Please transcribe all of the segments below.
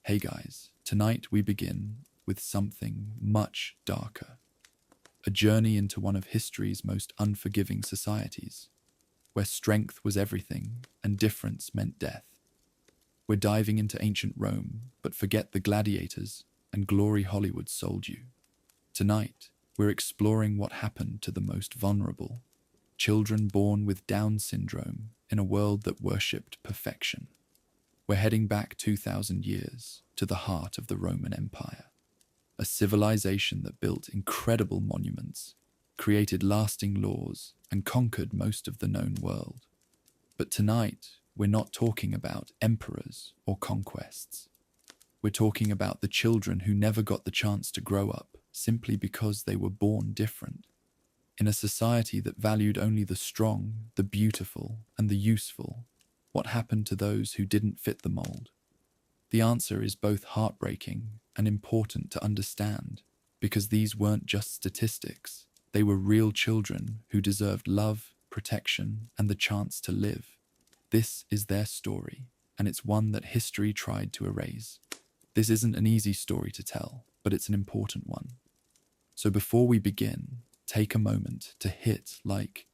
Hey guys, tonight we begin with something much darker. A journey into one of history's most unforgiving societies, where strength was everything and difference meant death. We're diving into ancient Rome, but forget the gladiators and glory Hollywood sold you. Tonight, we're exploring what happened to the most vulnerable, children born with Down syndrome in a world that worshipped perfection. We're heading back 2,000 years to the heart of the Roman Empire, a civilization that built incredible monuments, created lasting laws, and conquered most of the known world. But tonight, we're not talking about emperors or conquests. We're talking about the children who never got the chance to grow up simply because they were born different. In a society that valued only the strong, the beautiful, and the useful, what happened to those who didn't fit the mold? The answer is both heartbreaking and important to understand, because these weren't just statistics. They were real children who deserved love, protection, and the chance to live. This is their story, and it's one that history tried to erase. This isn't an easy story to tell, but it's an important one. So before we begin, take a moment to hit like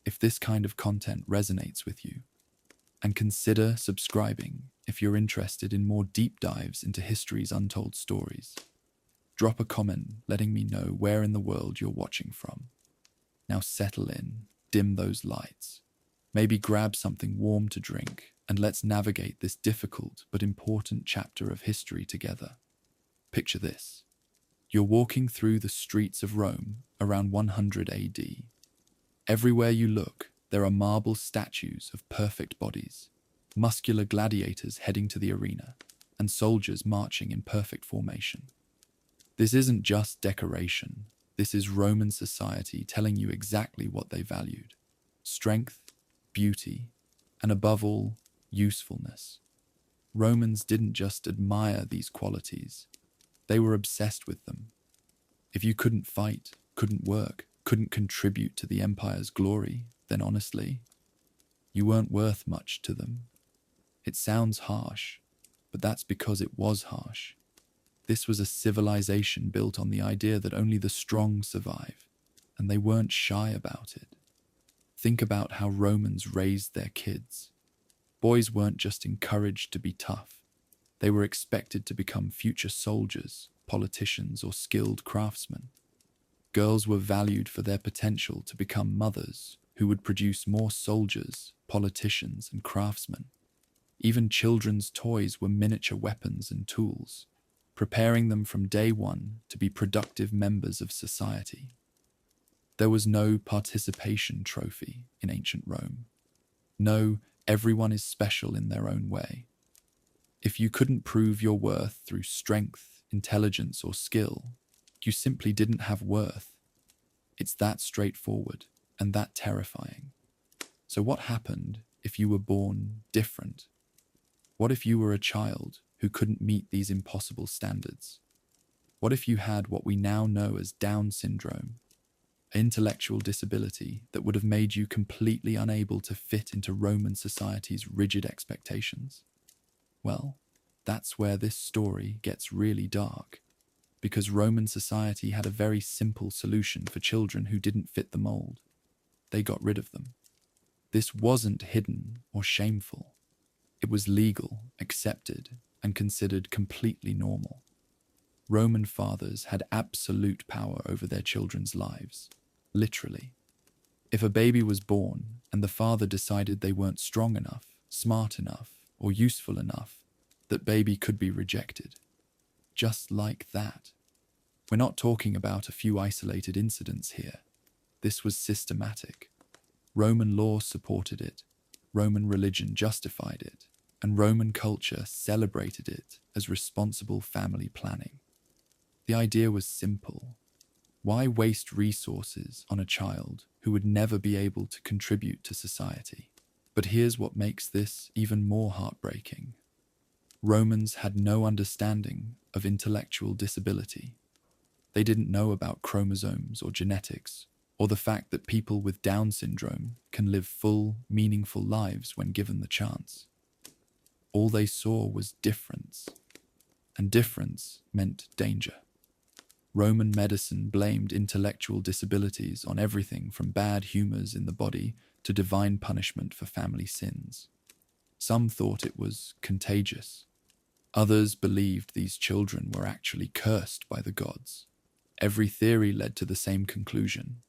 if this kind of content resonates with you, and consider subscribing if you're interested in more deep dives into history's untold stories. Drop a comment letting me know where in the world you're watching from. Now settle in, dim those lights. Maybe grab something warm to drink, and let's navigate this difficult but important chapter of history together. Picture this. You're walking through the streets of Rome around 100 AD. Everywhere you look, there are marble statues of perfect bodies, muscular gladiators heading to the arena, and soldiers marching in perfect formation. This isn't just decoration. This is Roman society telling you exactly what they valued: strength, beauty, and above all, usefulness. Romans didn't just admire these qualities. They were obsessed with them. If you couldn't fight, couldn't work, couldn't contribute to the empire's glory, then honestly, you weren't worth much to them. It sounds harsh, but that's because it was harsh. This was a civilization built on the idea that only the strong survive, and they weren't shy about it. Think about how Romans raised their kids. Boys weren't just encouraged to be tough. They were expected to become future soldiers, politicians, or skilled craftsmen. Girls were valued for their potential to become mothers who would produce more soldiers, politicians, and craftsmen. Even children's toys were miniature weapons and tools, preparing them from day one to be productive members of society. There was no participation trophy in ancient Rome. No, everyone is special in their own way. If you couldn't prove your worth through strength, intelligence, or skill, you simply didn't have worth. It's that straightforward and that terrifying. So what happened if you were born different? What if you were a child who couldn't meet these impossible standards? What if you had what we now know as Down syndrome, an intellectual disability that would have made you completely unable to fit into Roman society's rigid expectations? Well, that's where this story gets really dark, because Roman society had a very simple solution for children who didn't fit the mold. They got rid of them. This wasn't hidden or shameful. It was legal, accepted, and considered completely normal. Roman fathers had absolute power over their children's lives, literally. If a baby was born and the father decided they weren't strong enough, smart enough, or useful enough, that baby could be rejected. Just like that. We're not talking about a few isolated incidents here. This was systematic. Roman law supported it, Roman religion justified it, and Roman culture celebrated it as responsible family planning. The idea was simple. Why waste resources on a child who would never be able to contribute to society? But here's what makes this even more heartbreaking. Romans had no understanding of intellectual disability. They didn't know about chromosomes or genetics, or the fact that people with Down syndrome can live full, meaningful lives when given the chance. All they saw was difference. and difference meant danger. Roman medicine blamed intellectual disabilities on everything from bad humors in the body to divine punishment for family sins. Some thought it was contagious. Others believed these children were actually cursed by the gods. Every theory led to the same conclusion.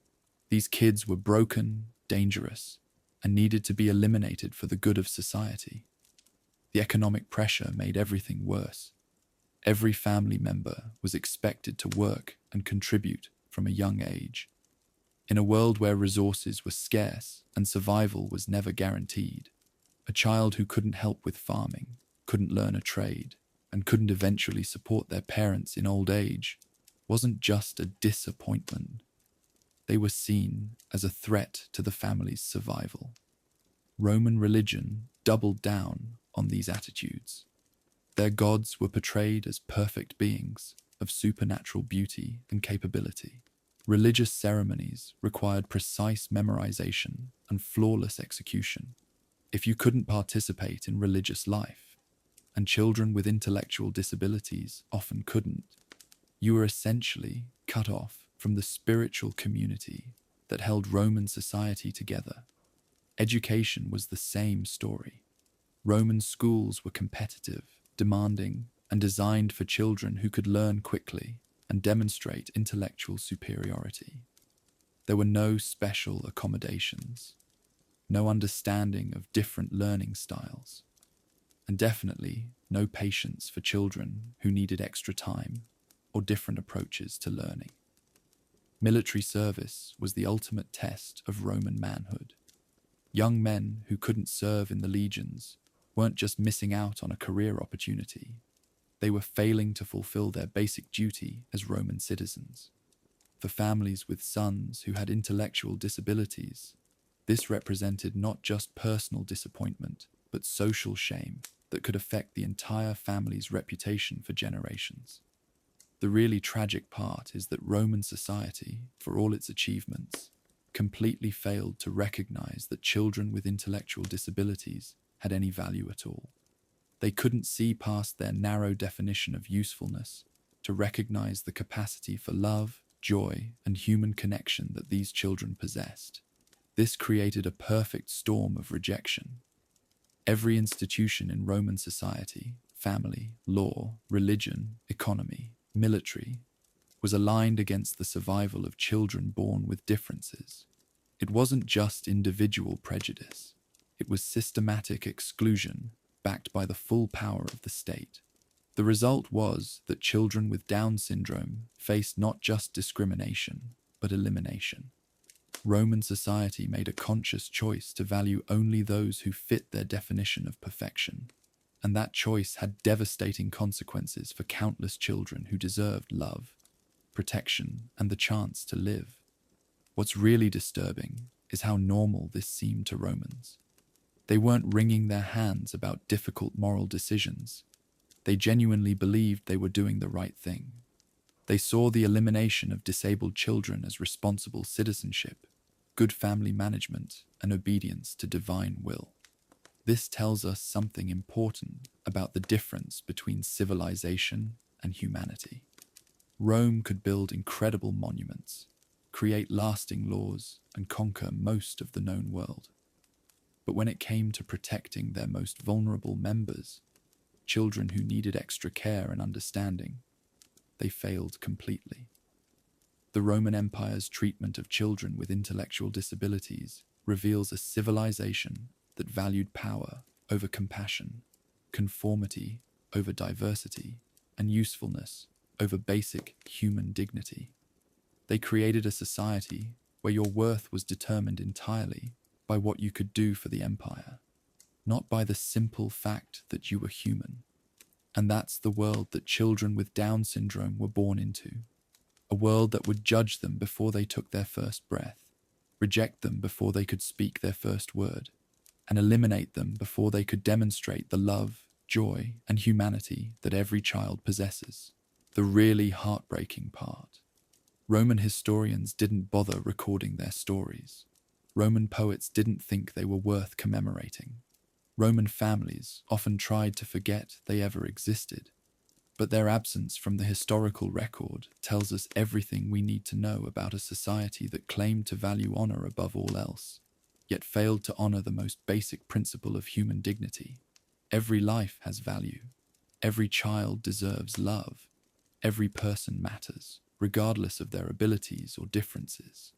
These kids were broken, dangerous, and needed to be eliminated for the good of society. The economic pressure made everything worse. Every family member was expected to work and contribute from a young age. In a world where resources were scarce and survival was never guaranteed, a child who couldn't help with farming, couldn't learn a trade, and couldn't eventually support their parents in old age wasn't just a disappointment. They were seen as a threat to the family's survival. Roman religion doubled down on these attitudes. Their gods were portrayed as perfect beings of supernatural beauty and capability. Religious ceremonies required precise memorization and flawless execution. If you couldn't participate in religious life, and children with intellectual disabilities often couldn't, you were essentially cut off from the spiritual community that held Roman society together. Education was the same story. Roman schools were competitive, demanding, and designed for children who could learn quickly and demonstrate intellectual superiority. There were no special accommodations, no understanding of different learning styles, and definitely no patience for children who needed extra time or different approaches to learning. Military service was the ultimate test of Roman manhood. Young men who couldn't serve in the legions weren't just missing out on a career opportunity, they were failing to fulfill their basic duty as Roman citizens. For families with sons who had intellectual disabilities, this represented not just personal disappointment, but social shame that could affect the entire family's reputation for generations. The really tragic part is that Roman society, for all its achievements, completely failed to recognize that children with intellectual disabilities had any value at all. They couldn't see past their narrow definition of usefulness to recognize the capacity for love, joy, and human connection that these children possessed. This created a perfect storm of rejection. Every institution in Roman society, family, law, religion, economy, military, was aligned against the survival of children born with differences. It wasn't just individual prejudice. It was systematic exclusion backed by the full power of the state. The result was that children with Down syndrome faced not just discrimination, but elimination. Roman society made a conscious choice to value only those who fit their definition of perfection, and that choice had devastating consequences for countless children who deserved love, protection, and the chance to live. What's really disturbing is how normal this seemed to Romans. They weren't wringing their hands about difficult moral decisions. They genuinely believed they were doing the right thing. They saw the elimination of disabled children as responsible citizenship, good family management, and obedience to divine will. This tells us something important about the difference between civilization and humanity. Rome could build incredible monuments, create lasting laws, and conquer most of the known world. But when it came to protecting their most vulnerable members, children who needed extra care and understanding, they failed completely. The Roman Empire's treatment of children with intellectual disabilities reveals a civilization that valued power over compassion, conformity over diversity, and usefulness over basic human dignity. They created a society where your worth was determined entirely by what you could do for the empire, not by the simple fact that you were human. And that's the world that children with Down syndrome were born into. A world that would judge them before they took their first breath, reject them before they could speak their first word, and eliminate them before they could demonstrate the love, joy, and humanity that every child possesses. The really heartbreaking part. Roman historians didn't bother recording their stories. Roman poets didn't think they were worth commemorating. Roman families often tried to forget they ever existed. But their absence from the historical record tells us everything we need to know about a society that claimed to value honor above all else, yet failed to honor the most basic principle of human dignity. Every life has value. Every child deserves love. Every person matters, regardless of their abilities or differences.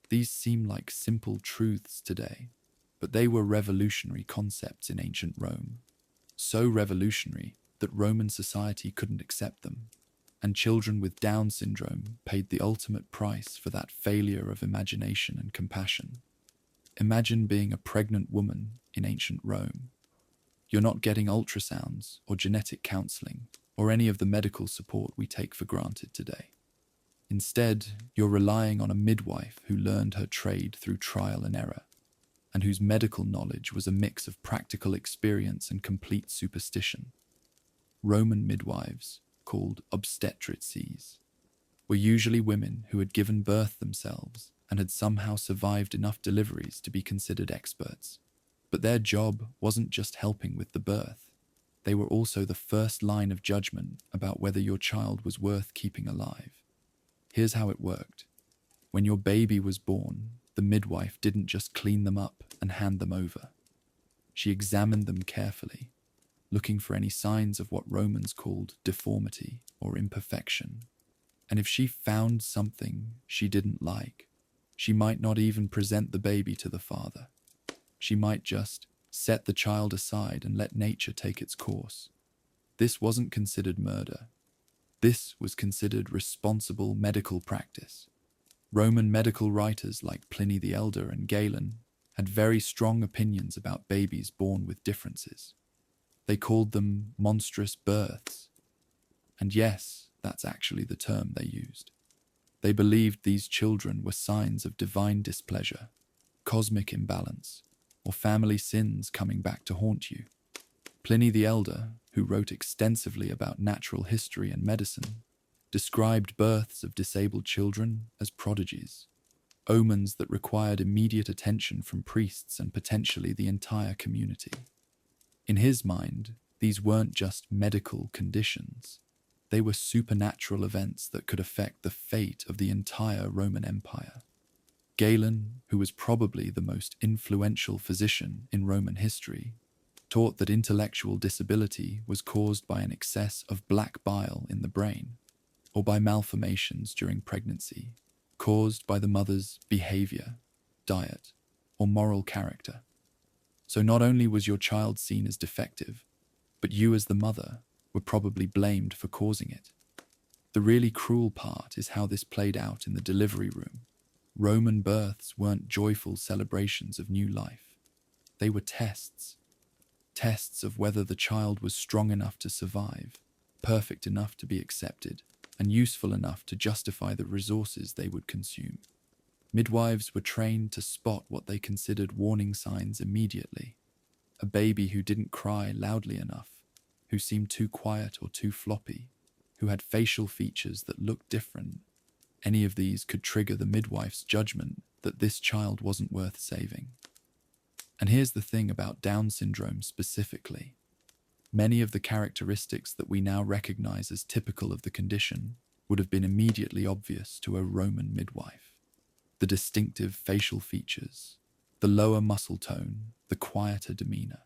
These seem like simple truths today, but they were revolutionary concepts in ancient Rome. So revolutionary that Roman society couldn't accept them, and children with Down syndrome paid the ultimate price for that failure of imagination and compassion. Imagine being a pregnant woman in ancient Rome. You're not getting ultrasounds or genetic counseling or any of the medical support we take for granted today. Instead, you're relying on a midwife who learned her trade through trial and error, and whose medical knowledge was a mix of practical experience and complete superstition. Roman midwives, called obstetrices, were usually women who had given birth themselves and had somehow survived enough deliveries to be considered experts. But their job wasn't just helping with the birth. They were also the first line of judgment about whether your child was worth keeping alive. Here's how it worked. When your baby was born, the midwife didn't just clean them up and hand them over. She examined them carefully, looking for any signs of what Romans called deformity or imperfection. And if she found something she didn't like, she might not even present the baby to the father. She might just set the child aside and let nature take its course. This wasn't considered murder. This was considered responsible medical practice. Roman medical writers like Pliny the Elder and Galen had very strong opinions about babies born with differences. They called them monstrous births. And yes, that's actually the term they used. They believed these children were signs of divine displeasure, cosmic imbalance, or family sins coming back to haunt you. Pliny the Elder, who wrote extensively about natural history and medicine, described births of disabled children as prodigies, omens that required immediate attention from priests and potentially the entire community. In his mind, these weren't just medical conditions. They were supernatural events that could affect the fate of the entire Roman Empire. Galen, who was probably the most influential physician in Roman history, taught that intellectual disability was caused by an excess of black bile in the brain, or by malformations during pregnancy, caused by the mother's behavior, diet, or moral character. So not only was your child seen as defective, but you as the mother were probably blamed for causing it. The really cruel part is how this played out in the delivery room. Roman births weren't joyful celebrations of new life. They were tests. Tests of whether the child was strong enough to survive, perfect enough to be accepted, and useful enough to justify the resources they would consume. Midwives were trained to spot what they considered warning signs immediately. A baby who didn't cry loudly enough, who seemed too quiet or too floppy, who had facial features that looked different. Any of these could trigger the midwife's judgment that this child wasn't worth saving. And here's the thing about Down syndrome specifically. Many of the characteristics that we now recognize as typical of the condition would have been immediately obvious to a Roman midwife. The distinctive facial features, the lower muscle tone, the quieter demeanor.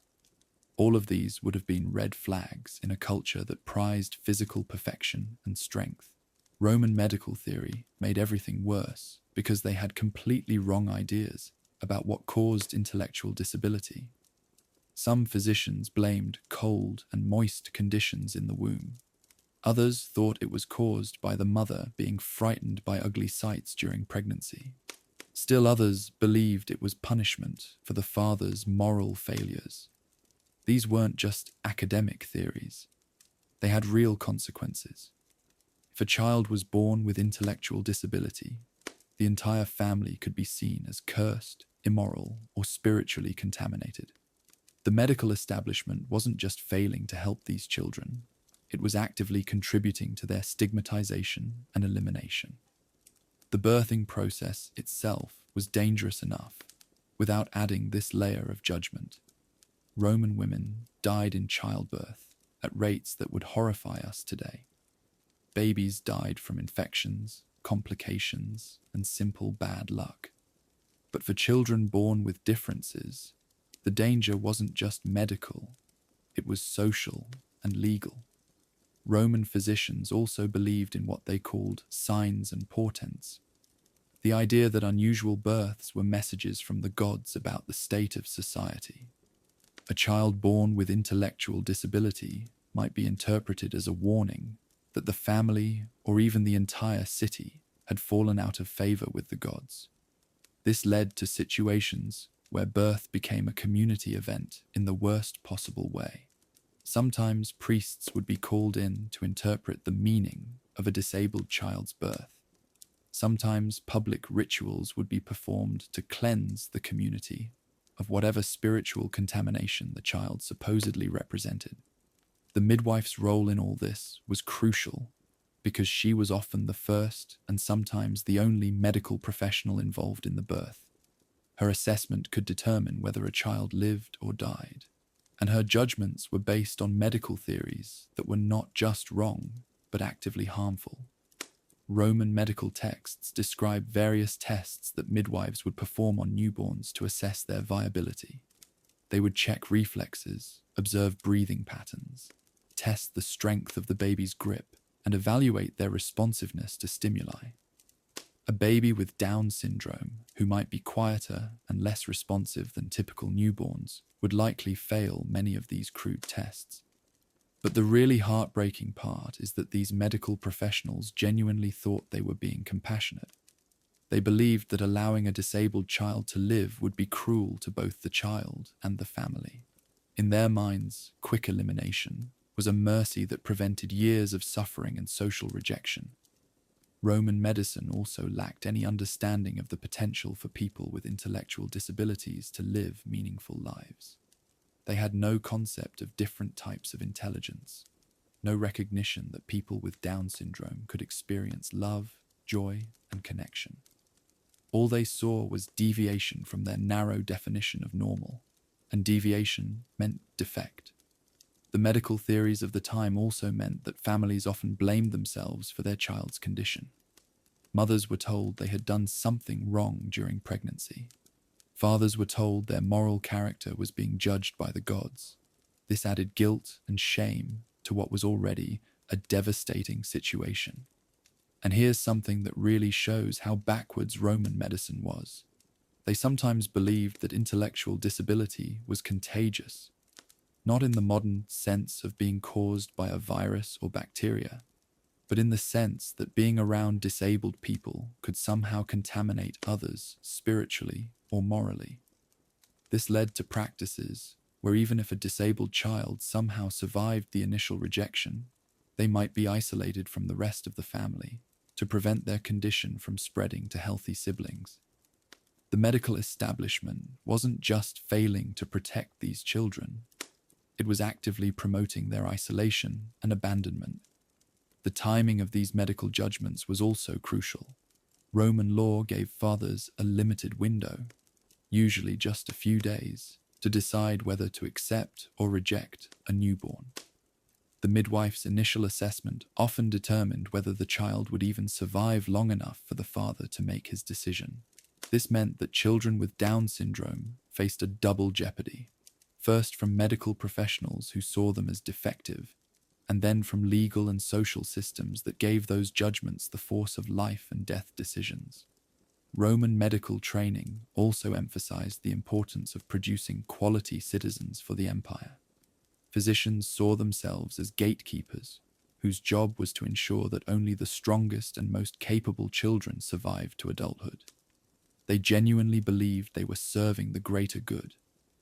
All of these would have been red flags in a culture that prized physical perfection and strength. Roman medical theory made everything worse because they had completely wrong ideas about what caused intellectual disability. Some physicians blamed cold and moist conditions in the womb. Others thought it was caused by the mother being frightened by ugly sights during pregnancy. Still others believed it was punishment for the father's moral failures. These weren't just academic theories. They had real consequences. If a child was born with intellectual disability, the entire family could be seen as cursed, immoral, or spiritually contaminated. The medical establishment wasn't just failing to help these children, it was actively contributing to their stigmatization and elimination. The birthing process itself was dangerous enough, without adding this layer of judgment. Roman women died in childbirth at rates that would horrify us today. Babies died from infections, complications, and simple bad luck. But for children born with differences, the danger wasn't just medical, it was social and legal. Roman physicians also believed in what they called signs and portents, the idea that unusual births were messages from the gods about the state of society. A child born with intellectual disability might be interpreted as a warning that the family or even the entire city had fallen out of favor with the gods. This led to situations where birth became a community event in the worst possible way. Sometimes priests would be called in to interpret the meaning of a disabled child's birth. Sometimes public rituals would be performed to cleanse the community of whatever spiritual contamination the child supposedly represented. The midwife's role in all this was crucial because she was often the first and sometimes the only medical professional involved in the birth. Her assessment could determine whether a child lived or died, and her judgments were based on medical theories that were not just wrong, but actively harmful. Roman medical texts describe various tests that midwives would perform on newborns to assess their viability. They would check reflexes, observe breathing patterns, test the strength of the baby's grip, and evaluate their responsiveness to stimuli. A baby with Down syndrome, who might be quieter and less responsive than typical newborns, would likely fail many of these crude tests. But the really heartbreaking part is that these medical professionals genuinely thought they were being compassionate. They believed that allowing a disabled child to live would be cruel to both the child and the family. In their minds, quick elimination was a mercy that prevented years of suffering and social rejection. Roman medicine also lacked any understanding of the potential for people with intellectual disabilities to live meaningful lives. They had no concept of different types of intelligence, no recognition that people with Down syndrome could experience love, joy, and connection. All they saw was deviation from their narrow definition of normal, and deviation meant defect. The medical theories of the time also meant that families often blamed themselves for their child's condition. Mothers were told they had done something wrong during pregnancy. Fathers were told their moral character was being judged by the gods. This added guilt and shame to what was already a devastating situation. And here's something that really shows how backwards Roman medicine was. They sometimes believed that intellectual disability was contagious, not in the modern sense of being caused by a virus or bacteria, but in the sense that being around disabled people could somehow contaminate others spiritually or morally. This led to practices where even if a disabled child somehow survived the initial rejection, they might be isolated from the rest of the family to prevent their condition from spreading to healthy siblings. The medical establishment wasn't just failing to protect these children, it was actively promoting their isolation and abandonment. The timing of these medical judgments was also crucial. Roman law gave fathers a limited window, usually just a few days, to decide whether to accept or reject a newborn. The midwife's initial assessment often determined whether the child would even survive long enough for the father to make his decision. This meant that children with Down syndrome faced a double jeopardy, first from medical professionals who saw them as defective, and then from legal and social systems that gave those judgments the force of life and death decisions. Roman medical training also emphasized the importance of producing quality citizens for the empire. Physicians saw themselves as gatekeepers, whose job was to ensure that only the strongest and most capable children survived to adulthood. They genuinely believed they were serving the greater good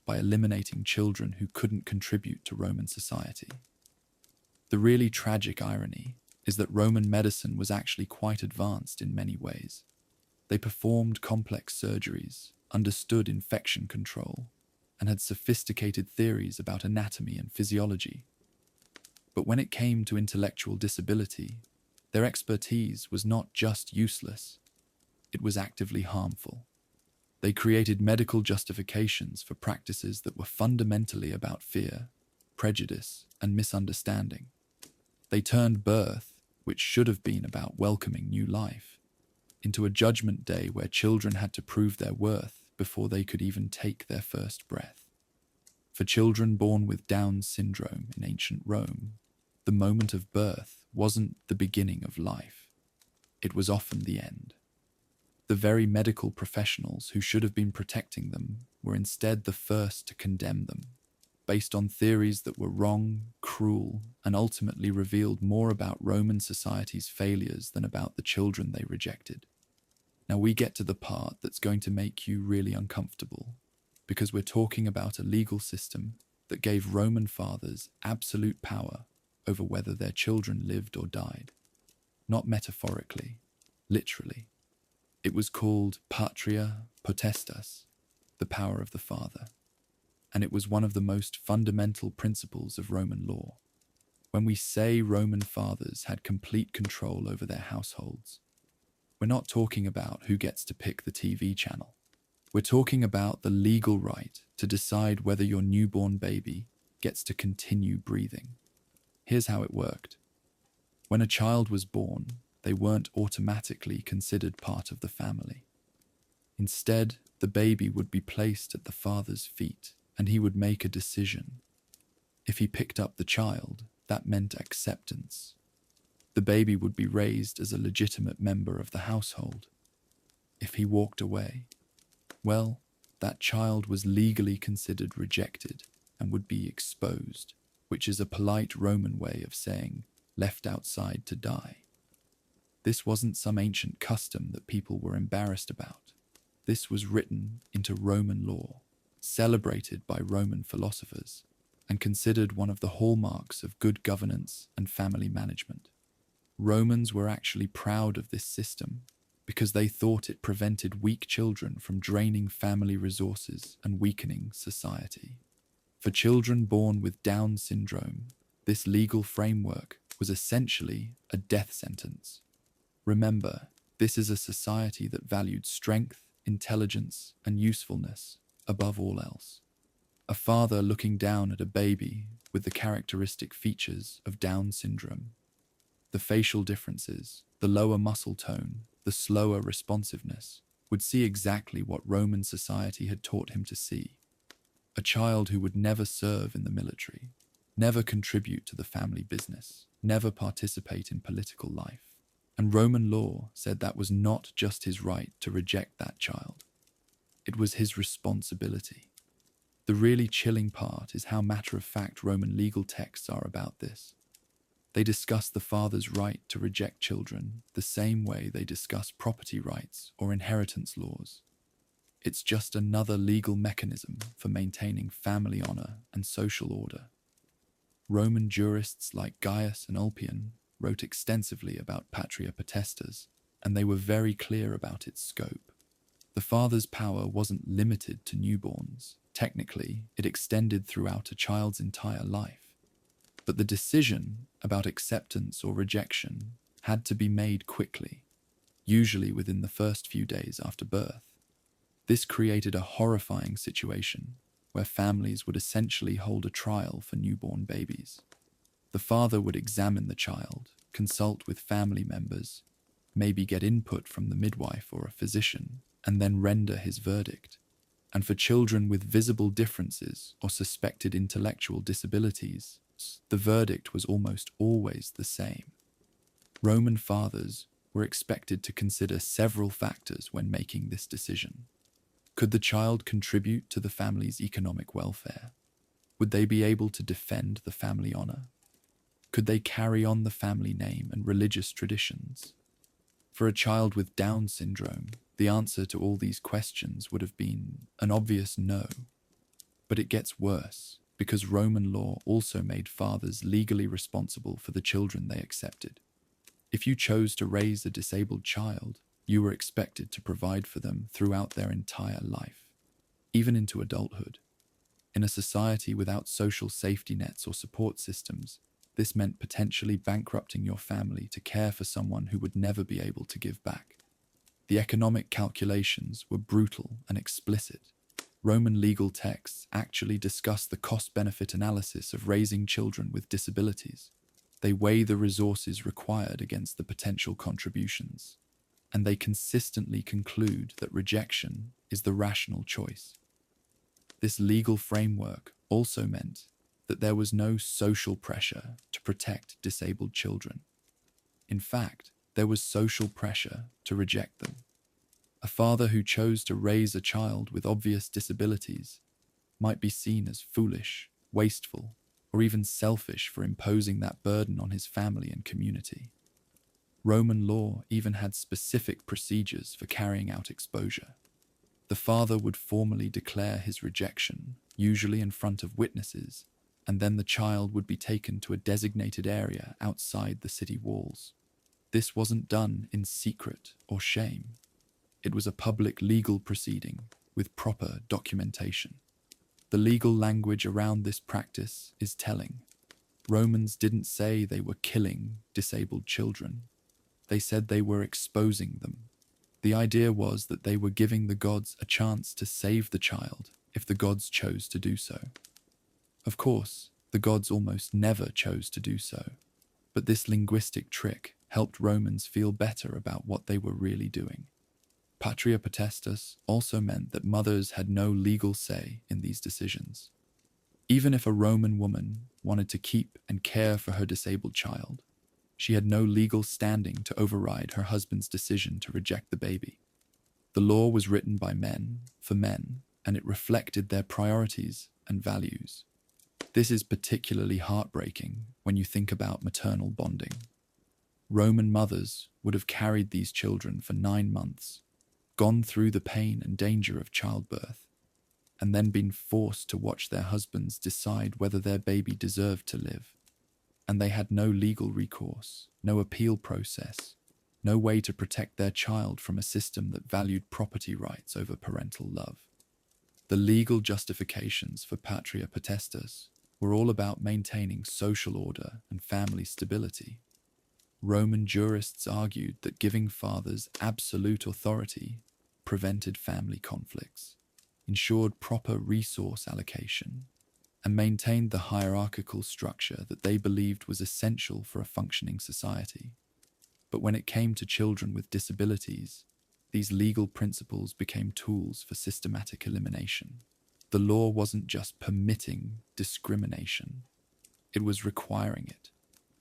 by eliminating children who couldn't contribute to Roman society. The really tragic irony is that Roman medicine was actually quite advanced in many ways. They performed complex surgeries, understood infection control, and had sophisticated theories about anatomy and physiology. But when it came to intellectual disability, their expertise was not just useless, it was actively harmful. They created medical justifications for practices that were fundamentally about fear, prejudice and misunderstanding. They turned birth, which should have been about welcoming new life, into a judgment day where children had to prove their worth before they could even take their first breath. For children born with Down syndrome in ancient Rome, the moment of birth wasn't the beginning of life. It was often the end. The very medical professionals who should have been protecting them were instead the first to condemn them, based on theories that were wrong, cruel, and ultimately revealed more about Roman society's failures than about the children they rejected. Now we get to the part that's going to make you really uncomfortable, because we're talking about a legal system that gave Roman fathers absolute power over whether their children lived or died. Not metaphorically, literally. It was called patria potestas, the power of the father, and it was one of the most fundamental principles of Roman law. When we say Roman fathers had complete control over their households, we're not talking about who gets to pick the TV channel. We're talking about the legal right to decide whether your newborn baby gets to continue breathing. Here's how it worked. When a child was born, they weren't automatically considered part of the family. Instead, the baby would be placed at the father's feet, and he would make a decision. If he picked up the child, that meant acceptance. The baby would be raised as a legitimate member of the household. If he walked away, well, that child was legally considered rejected and would be exposed, which is a polite Roman way of saying left outside to die. This wasn't some ancient custom that people were embarrassed about. This was written into Roman law, celebrated by Roman philosophers, and considered one of the hallmarks of good governance and family management. Romans were actually proud of this system because they thought it prevented weak children from draining family resources and weakening society. For children born with Down syndrome, this legal framework was essentially a death sentence. Remember, this is a society that valued strength, intelligence, and usefulness above all else. A father looking down at a baby with the characteristic features of Down syndrome, the facial differences, the lower muscle tone, the slower responsiveness, would see exactly what Roman society had taught him to see. A child who would never serve in the military, never contribute to the family business, never participate in political life. And Roman law said that was not just his right to reject that child. It was his responsibility. The really chilling part is how matter-of-fact Roman legal texts are about this. They discuss the father's right to reject children the same way they discuss property rights or inheritance laws. It's just another legal mechanism for maintaining family honor and social order. Roman jurists like Gaius and Ulpian wrote extensively about patria potestas, and they were very clear about its scope. The father's power wasn't limited to newborns. Technically, it extended throughout a child's entire life. But the decision about acceptance or rejection had to be made quickly, usually within the first few days after birth. This created a horrifying situation where families would essentially hold a trial for newborn babies. The father would examine the child, consult with family members, maybe get input from the midwife or a physician, and then render his verdict. And for children with visible differences or suspected intellectual disabilities, the verdict was almost always the same. Roman fathers were expected to consider several factors when making this decision. Could the child contribute to the family's economic welfare? Would they be able to defend the family honor? Could they carry on the family name and religious traditions? For a child with Down syndrome, the answer to all these questions would have been an obvious no. But it gets worse, because Roman law also made fathers legally responsible for the children they accepted. If you chose to raise a disabled child, you were expected to provide for them throughout their entire life, even into adulthood. In a society without social safety nets or support systems, this meant potentially bankrupting your family to care for someone who would never be able to give back. The economic calculations were brutal and explicit. Roman legal texts actually discuss the cost-benefit analysis of raising children with disabilities. They weigh the resources required against the potential contributions, and they consistently conclude that rejection is the rational choice. This legal framework also meant that there was no social pressure to protect disabled children. In fact, there was social pressure to reject them. A father who chose to raise a child with obvious disabilities might be seen as foolish, wasteful, or even selfish for imposing that burden on his family and community. Roman law even had specific procedures for carrying out exposure. The father would formally declare his rejection, usually in front of witnesses, and then the child would be taken to a designated area outside the city walls. This wasn't done in secret or shame. It was a public legal proceeding with proper documentation. The legal language around this practice is telling. Romans didn't say they were killing disabled children. They said they were exposing them. The idea was that they were giving the gods a chance to save the child if the gods chose to do so. Of course, the gods almost never chose to do so, but this linguistic trick helped Romans feel better about what they were really doing. Patria potestas also meant that mothers had no legal say in these decisions. Even if a Roman woman wanted to keep and care for her disabled child, she had no legal standing to override her husband's decision to reject the baby. The law was written by men, for men, and it reflected their priorities and values. This is particularly heartbreaking when you think about maternal bonding. Roman mothers would have carried these children for 9 months, gone through the pain and danger of childbirth, and then been forced to watch their husbands decide whether their baby deserved to live. And they had no legal recourse, no appeal process, no way to protect their child from a system that valued property rights over parental love. The legal justifications for patria potestas were all about maintaining social order and family stability. Roman jurists argued that giving fathers absolute authority prevented family conflicts, ensured proper resource allocation, and maintained the hierarchical structure that they believed was essential for a functioning society. But when it came to children with disabilities, these legal principles became tools for systematic elimination. The law wasn't just permitting discrimination, it was requiring it.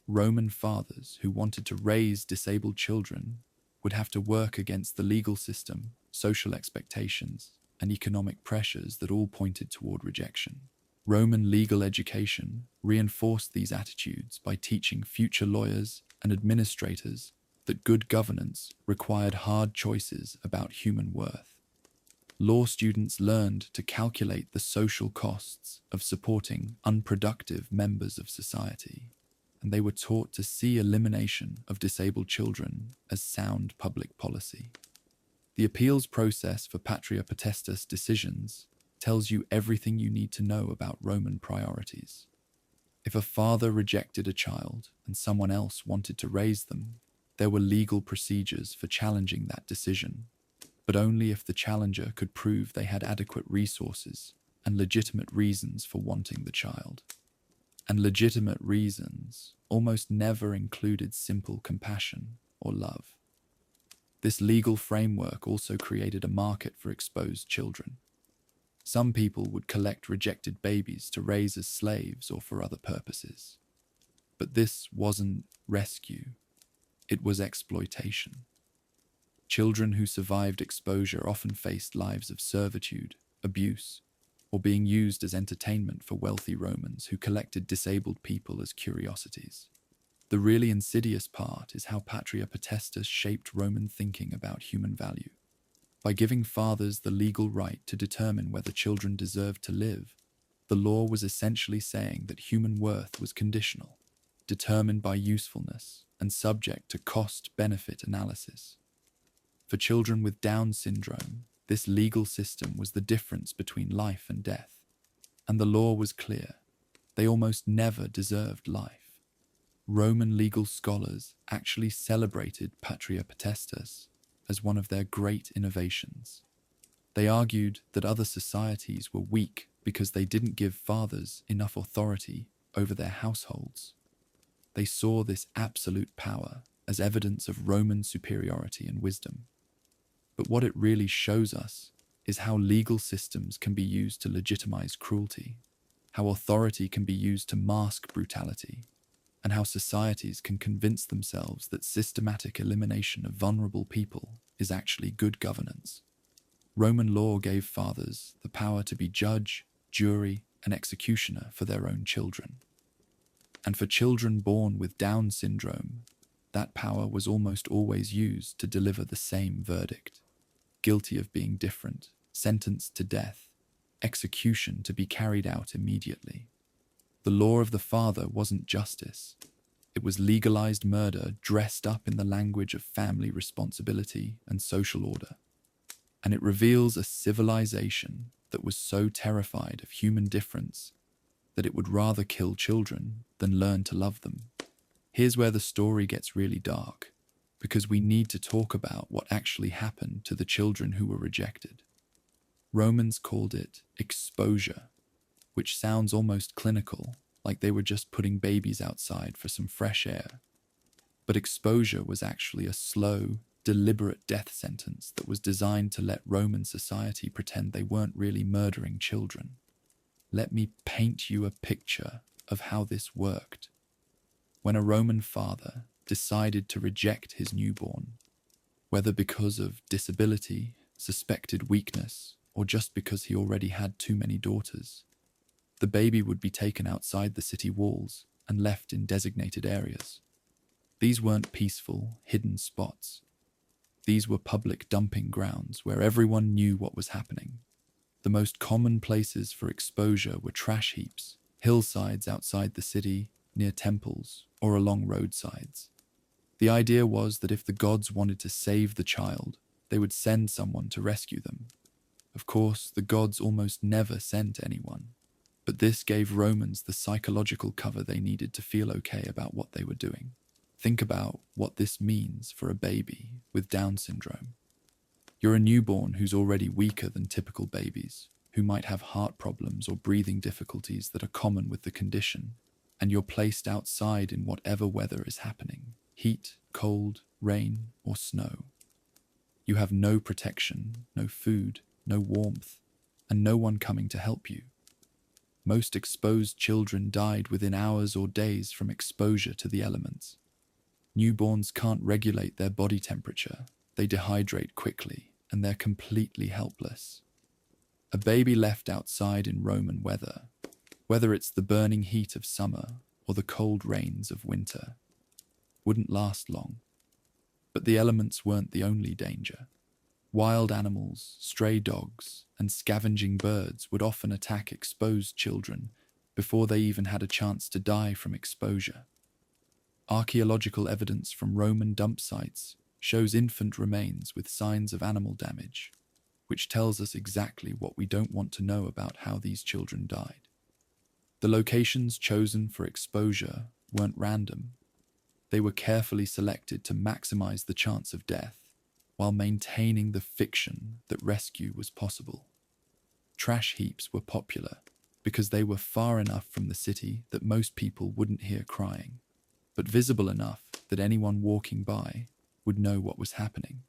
Roman fathers who wanted to raise disabled children would have to work against the legal system, social expectations, and economic pressures that all pointed toward rejection. Roman legal education reinforced these attitudes by teaching future lawyers and administrators that good governance required hard choices about human worth. Law students learned to calculate the social costs of supporting unproductive members of society, and they were taught to see elimination of disabled children as sound public policy. The appeals process for patria potestas decisions tells you everything you need to know about Roman priorities. If a father rejected a child and someone else wanted to raise them, there were legal procedures for challenging that decision, but only if the challenger could prove they had adequate resources and legitimate reasons for wanting the child. And legitimate reasons almost never included simple compassion or love. This legal framework also created a market for exposed children. Some people would collect rejected babies to raise as slaves or for other purposes. But this wasn't rescue, it was exploitation. Children who survived exposure often faced lives of servitude, abuse, or being used as entertainment for wealthy Romans who collected disabled people as curiosities. The really insidious part is how patria potestas shaped Roman thinking about human value. By giving fathers the legal right to determine whether children deserved to live, the law was essentially saying that human worth was conditional, determined by usefulness, and subject to cost-benefit analysis. For children with Down syndrome, this legal system was the difference between life and death, and the law was clear. They almost never deserved life. Roman legal scholars actually celebrated patria potestas as one of their great innovations. They argued that other societies were weak because they didn't give fathers enough authority over their households. They saw this absolute power as evidence of Roman superiority and wisdom. But what it really shows us is how legal systems can be used to legitimize cruelty, how authority can be used to mask brutality, and how societies can convince themselves that systematic elimination of vulnerable people is actually good governance. Roman law gave fathers the power to be judge, jury, and executioner for their own children. And for children born with Down syndrome, that power was almost always used to deliver the same verdict: guilty of being different, sentenced to death, execution to be carried out immediately. The law of the father wasn't justice. It was legalized murder dressed up in the language of family responsibility and social order. And it reveals a civilization that was so terrified of human difference that it would rather kill children than learn to love them. Here's where the story gets really dark, because we need to talk about what actually happened to the children who were rejected. Romans called it exposure, which sounds almost clinical, like they were just putting babies outside for some fresh air. But exposure was actually a slow, deliberate death sentence that was designed to let Roman society pretend they weren't really murdering children. Let me paint you a picture of how this worked. When a Roman father decided to reject his newborn, whether because of disability, suspected weakness, or just because he already had too many daughters, the baby would be taken outside the city walls and left in designated areas. These weren't peaceful, hidden spots. These were public dumping grounds where everyone knew what was happening. The most common places for exposure were trash heaps, hillsides outside the city, near temples, or along roadsides. The idea was that if the gods wanted to save the child, they would send someone to rescue them. Of course, the gods almost never sent anyone, but this gave Romans the psychological cover they needed to feel okay about what they were doing. Think about what this means for a baby with Down syndrome. You're a newborn who's already weaker than typical babies, who might have heart problems or breathing difficulties that are common with the condition, and you're placed outside in whatever weather is happening: heat, cold, rain, or snow. You have no protection, no food, no warmth, and no one coming to help you. Most exposed children died within hours or days from exposure to the elements. Newborns can't regulate their body temperature, they dehydrate quickly, and they're completely helpless. A baby left outside in Roman weather, whether it's the burning heat of summer or the cold rains of winter, wouldn't last long. But the elements weren't the only danger. Wild animals, stray dogs, and scavenging birds would often attack exposed children before they even had a chance to die from exposure. Archaeological evidence from Roman dump sites shows infant remains with signs of animal damage, which tells us exactly what we don't want to know about how these children died. The locations chosen for exposure weren't random. They were carefully selected to maximize the chance of death, while maintaining the fiction that rescue was possible. Trash heaps were popular because they were far enough from the city that most people wouldn't hear crying, but visible enough that anyone walking by would know what was happening.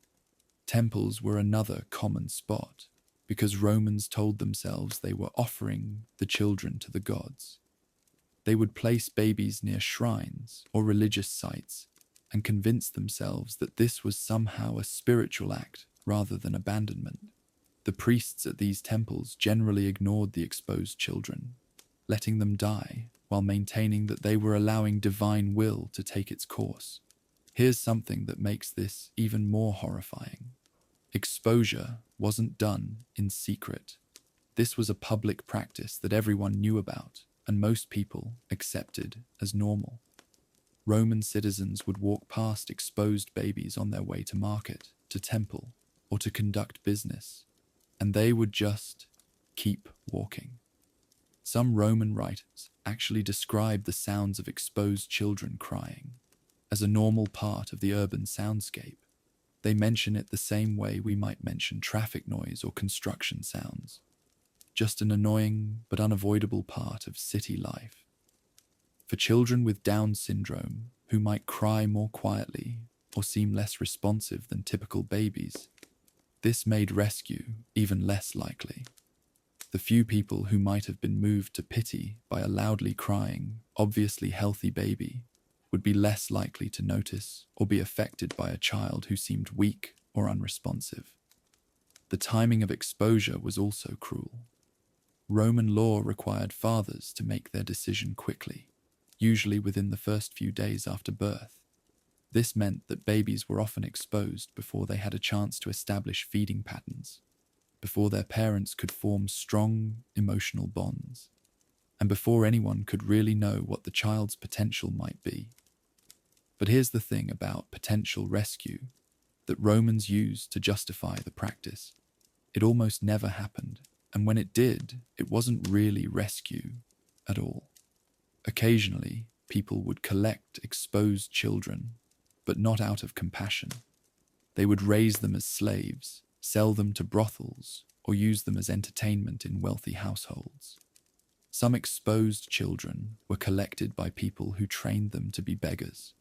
Temples were another common spot because Romans told themselves they were offering the children to the gods. They would place babies near shrines or religious sites and convince themselves that this was somehow a spiritual act rather than abandonment. The priests at these temples generally ignored the exposed children, letting them die while maintaining that they were allowing divine will to take its course. Here's something that makes this even more horrifying. Exposure wasn't done in secret. This was a public practice that everyone knew about and most people accepted as normal. Roman citizens would walk past exposed babies on their way to market, to temple, or to conduct business, and they would just keep walking. Some Roman writers actually describe the sounds of exposed children crying as a normal part of the urban soundscape. They mention it the same way we might mention traffic noise or construction sounds, just an annoying but unavoidable part of city life. For children with Down syndrome, who might cry more quietly or seem less responsive than typical babies, this made rescue even less likely. The few people who might have been moved to pity by a loudly crying, obviously healthy baby would be less likely to notice or be affected by a child who seemed weak or unresponsive. The timing of exposure was also cruel. Roman law required fathers to make their decision quickly, usually within the first few days after birth. This meant that babies were often exposed before they had a chance to establish feeding patterns, before their parents could form strong emotional bonds, and before anyone could really know what the child's potential might be. But here's the thing about potential rescue that Romans used to justify the practice. It almost never happened, and when it did, it wasn't really rescue at all. Occasionally, people would collect exposed children, but not out of compassion. They would raise them as slaves, sell them to brothels, or use them as entertainment in wealthy households. Some exposed children were collected by people who trained them to be beggars.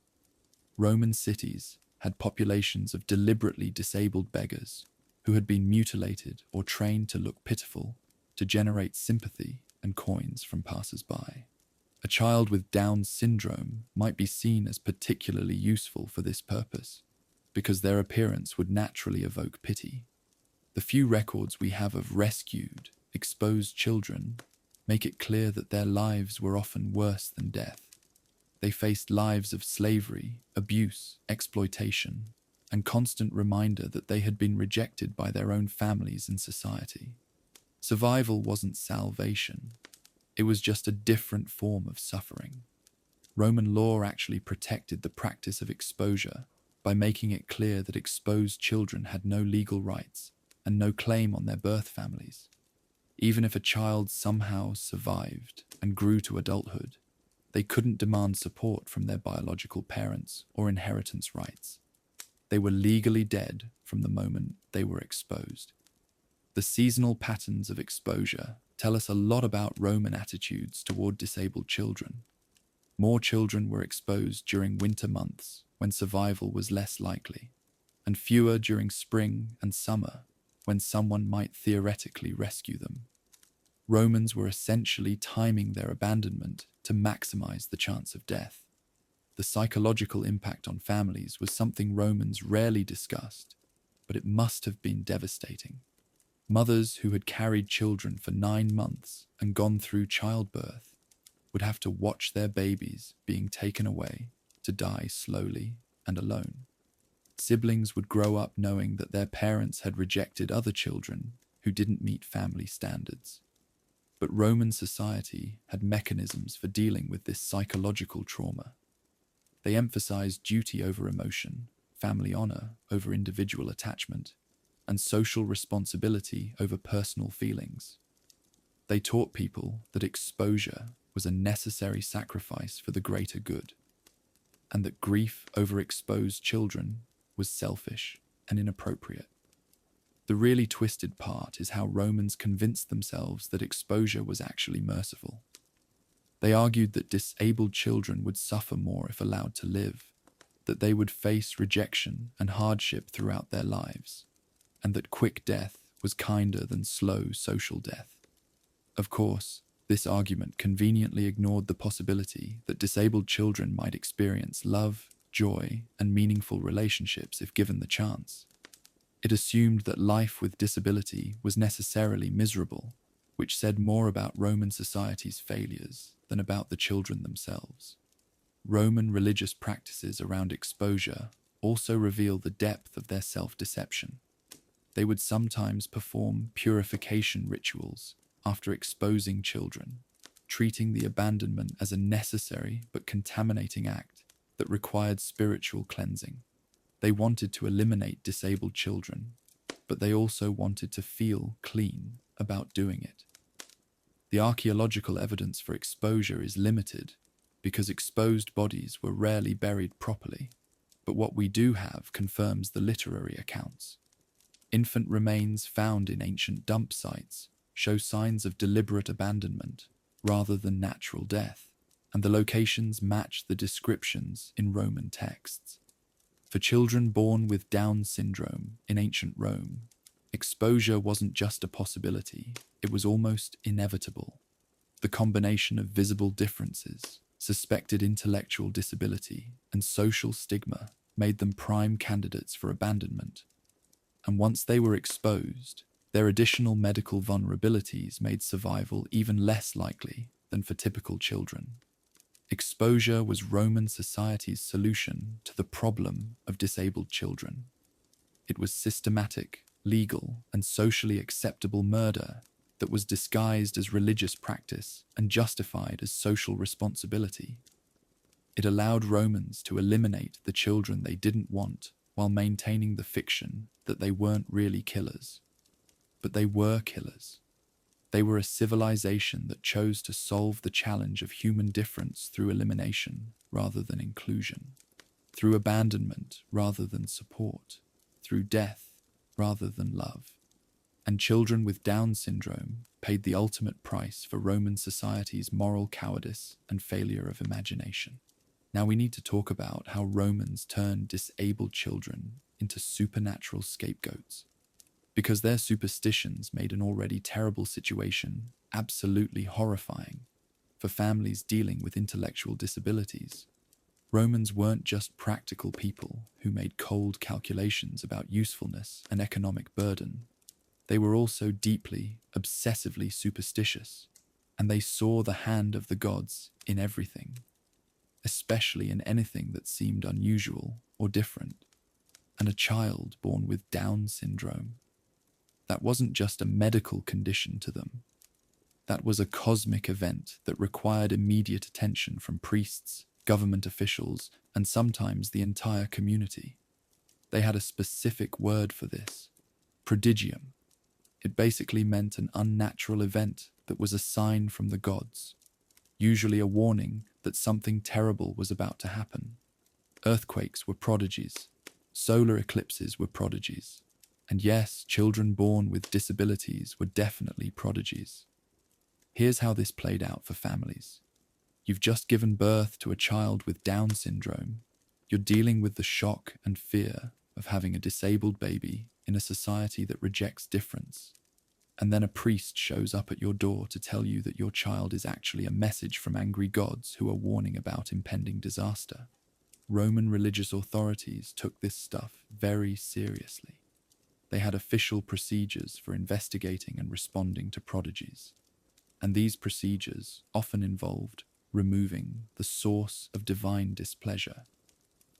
Roman cities had populations of deliberately disabled beggars who had been mutilated or trained to look pitiful to generate sympathy and coins from passers-by. A child with Down syndrome might be seen as particularly useful for this purpose, because their appearance would naturally evoke pity. The few records we have of rescued, exposed children make it clear that their lives were often worse than death. They faced lives of slavery, abuse, exploitation, and constant reminder that they had been rejected by their own families and society. Survival wasn't salvation. It was just a different form of suffering. Roman law actually protected the practice of exposure by making it clear that exposed children had no legal rights and no claim on their birth families. Even if a child somehow survived and grew to adulthood, they couldn't demand support from their biological parents or inheritance rights. They were legally dead from the moment they were exposed. The seasonal patterns of exposure tell us a lot about Roman attitudes toward disabled children. More children were exposed during winter months when survival was less likely, and fewer during spring and summer when someone might theoretically rescue them. Romans were essentially timing their abandonment to maximize the chance of death. The psychological impact on families was something Romans rarely discussed, but it must have been devastating. Mothers who had carried children for 9 months and gone through childbirth would have to watch their babies being taken away to die slowly and alone. Siblings would grow up knowing that their parents had rejected other children who didn't meet family standards. But Roman society had mechanisms for dealing with this psychological trauma. They emphasized duty over emotion, family honor over individual attachment, and social responsibility over personal feelings. They taught people that exposure was a necessary sacrifice for the greater good, and that grief over exposed children was selfish and inappropriate. The really twisted part is how Romans convinced themselves that exposure was actually merciful. They argued that disabled children would suffer more if allowed to live, that they would face rejection and hardship throughout their lives, and that quick death was kinder than slow social death. Of course, this argument conveniently ignored the possibility that disabled children might experience love, joy, and meaningful relationships if given the chance. It assumed that life with disability was necessarily miserable, which said more about Roman society's failures than about the children themselves. Roman religious practices around exposure also reveal the depth of their self-deception. They would sometimes perform purification rituals after exposing children, treating the abandonment as a necessary but contaminating act that required spiritual cleansing. They wanted to eliminate disabled children, but they also wanted to feel clean about doing it. The archaeological evidence for exposure is limited because exposed bodies were rarely buried properly, but what we do have confirms the literary accounts. Infant remains found in ancient dump sites show signs of deliberate abandonment rather than natural death, and the locations match the descriptions in Roman texts. For children born with Down syndrome in ancient Rome, exposure wasn't just a possibility, it was almost inevitable. The combination of visible differences, suspected intellectual disability, and social stigma made them prime candidates for abandonment. And once they were exposed, their additional medical vulnerabilities made survival even less likely than for typical children. Exposure was Roman society's solution to the problem of disabled children. It was systematic, legal, and socially acceptable murder that was disguised as religious practice and justified as social responsibility. It allowed Romans to eliminate the children they didn't want while maintaining the fiction that they weren't really killers. But they were killers. They were a civilization that chose to solve the challenge of human difference through elimination rather than inclusion, through abandonment rather than support, through death rather than love. And children with Down syndrome paid the ultimate price for Roman society's moral cowardice and failure of imagination. Now we need to talk about how Romans turned disabled children into supernatural scapegoats, because their superstitions made an already terrible situation absolutely horrifying for families dealing with intellectual disabilities. Romans weren't just practical people who made cold calculations about usefulness and economic burden. They were also deeply, obsessively superstitious, and they saw the hand of the gods in everything, especially in anything that seemed unusual or different. And a child born with Down syndrome, that wasn't just a medical condition to them. That was a cosmic event that required immediate attention from priests, government officials, and sometimes the entire community. They had a specific word for this: prodigium. It basically meant an unnatural event that was a sign from the gods, usually a warning that something terrible was about to happen. Earthquakes were prodigies. Solar eclipses were prodigies. And yes, children born with disabilities were definitely prodigies. Here's how this played out for families. You've just given birth to a child with Down syndrome. You're dealing with the shock and fear of having a disabled baby in a society that rejects difference. And then a priest shows up at your door to tell you that your child is actually a message from angry gods who are warning about impending disaster. Roman religious authorities took this stuff very seriously. They had official procedures for investigating and responding to prodigies. And these procedures often involved removing the source of divine displeasure,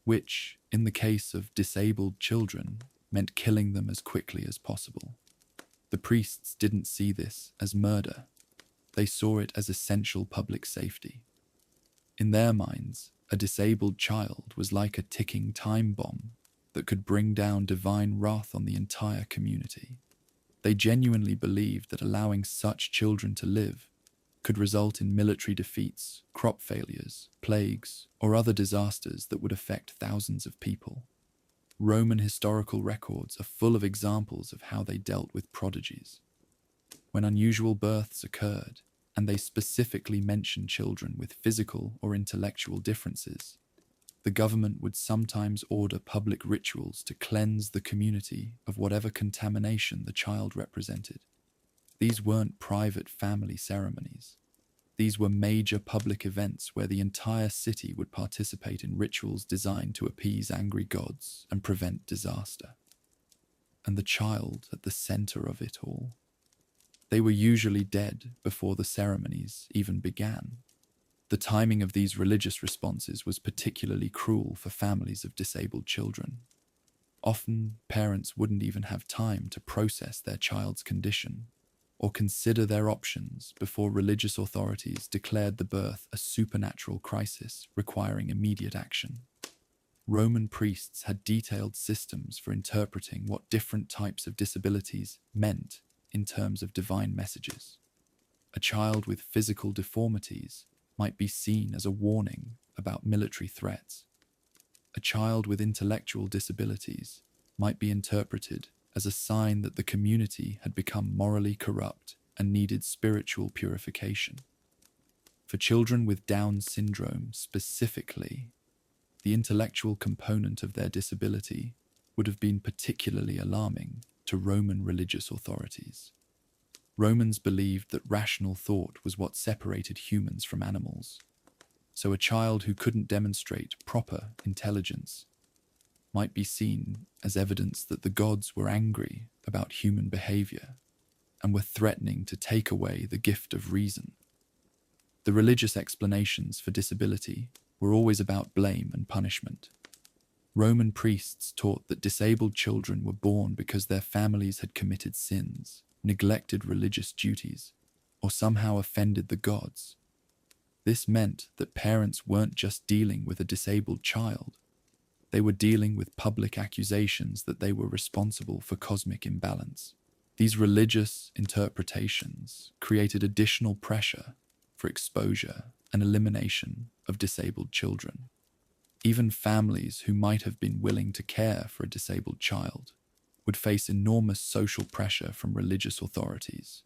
which, in the case of disabled children, meant killing them as quickly as possible. The priests didn't see this as murder. They saw it as essential public safety. In their minds, a disabled child was like a ticking time bomb that could bring down divine wrath on the entire community. They genuinely believed that allowing such children to live could result in military defeats, crop failures, plagues, or other disasters that would affect thousands of people. Roman historical records are full of examples of how they dealt with prodigies. When unusual births occurred, and they specifically mentioned children with physical or intellectual differences, the government would sometimes order public rituals to cleanse the community of whatever contamination the child represented. These weren't private family ceremonies. These were major public events where the entire city would participate in rituals designed to appease angry gods and prevent disaster. And the child at the center of it all. They were usually dead before the ceremonies even began. The timing of these religious responses was particularly cruel for families of disabled children. Often, parents wouldn't even have time to process their child's condition or consider their options before religious authorities declared the birth a supernatural crisis requiring immediate action. Roman priests had detailed systems for interpreting what different types of disabilities meant in terms of divine messages. A child with physical deformities might be seen as a warning about military threats. A child with intellectual disabilities might be interpreted as a sign that the community had become morally corrupt and needed spiritual purification. For children with Down syndrome specifically, the intellectual component of their disability would have been particularly alarming to Roman religious authorities. Romans believed that rational thought was what separated humans from animals, so a child who couldn't demonstrate proper intelligence might be seen as evidence that the gods were angry about human behavior and were threatening to take away the gift of reason. The religious explanations for disability were always about blame and punishment. Roman priests taught that disabled children were born because their families had committed sins, neglected religious duties, or somehow offended the gods. This meant that parents weren't just dealing with a disabled child, they were dealing with public accusations that they were responsible for cosmic imbalance. These religious interpretations created additional pressure for exposure and elimination of disabled children. Even families who might have been willing to care for a disabled child would face enormous social pressure from religious authorities,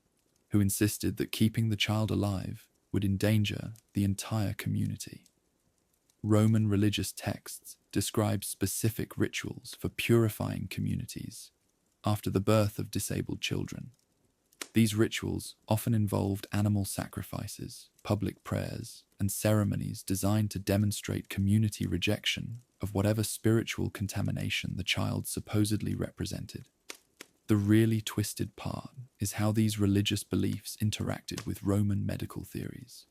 who insisted that keeping the child alive would endanger the entire community. Roman religious texts describe specific rituals for purifying communities after the birth of disabled children. These rituals often involved animal sacrifices, public prayers, and ceremonies designed to demonstrate community rejection of whatever spiritual contamination the child supposedly represented. The really twisted part is how these religious beliefs interacted with Roman medical theories.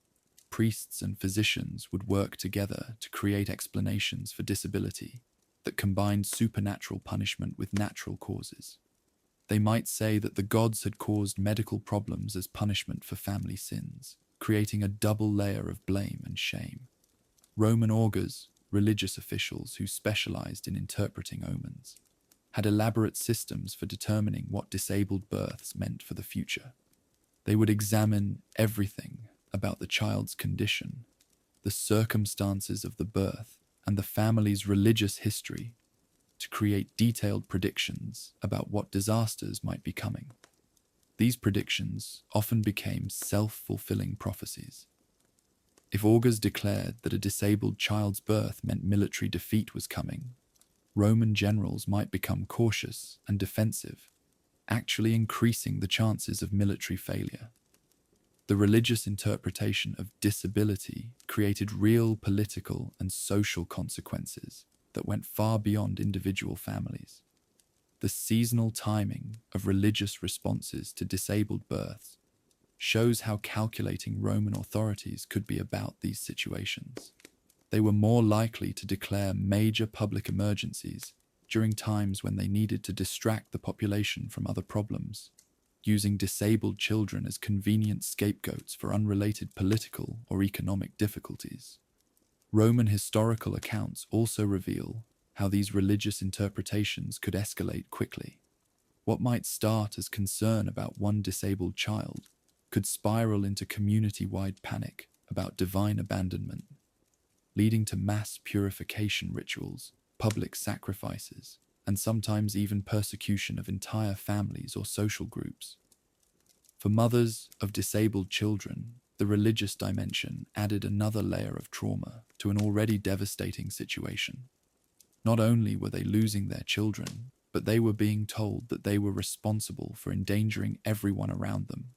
Priests and physicians would work together to create explanations for disability that combined supernatural punishment with natural causes. They might say that the gods had caused medical problems as punishment for family sins, creating a double layer of blame and shame. Roman augurs, religious officials who specialized in interpreting omens, had elaborate systems for determining what disabled births meant for the future. They would examine everything about the child's condition, the circumstances of the birth, and the family's religious history to create detailed predictions about what disasters might be coming. These predictions often became self-fulfilling prophecies. If augurs declared that a disabled child's birth meant military defeat was coming, Roman generals might become cautious and defensive, actually increasing the chances of military failure. The religious interpretation of disability created real political and social consequences that went far beyond individual families. The seasonal timing of religious responses to disabled births shows how calculating Roman authorities could be about these situations. They were more likely to declare major public emergencies during times when they needed to distract the population from other problems, using disabled children as convenient scapegoats for unrelated political or economic difficulties. Roman historical accounts also reveal how these religious interpretations could escalate quickly. What might start as concern about one disabled child could spiral into community-wide panic about divine abandonment, leading to mass purification rituals, public sacrifices, and sometimes even persecution of entire families or social groups. For mothers of disabled children, the religious dimension added another layer of trauma to an already devastating situation. Not only were they losing their children, but they were being told that they were responsible for endangering everyone around them.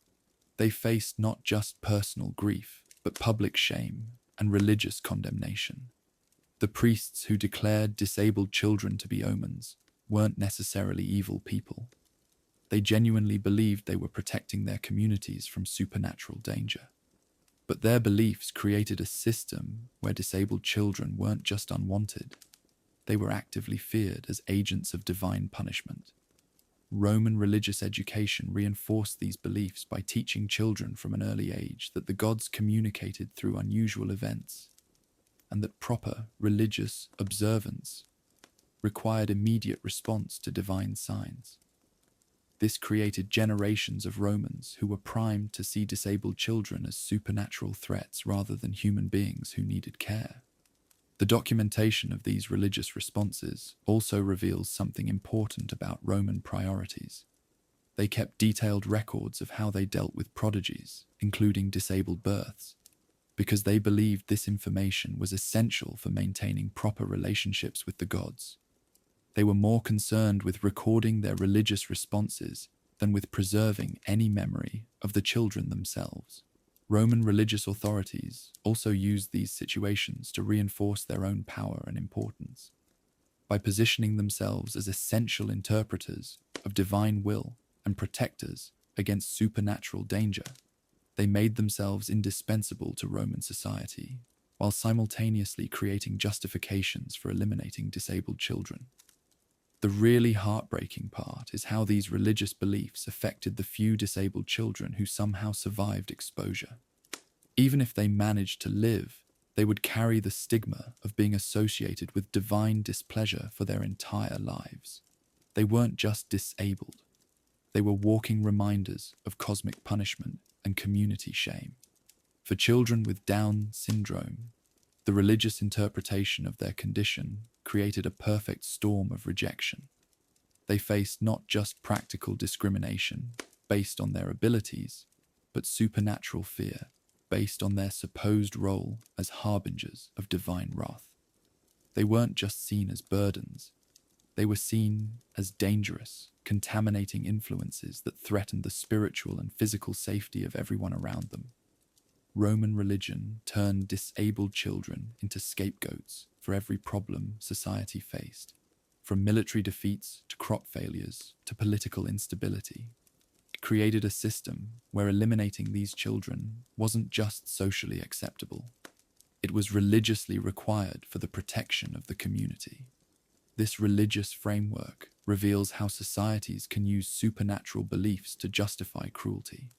They faced not just personal grief, but public shame and religious condemnation. The priests who declared disabled children to be omens weren't necessarily evil people. They genuinely believed they were protecting their communities from supernatural danger. But their beliefs created a system where disabled children weren't just unwanted, they were actively feared as agents of divine punishment. Roman religious education reinforced these beliefs by teaching children from an early age that the gods communicated through unusual events, and that proper religious observance required immediate response to divine signs. This created generations of Romans who were primed to see disabled children as supernatural threats rather than human beings who needed care. The documentation of these religious responses also reveals something important about Roman priorities. They kept detailed records of how they dealt with prodigies, including disabled births, because they believed this information was essential for maintaining proper relationships with the gods. They were more concerned with recording their religious responses than with preserving any memory of the children themselves. Roman religious authorities also used these situations to reinforce their own power and importance. By positioning themselves as essential interpreters of divine will and protectors against supernatural danger, they made themselves indispensable to Roman society, while simultaneously creating justifications for eliminating disabled children. The really heartbreaking part is how these religious beliefs affected the few disabled children who somehow survived exposure. Even if they managed to live, they would carry the stigma of being associated with divine displeasure for their entire lives. They weren't just disabled. They were walking reminders of cosmic punishment and community shame. For children with Down syndrome, the religious interpretation of their condition created a perfect storm of rejection. They faced not just practical discrimination based on their abilities, but supernatural fear based on their supposed role as harbingers of divine wrath. They weren't just seen as burdens, they were seen as dangerous, contaminating influences that threatened the spiritual and physical safety of everyone around them. Roman religion turned disabled children into scapegoats for every problem society faced, from military defeats to crop failures to political instability. It created a system where eliminating these children wasn't just socially acceptable, it was religiously required for the protection of the community. This religious framework reveals how societies can use supernatural beliefs to justify cruelty,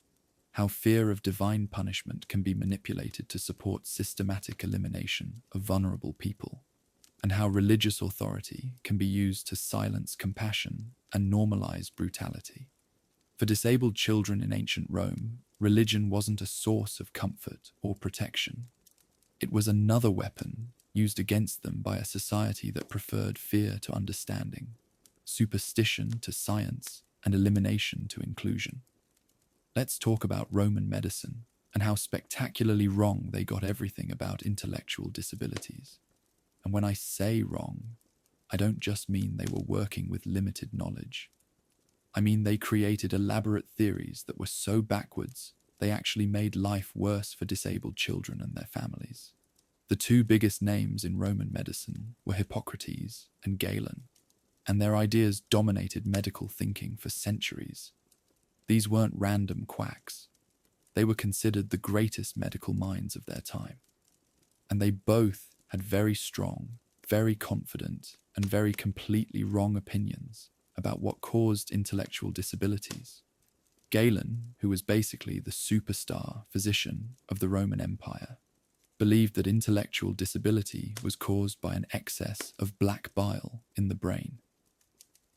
how fear of divine punishment can be manipulated to support systematic elimination of vulnerable people, and how religious authority can be used to silence compassion and normalize brutality. For disabled children in ancient Rome, religion wasn't a source of comfort or protection. It was another weapon used against them by a society that preferred fear to understanding, superstition to science, and elimination to inclusion. Let's talk about Roman medicine and how spectacularly wrong they got everything about intellectual disabilities. And when I say wrong, I don't just mean they were working with limited knowledge. I mean they created elaborate theories that were so backwards they actually made life worse for disabled children and their families. The two biggest names in Roman medicine were Hippocrates and Galen, and their ideas dominated medical thinking for centuries. These weren't random quacks. They were considered the greatest medical minds of their time. And they both had very strong, very confident, and very completely wrong opinions about what caused intellectual disabilities. Galen, who was basically the superstar physician of the Roman Empire, believed that intellectual disability was caused by an excess of black bile in the brain.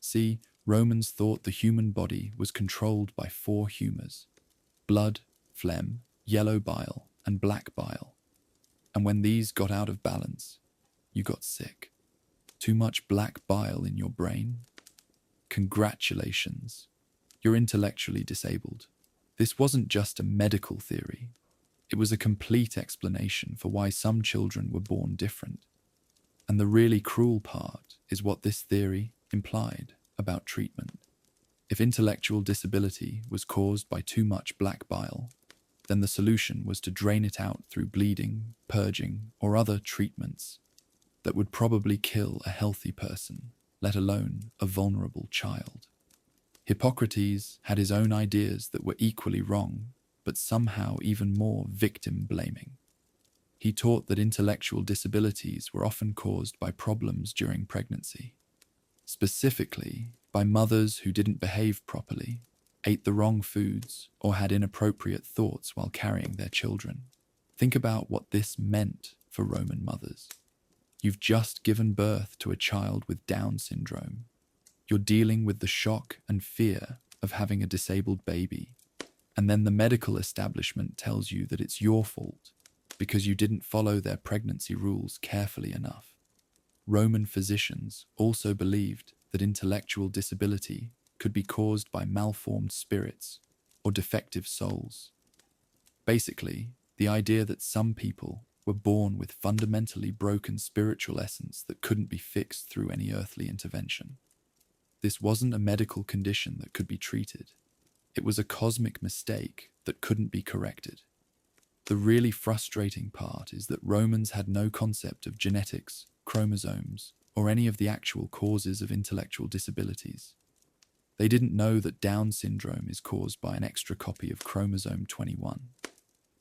See, Romans thought the human body was controlled by 4 humors: blood, phlegm, yellow bile, and black bile. And when these got out of balance, you got sick. Too much black bile in your brain? Congratulations, you're intellectually disabled. This wasn't just a medical theory. It was a complete explanation for why some children were born different. And the really cruel part is what this theory implied about treatment. If intellectual disability was caused by too much black bile, then the solution was to drain it out through bleeding, purging, or other treatments that would probably kill a healthy person, let alone a vulnerable child. Hippocrates had his own ideas that were equally wrong, but somehow even more victim-blaming. He taught that intellectual disabilities were often caused by problems during pregnancy, specifically by mothers who didn't behave properly, ate the wrong foods, or had inappropriate thoughts while carrying their children. Think about what this meant for Roman mothers. You've just given birth to a child with Down syndrome. You're dealing with the shock and fear of having a disabled baby, and then the medical establishment tells you that it's your fault because you didn't follow their pregnancy rules carefully enough. Roman physicians also believed that intellectual disability could be caused by malformed spirits or defective souls. Basically, the idea that some people were born with fundamentally broken spiritual essence that couldn't be fixed through any earthly intervention. This wasn't a medical condition that could be treated. It was a cosmic mistake that couldn't be corrected. The really frustrating part is that Romans had no concept of genetics, chromosomes, or any of the actual causes of intellectual disabilities. They didn't know that Down syndrome is caused by an extra copy of chromosome 21.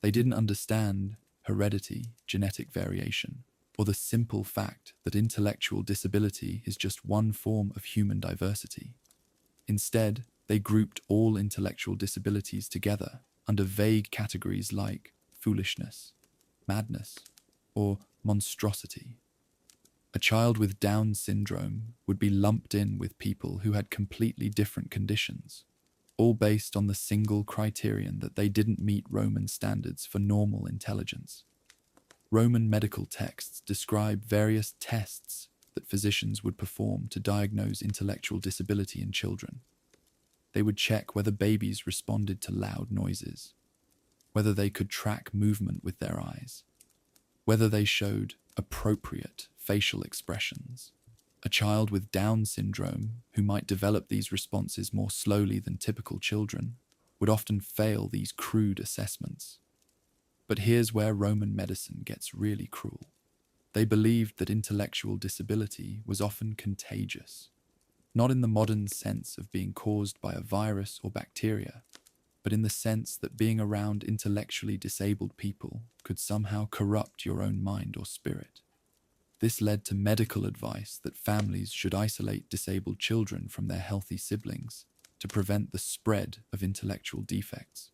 They didn't understand heredity, genetic variation, or the simple fact that intellectual disability is just one form of human diversity. Instead, they grouped all intellectual disabilities together under vague categories like foolishness, madness, or monstrosity. A child with Down syndrome would be lumped in with people who had completely different conditions, all based on the single criterion that they didn't meet Roman standards for normal intelligence. Roman medical texts describe various tests that physicians would perform to diagnose intellectual disability in children. They would check whether babies responded to loud noises, whether they could track movement with their eyes, whether they showed appropriate facial expressions. A child with Down syndrome, who might develop these responses more slowly than typical children, would often fail these crude assessments. But here's where Roman medicine gets really cruel. They believed that intellectual disability was often contagious, not in the modern sense of being caused by a virus or bacteria, but in the sense that being around intellectually disabled people could somehow corrupt your own mind or spirit. This led to medical advice that families should isolate disabled children from their healthy siblings to prevent the spread of intellectual defects.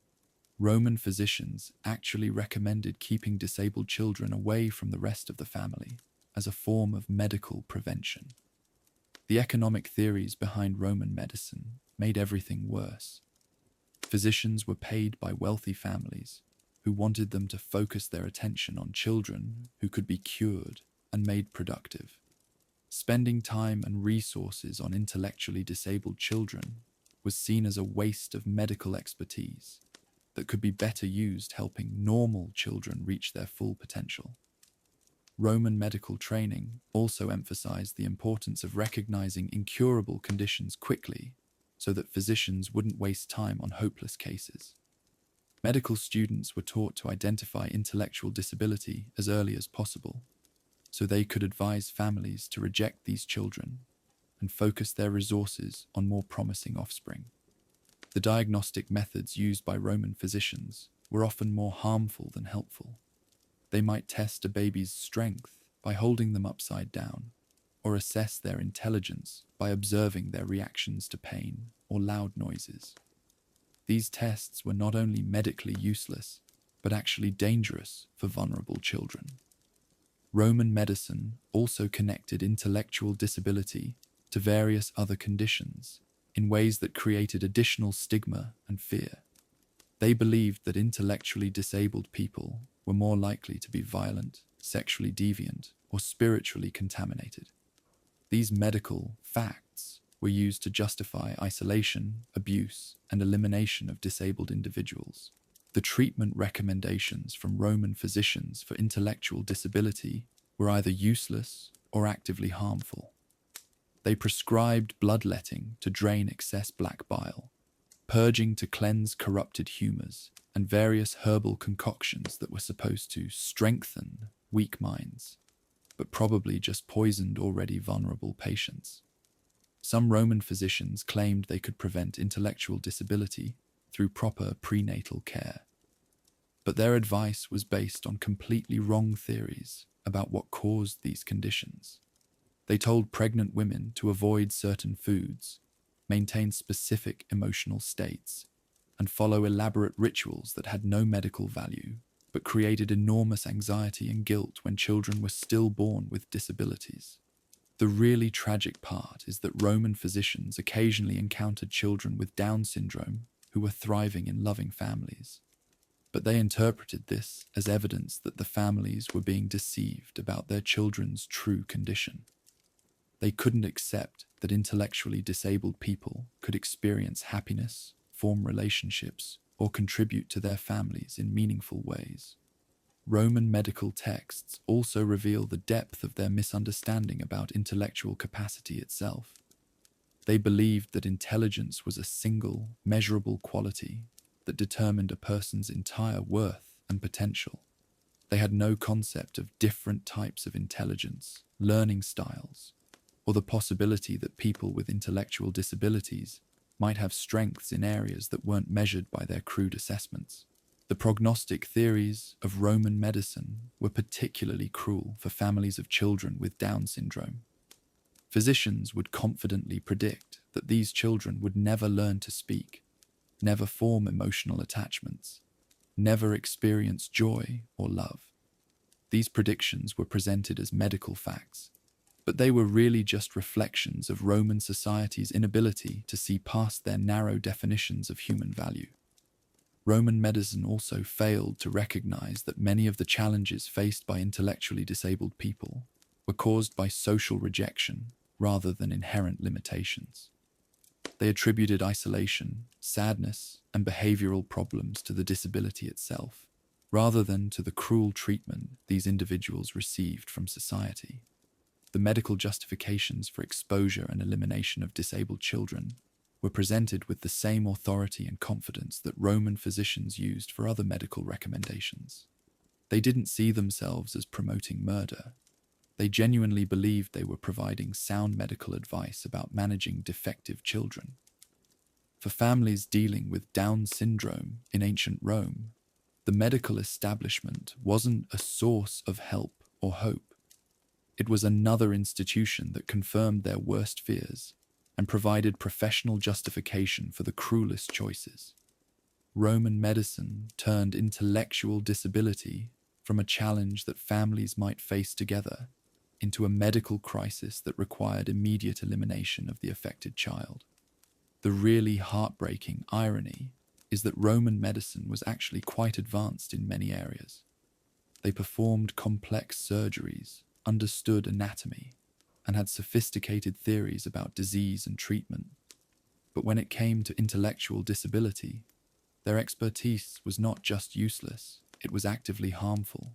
Roman physicians actually recommended keeping disabled children away from the rest of the family as a form of medical prevention. The economic theories behind Roman medicine made everything worse. Physicians were paid by wealthy families who wanted them to focus their attention on children who could be cured and made productive. Spending time and resources on intellectually disabled children was seen as a waste of medical expertise that could be better used helping normal children reach their full potential. Roman medical training also emphasized the importance of recognizing incurable conditions quickly so that physicians wouldn't waste time on hopeless cases. Medical students were taught to identify intellectual disability as early as possible, so they could advise families to reject these children and focus their resources on more promising offspring. The diagnostic methods used by Roman physicians were often more harmful than helpful. They might test a baby's strength by holding them upside down, or assess their intelligence by observing their reactions to pain or loud noises. These tests were not only medically useless, but actually dangerous for vulnerable children. Roman medicine also connected intellectual disability to various other conditions in ways that created additional stigma and fear. They believed that intellectually disabled people were more likely to be violent, sexually deviant, or spiritually contaminated. These medical facts were used to justify isolation, abuse, and elimination of disabled individuals. The treatment recommendations from Roman physicians for intellectual disability were either useless or actively harmful. They prescribed bloodletting to drain excess black bile, purging to cleanse corrupted humors, and various herbal concoctions that were supposed to strengthen weak minds, but probably just poisoned already vulnerable patients. Some Roman physicians claimed they could prevent intellectual disability through proper prenatal care, but their advice was based on completely wrong theories about what caused these conditions. They told pregnant women to avoid certain foods, maintain specific emotional states, and follow elaborate rituals that had no medical value, but created enormous anxiety and guilt when children were still born with disabilities. The really tragic part is that Roman physicians occasionally encountered children with Down syndrome who were thriving in loving families. But they interpreted this as evidence that the families were being deceived about their children's true condition. They couldn't accept that intellectually disabled people could experience happiness, form relationships, or contribute to their families in meaningful ways. Roman medical texts also reveal the depth of their misunderstanding about intellectual capacity itself. They believed that intelligence was a single, measurable quality that determined a person's entire worth and potential. They had no concept of different types of intelligence, learning styles, or the possibility that people with intellectual disabilities might have strengths in areas that weren't measured by their crude assessments. The prognostic theories of Roman medicine were particularly cruel for families of children with Down syndrome. Physicians would confidently predict that these children would never learn to speak, never form emotional attachments, never experience joy or love. These predictions were presented as medical facts, but they were really just reflections of Roman society's inability to see past their narrow definitions of human value. Roman medicine also failed to recognize that many of the challenges faced by intellectually disabled people were caused by social rejection rather than inherent limitations. They attributed isolation, sadness, and behavioral problems to the disability itself, rather than to the cruel treatment these individuals received from society. The medical justifications for exposure and elimination of disabled children were presented with the same authority and confidence that Roman physicians used for other medical recommendations. They didn't see themselves as promoting murder. They genuinely believed they were providing sound medical advice about managing defective children. For families dealing with Down syndrome in ancient Rome, the medical establishment wasn't a source of help or hope. It was another institution that confirmed their worst fears and provided professional justification for the cruelest choices. Roman medicine turned intellectual disability from a challenge that families might face together into a medical crisis that required immediate elimination of the affected child. The really heartbreaking irony is that Roman medicine was actually quite advanced in many areas. They performed complex surgeries, understood anatomy, and had sophisticated theories about disease and treatment. But when it came to intellectual disability, their expertise was not just useless, it was actively harmful,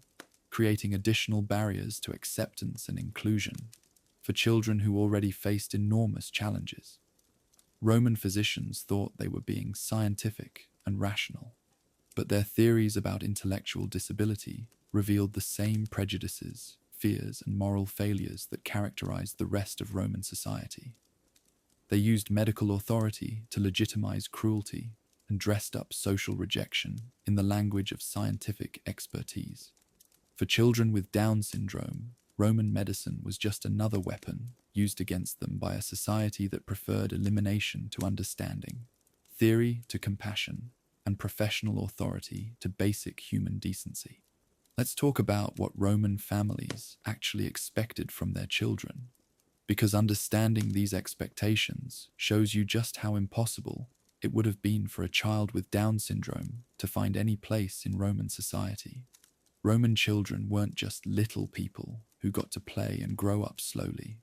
creating additional barriers to acceptance and inclusion for children who already faced enormous challenges. Roman physicians thought they were being scientific and rational, but their theories about intellectual disability revealed the same prejudices, fears, and moral failures that characterized the rest of Roman society. They used medical authority to legitimize cruelty and dressed up social rejection in the language of scientific expertise. For children with Down syndrome, Roman medicine was just another weapon used against them by a society that preferred elimination to understanding, theory to compassion, and professional authority to basic human decency. Let's talk about what Roman families actually expected from their children, because understanding these expectations shows you just how impossible it would have been for a child with Down syndrome to find any place in Roman society. Roman children weren't just little people who got to play and grow up slowly.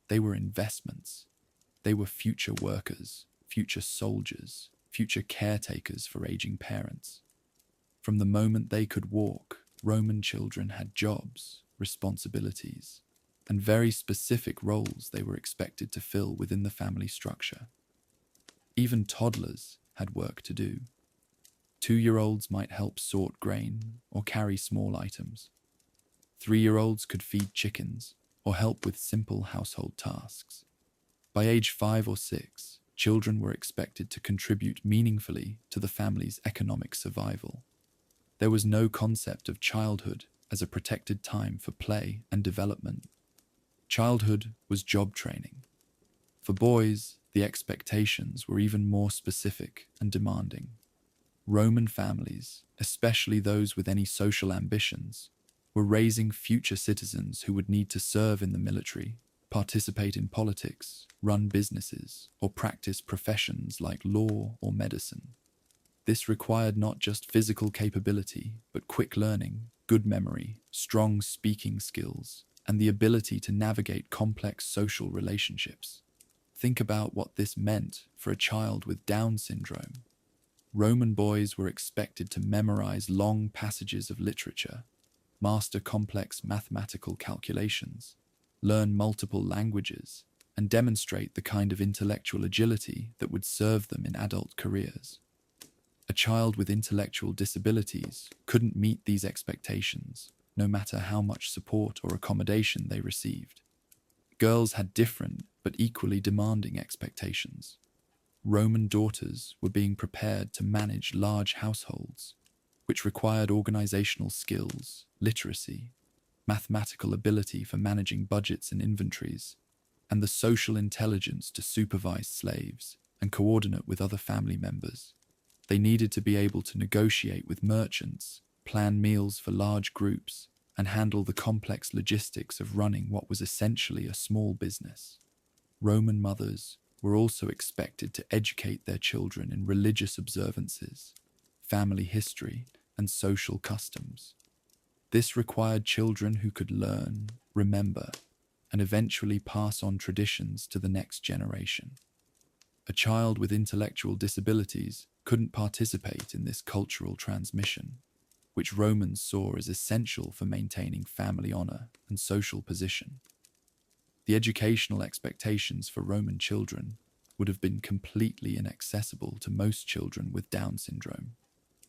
They were investments. They were future workers, future soldiers, future caretakers for aging parents. From the moment they could walk, Roman children had jobs, responsibilities, and very specific roles they were expected to fill within the family structure. Even toddlers had work to do. 2-year-olds might help sort grain or carry small items. 3-year-olds could feed chickens or help with simple household tasks. By age 5 or 6, children were expected to contribute meaningfully to the family's economic survival. There was no concept of childhood as a protected time for play and development. Childhood was job training. For boys, the expectations were even more specific and demanding. Roman families, especially those with any social ambitions, were raising future citizens who would need to serve in the military, participate in politics, run businesses, or practice professions like law or medicine. This required not just physical capability, but quick learning, good memory, strong speaking skills, and the ability to navigate complex social relationships. Think about what this meant for a child with Down syndrome. Roman boys were expected to memorize long passages of literature, master complex mathematical calculations, learn multiple languages, and demonstrate the kind of intellectual agility that would serve them in adult careers. A child with intellectual disabilities couldn't meet these expectations, no matter how much support or accommodation they received. Girls had different but equally demanding expectations. Roman daughters were being prepared to manage large households, which required organizational skills, literacy, mathematical ability for managing budgets and inventories, and the social intelligence to supervise slaves and coordinate with other family members. They needed to be able to negotiate with merchants, plan meals for large groups, and handle the complex logistics of running what was essentially a small business. Roman mothers were also expected to educate their children in religious observances, family history, and social customs. This required children who could learn, remember, and eventually pass on traditions to the next generation. A child with intellectual disabilities couldn't participate in this cultural transmission, which Romans saw as essential for maintaining family honor and social position. The educational expectations for Roman children would have been completely inaccessible to most children with Down syndrome.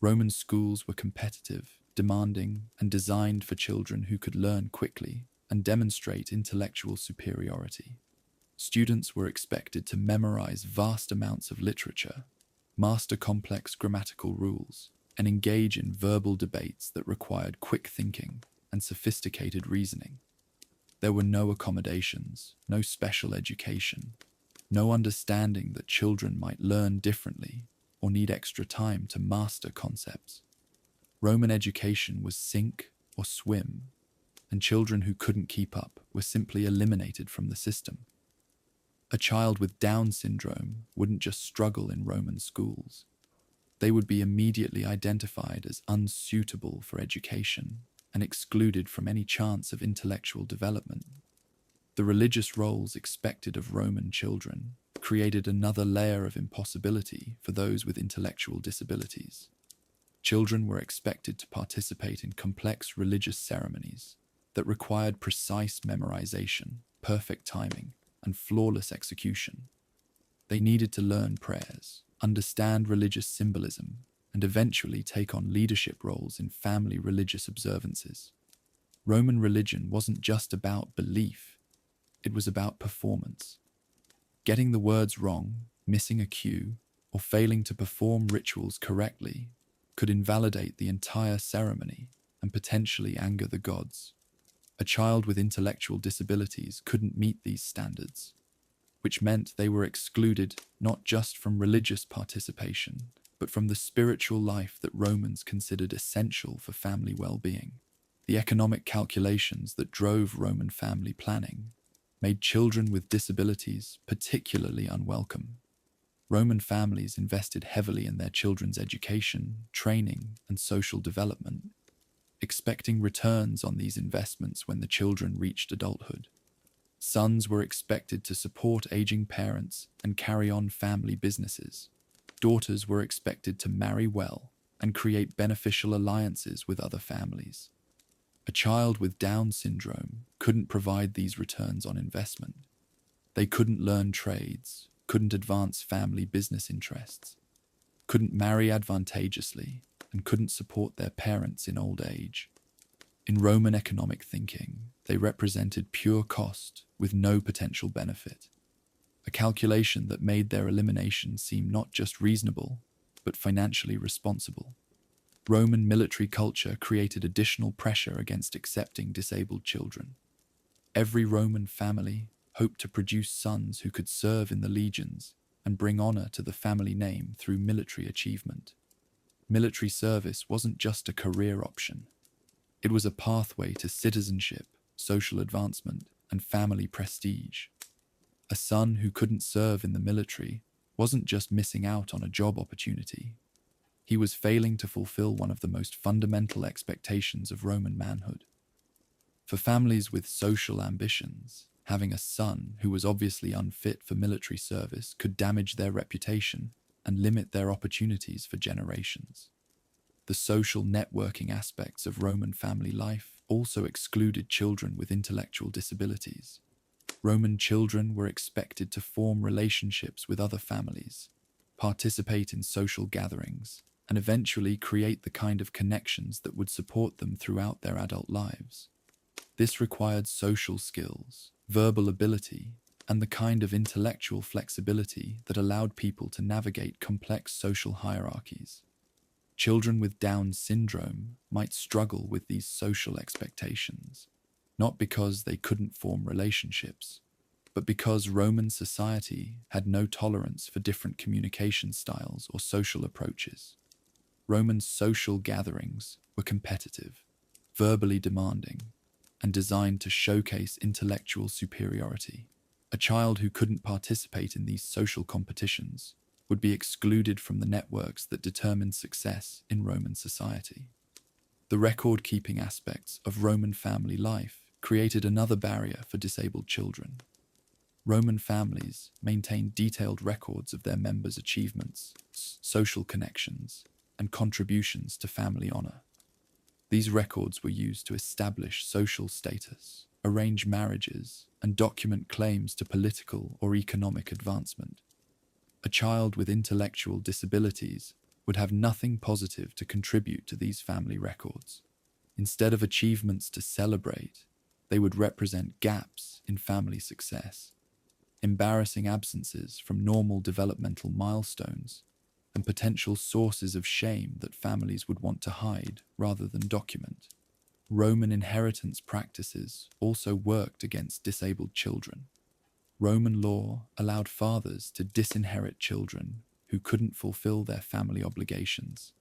Roman schools were competitive, demanding, and designed for children who could learn quickly and demonstrate intellectual superiority. Students were expected to memorize vast amounts of literature, master complex grammatical rules, and engage in verbal debates that required quick thinking and sophisticated reasoning. There were no accommodations, no special education, no understanding that children might learn differently or need extra time to master concepts. Roman education was sink or swim, and children who couldn't keep up were simply eliminated from the system. A child with Down syndrome wouldn't just struggle in Roman schools. They would be immediately identified as unsuitable for education and excluded from any chance of intellectual development. The religious roles expected of Roman children created another layer of impossibility for those with intellectual disabilities. Children were expected to participate in complex religious ceremonies that required precise memorization, perfect timing, and flawless execution. They needed to learn prayers, understand religious symbolism, and eventually take on leadership roles in family religious observances. Roman religion wasn't just about belief, it was about performance. Getting the words wrong, missing a cue, or failing to perform rituals correctly could invalidate the entire ceremony and potentially anger the gods. A child with intellectual disabilities couldn't meet these standards, which meant they were excluded not just from religious participation, but from the spiritual life that Romans considered essential for family well-being. The economic calculations that drove Roman family planning made children with disabilities particularly unwelcome. Roman families invested heavily in their children's education, training, and social development, expecting returns on these investments when the children reached adulthood. Sons were expected to support aging parents and carry on family businesses. Daughters were expected to marry well and create beneficial alliances with other families. A child with Down syndrome couldn't provide these returns on investment. They couldn't learn trades, couldn't advance family business interests, couldn't marry advantageously, and couldn't support their parents in old age. In Roman economic thinking, they represented pure cost with no potential benefit, a calculation that made their elimination seem not just reasonable, but financially responsible. Roman military culture created additional pressure against accepting disabled children. Every Roman family hoped to produce sons who could serve in the legions and bring honor to the family name through military achievement. Military service wasn't just a career option. It was a pathway to citizenship, social advancement, and family prestige. A son who couldn't serve in the military wasn't just missing out on a job opportunity. He was failing to fulfill one of the most fundamental expectations of Roman manhood. For families with social ambitions, having a son who was obviously unfit for military service could damage their reputation and limit their opportunities for generations. The social networking aspects of Roman family life also excluded children with intellectual disabilities. Roman children were expected to form relationships with other families, participate in social gatherings, and eventually create the kind of connections that would support them throughout their adult lives. This required social skills, verbal ability, and the kind of intellectual flexibility that allowed people to navigate complex social hierarchies. Children with Down syndrome might struggle with these social expectations, not because they couldn't form relationships, but because Roman society had no tolerance for different communication styles or social approaches. Roman social gatherings were competitive, verbally demanding, and designed to showcase intellectual superiority. A child who couldn't participate in these social competitions would be excluded from the networks that determined success in Roman society. The record-keeping aspects of Roman family life created another barrier for disabled children. Roman families maintained detailed records of their members' achievements, social connections, and contributions to family honor. These records were used to establish social status, arrange marriages, and document claims to political or economic advancement. A child with intellectual disabilities would have nothing positive to contribute to these family records. Instead of achievements to celebrate, they would represent gaps in family success, embarrassing absences from normal developmental milestones, and potential sources of shame that families would want to hide rather than document. Roman inheritance practices also worked against disabled children. Roman law allowed fathers to disinherit children who couldn't fulfill their family obligations,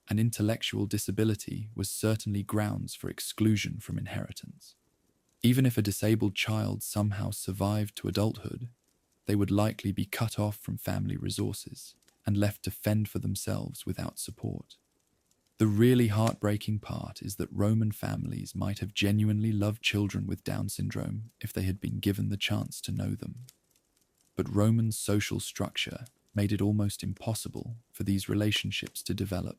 and intellectual disability was certainly grounds for exclusion from inheritance. Even if a disabled child somehow survived to adulthood, they would likely be cut off from family resources and left to fend for themselves without support. The really heartbreaking part is that Roman families might have genuinely loved children with Down syndrome if they had been given the chance to know them. But Roman social structure made it almost impossible for these relationships to develop.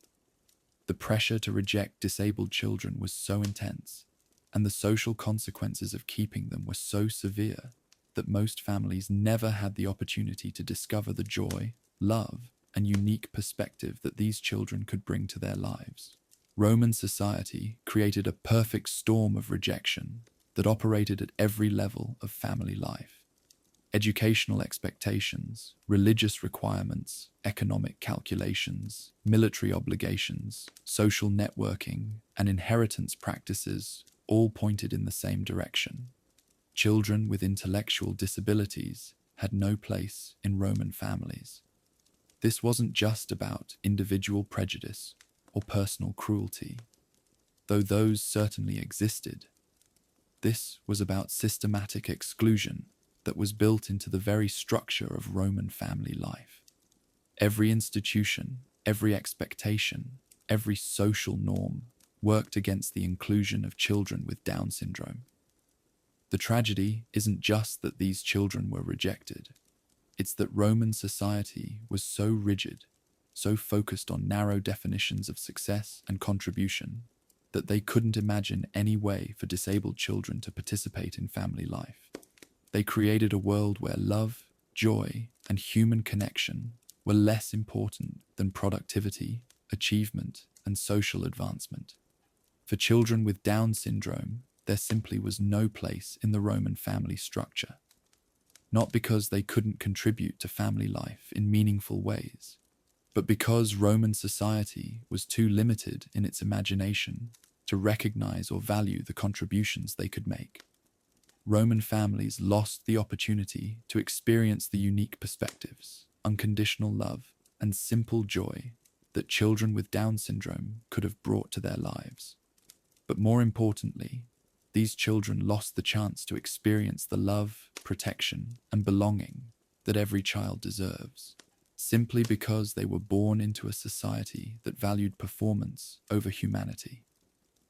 The pressure to reject disabled children was so intense, and the social consequences of keeping them were so severe that most families never had the opportunity to discover the joy, love, and unique perspective that these children could bring to their lives. Roman society created a perfect storm of rejection that operated at every level of family life. Educational expectations, religious requirements, economic calculations, military obligations, social networking, and inheritance practices all pointed in the same direction. Children with intellectual disabilities had no place in Roman families. This wasn't just about individual prejudice or personal cruelty, though those certainly existed. This was about systematic exclusion that was built into the very structure of Roman family life. Every institution, every expectation, every social norm worked against the inclusion of children with Down syndrome. The tragedy isn't just that these children were rejected. It's that Roman society was so rigid, so focused on narrow definitions of success and contribution, that they couldn't imagine any way for disabled children to participate in family life. They created a world where love, joy, and human connection were less important than productivity, achievement, and social advancement. For children with Down syndrome, there simply was no place in the Roman family structure. Not because they couldn't contribute to family life in meaningful ways, but because Roman society was too limited in its imagination to recognize or value the contributions they could make. Roman families lost the opportunity to experience the unique perspectives, unconditional love, and simple joy that children with Down syndrome could have brought to their lives. But more importantly, these children lost the chance to experience the love, protection, and belonging that every child deserves. simply because they were born into a society that valued performance over humanity.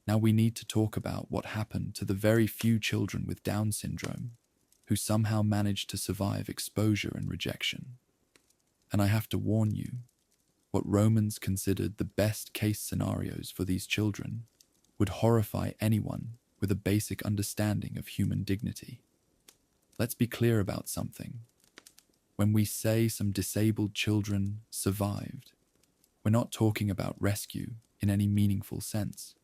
Now we need to talk about what happened to the very few children with Down syndrome who somehow managed to survive exposure and rejection. And I have to warn you, what Romans considered the best case scenarios for these children would horrify anyone with a basic understanding of human dignity. Let's be clear about something. When we say some disabled children survived, we're not talking about rescue in any meaningful sense.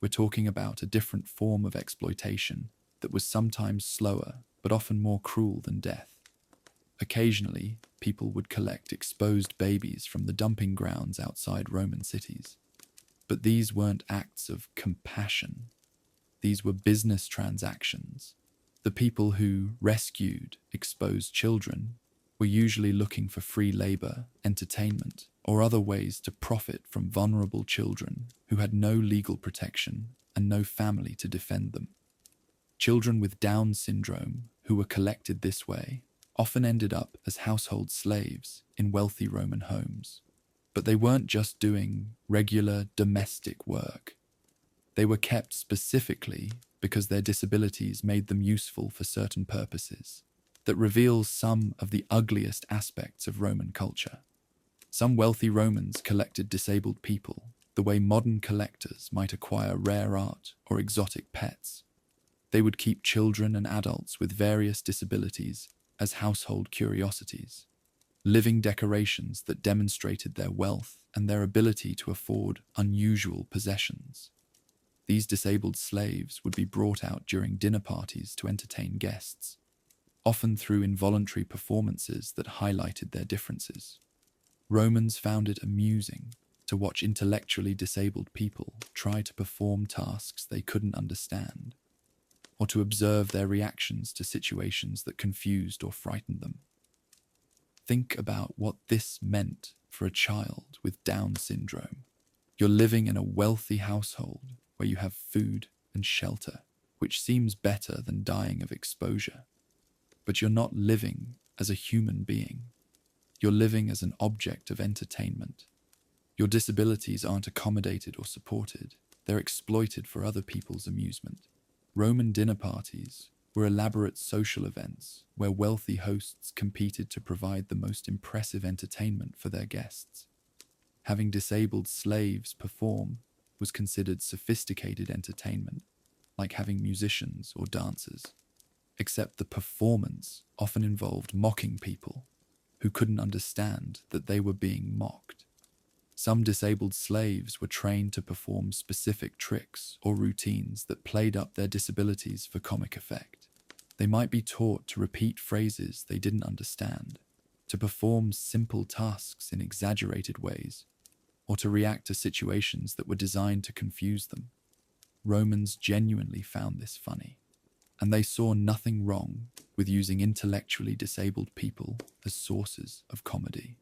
We're talking about a different form of exploitation that was sometimes slower but often more cruel than death. Occasionally, people would collect exposed babies from the dumping grounds outside Roman cities. But these weren't acts of compassion. These were business transactions. The people who rescued exposed children were usually looking for free labor, entertainment, or other ways to profit from vulnerable children who had no legal protection and no family to defend them. Children with Down syndrome who were collected this way often ended up as household slaves in wealthy Roman homes. But they weren't just doing regular domestic work. They were kept specifically because their disabilities made them useful for certain purposes that reveals some of the ugliest aspects of Roman culture. Some wealthy Romans collected disabled people the way modern collectors might acquire rare art or exotic pets. They would keep children and adults with various disabilities as household curiosities, living decorations that demonstrated their wealth and their ability to afford unusual possessions. These disabled slaves would be brought out during dinner parties to entertain guests, often through involuntary performances that highlighted their differences. Romans found it amusing to watch intellectually disabled people try to perform tasks they couldn't understand, or to observe their reactions to situations that confused or frightened them. Think about what this meant for a child with Down syndrome. You're living in a wealthy household where you have food and shelter, which seems better than dying of exposure. But you're not living as a human being. You're living as an object of entertainment. Your disabilities aren't accommodated or supported. They're exploited for other people's amusement. Roman dinner parties were elaborate social events where wealthy hosts competed to provide the most impressive entertainment for their guests. Having disabled slaves perform was considered sophisticated entertainment, like having musicians or dancers. Except the performance often involved mocking people who couldn't understand that they were being mocked. Some disabled slaves were trained to perform specific tricks or routines that played up their disabilities for comic effect. They might be taught to repeat phrases they didn't understand, to perform simple tasks in exaggerated ways, or to react to situations that were designed to confuse them. Romans genuinely found this funny, and they saw nothing wrong with using intellectually disabled people as sources of comedy.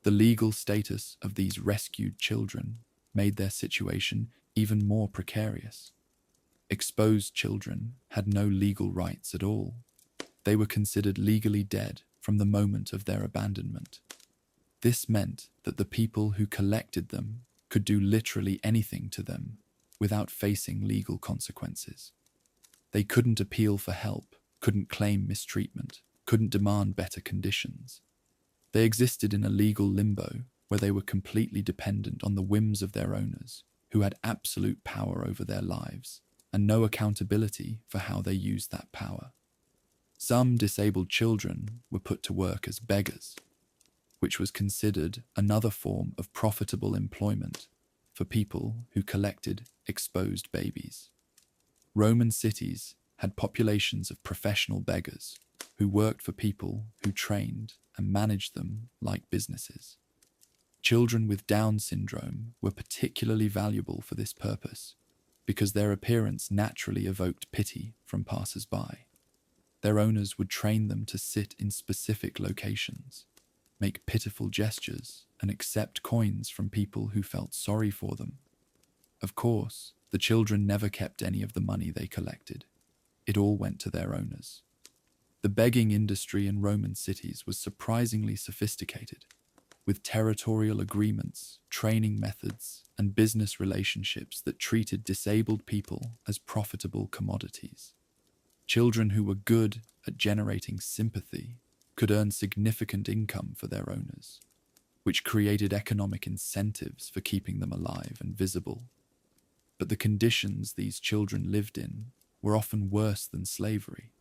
The legal status of these rescued children made their situation even more precarious. Exposed children had no legal rights at all. They were considered legally dead from the moment of their abandonment. This meant that the people who collected them could do literally anything to them without facing legal consequences. They couldn't appeal for help, couldn't claim mistreatment, couldn't demand better conditions. They existed in a legal limbo where they were completely dependent on the whims of their owners, who had absolute power over their lives and no accountability for how they used that power. Some disabled children were put to work as beggars, which was considered another form of profitable employment for people who collected exposed babies. Roman cities had populations of professional beggars who worked for people who trained and managed them like businesses. Children with Down syndrome were particularly valuable for this purpose because their appearance naturally evoked pity from passers-by. Their owners would train them to sit in specific locations, make pitiful gestures, and accept coins from people who felt sorry for them. Of course, the children never kept any of the money they collected. It all went to their owners. The begging industry in Roman cities was surprisingly sophisticated. with territorial agreements, training methods, and business relationships that treated disabled people as profitable commodities. Children who were good at generating sympathy could earn significant income for their owners, which created economic incentives for keeping them alive and visible. But the conditions these children lived in were often worse than slavery.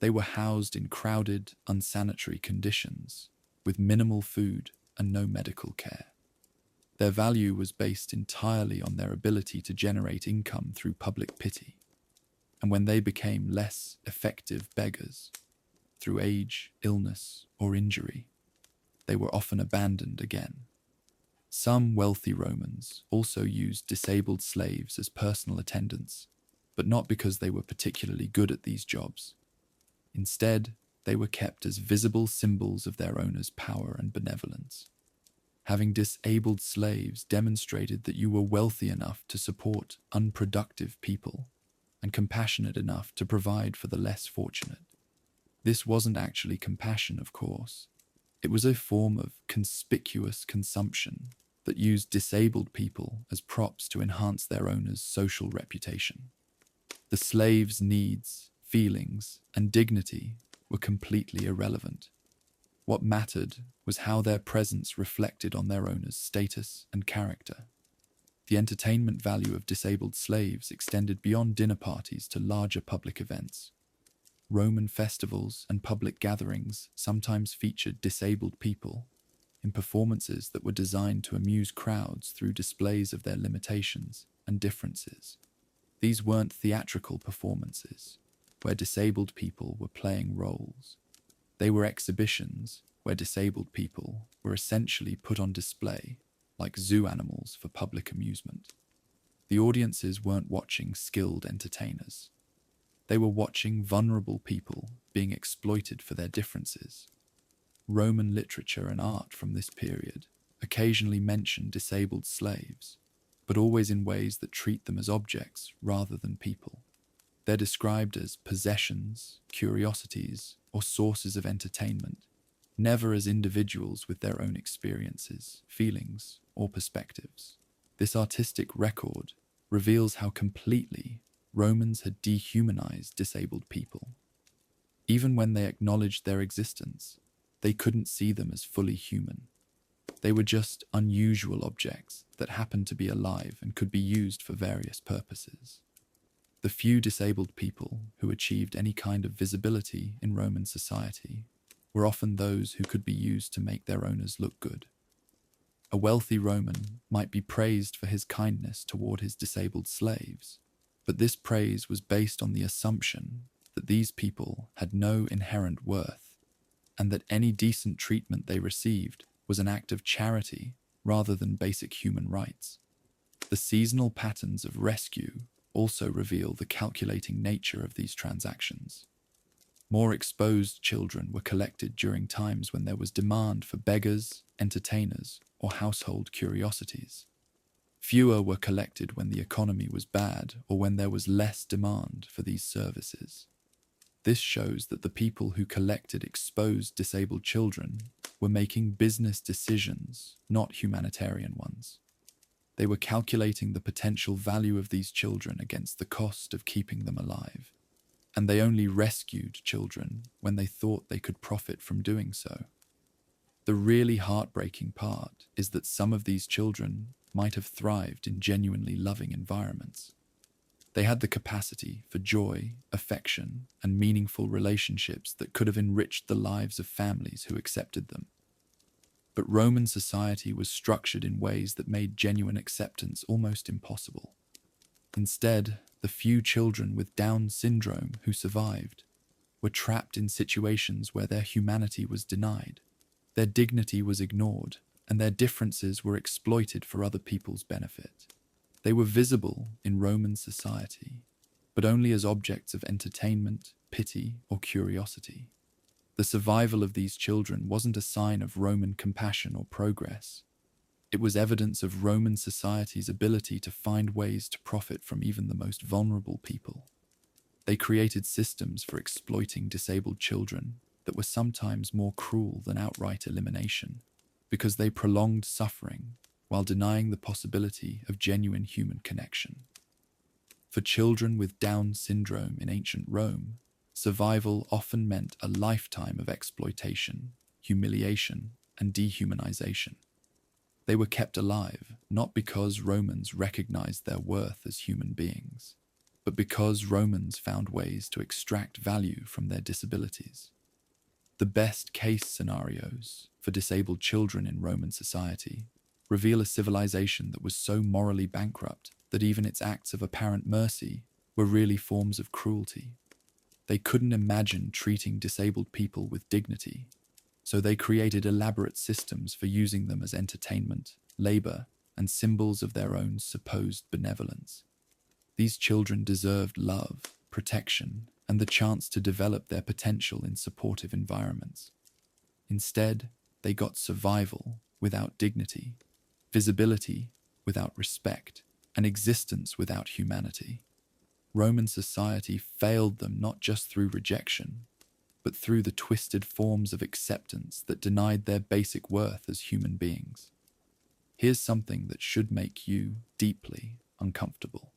They were housed in crowded, unsanitary conditions, with minimal food and no medical care. Their value was based entirely on their ability to generate income through public pity. And when they became less effective beggars, through age, illness, or injury, they were often abandoned again. Some wealthy Romans also used disabled slaves as personal attendants, but not because they were particularly good at these jobs. Instead, they were kept as visible symbols of their owners' power and benevolence. Having disabled slaves demonstrated that you were wealthy enough to support unproductive people and compassionate enough to provide for the less fortunate. This wasn't actually compassion, of course. It was a form of conspicuous consumption that used disabled people as props to enhance their owners' social reputation. The slaves' needs, feelings, and dignity were completely irrelevant. What mattered was how their presence reflected on their owners' status and character. The entertainment value of disabled slaves extended beyond dinner parties to larger public events. Roman festivals and public gatherings sometimes featured disabled people in performances that were designed to amuse crowds through displays of their limitations and differences. These weren't theatrical performances where disabled people were playing roles. They were exhibitions where disabled people were essentially put on display like zoo animals for public amusement. The audiences weren't watching skilled entertainers. They were watching vulnerable people being exploited for their differences. Roman literature and art from this period occasionally mention disabled slaves, but always in ways that treat them as objects rather than people. They're described as possessions, curiosities, or sources of entertainment, never as individuals with their own experiences, feelings, or perspectives. This artistic record reveals how completely Romans had dehumanized disabled people. Even when they acknowledged their existence, they couldn't see them as fully human. They were just unusual objects that happened to be alive and could be used for various purposes. The few disabled people who achieved any kind of visibility in Roman society were often those who could be used to make their owners look good. A wealthy Roman might be praised for his kindness toward his disabled slaves, but this praise was based on the assumption that these people had no inherent worth, and that any decent treatment they received was an act of charity rather than basic human rights. The seasonal patterns of rescue also reveal the calculating nature of these transactions. More exposed children were collected during times when there was demand for beggars, entertainers, or household curiosities. Fewer were collected when the economy was bad or when there was less demand for these services. This shows that the people who collected exposed disabled children were making business decisions, not humanitarian ones. They were calculating the potential value of these children against the cost of keeping them alive, and they only rescued children when they thought they could profit from doing so. The really heartbreaking part is that some of these children might have thrived in genuinely loving environments. They had the capacity for joy, affection, and meaningful relationships that could have enriched the lives of families who accepted them. But Roman society was structured in ways that made genuine acceptance almost impossible. Instead, the few children with Down syndrome who survived were trapped in situations where their humanity was denied, their dignity was ignored, and their differences were exploited for other people's benefit. They were visible in Roman society, but only as objects of entertainment, pity, or curiosity. The survival of these children wasn't a sign of Roman compassion or progress. It was evidence of Roman society's ability to find ways to profit from even the most vulnerable people. They created systems for exploiting disabled children that were sometimes more cruel than outright elimination. because they prolonged suffering while denying the possibility of genuine human connection. For children with Down syndrome in ancient Rome, survival often meant a lifetime of exploitation, humiliation, and dehumanization. They were kept alive not because Romans recognized their worth as human beings, but because Romans found ways to extract value from their disabilities. The best case scenarios for disabled children in Roman society reveal a civilization that was so morally bankrupt that even its acts of apparent mercy were really forms of cruelty. They couldn't imagine treating disabled people with dignity, so they created elaborate systems for using them as entertainment, labor, and symbols of their own supposed benevolence. These children deserved love, protection, and the chance to develop their potential in supportive environments. Instead, they got survival without dignity, visibility without respect, and existence without humanity. Roman society failed them not just through rejection, but through the twisted forms of acceptance that denied their basic worth as human beings. Here's something that should make you deeply uncomfortable.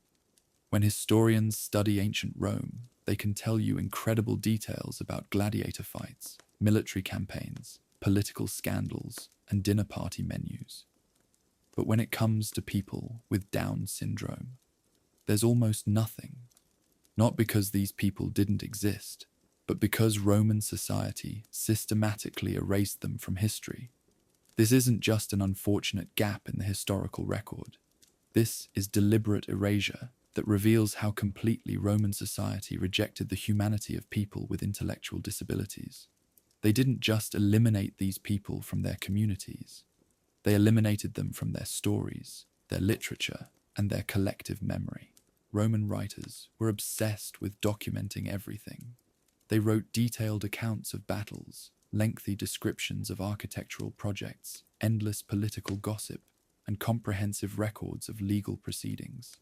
When historians study ancient Rome, they can tell you incredible details about gladiator fights, military campaigns, political scandals, and dinner party menus. But when it comes to people with Down syndrome, there's almost nothing. Not because these people didn't exist, but because Roman society systematically erased them from history. This isn't just an unfortunate gap in the historical record. This is deliberate erasure that reveals how completely Roman society rejected the humanity of people with intellectual disabilities. They didn't just eliminate these people from their communities. They eliminated them from their stories, their literature, and their collective memory. Roman writers were obsessed with documenting everything. They wrote detailed accounts of battles, lengthy descriptions of architectural projects, endless political gossip, and comprehensive records of legal proceedings.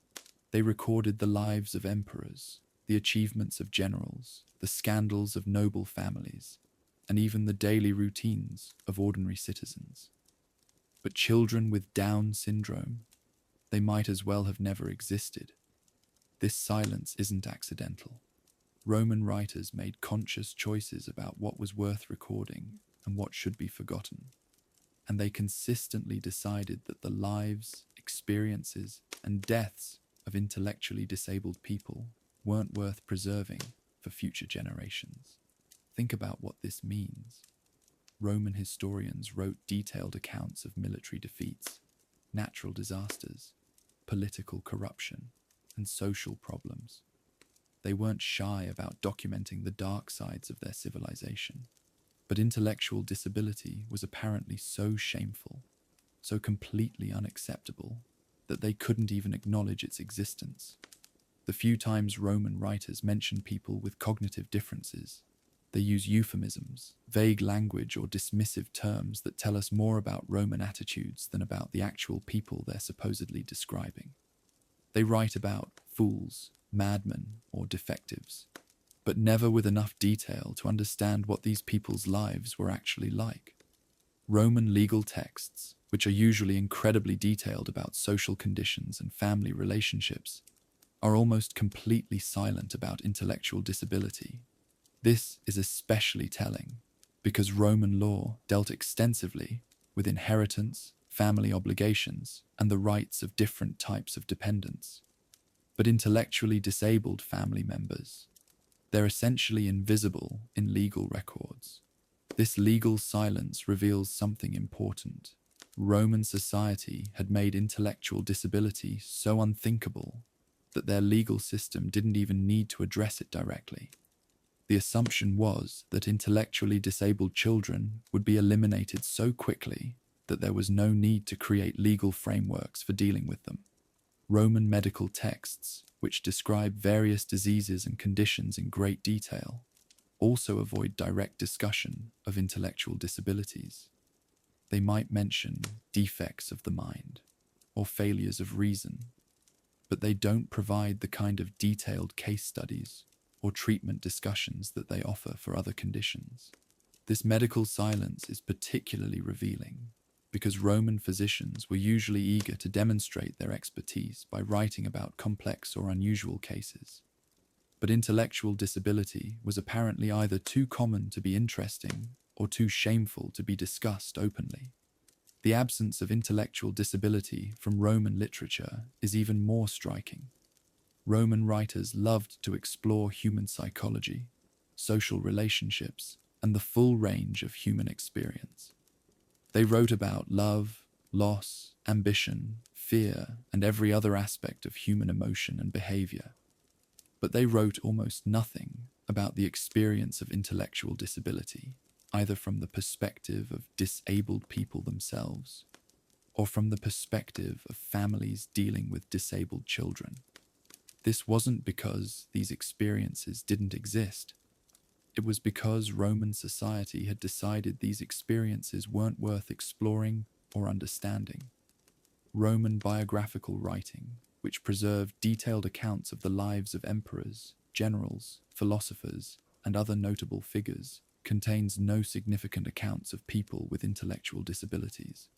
They recorded the lives of emperors, the achievements of generals, the scandals of noble families, and even the daily routines of ordinary citizens. But children with Down syndrome, they might as well have never existed. This silence isn't accidental. Roman writers made conscious choices about what was worth recording and what should be forgotten. And they consistently decided that the lives, experiences, and deaths of intellectually disabled people weren't worth preserving for future generations. Think about what this means. Roman historians wrote detailed accounts of military defeats, natural disasters, political corruption, and social problems. They weren't shy about documenting the dark sides of their civilization. But intellectual disability was apparently so shameful, so completely unacceptable, that they couldn't even acknowledge its existence. The few times Roman writers mention people with cognitive differences, they use euphemisms, vague language, or dismissive terms that tell us more about Roman attitudes than about the actual people they're supposedly describing. They write about fools, madmen, or defectives, but never with enough detail to understand what these people's lives were actually like. Roman legal texts, which are usually incredibly detailed about social conditions and family relationships, are almost completely silent about intellectual disability. This is especially telling because Roman law dealt extensively with inheritance, family obligations, and the rights of different types of dependents. But intellectually disabled family members, they're essentially invisible in legal records. This legal silence reveals something important. Roman society had made intellectual disability so unthinkable that their legal system didn't even need to address it directly. The assumption was that intellectually disabled children would be eliminated so quickly that there was no need to create legal frameworks for dealing with them. Roman medical texts, which describe various diseases and conditions in great detail, also avoid direct discussion of intellectual disabilities. They might mention defects of the mind or failures of reason, but they don't provide the kind of detailed case studies or treatment discussions that they offer for other conditions. This medical silence is particularly revealing because Roman physicians were usually eager to demonstrate their expertise by writing about complex or unusual cases. But intellectual disability was apparently either too common to be interesting or too shameful to be discussed openly. The absence of intellectual disability from Roman literature is even more striking. Roman writers loved to explore human psychology, social relationships, and the full range of human experience. They wrote about love, loss, ambition, fear, and every other aspect of human emotion and behavior. But they wrote almost nothing about the experience of intellectual disability, either from the perspective of disabled people themselves, or from the perspective of families dealing with disabled children. This wasn't because these experiences didn't exist. It was because Roman society had decided these experiences weren't worth exploring or understanding. Roman biographical writing, which preserved detailed accounts of the lives of emperors, generals, philosophers, and other notable figures, contains no significant accounts of people with intellectual disabilities.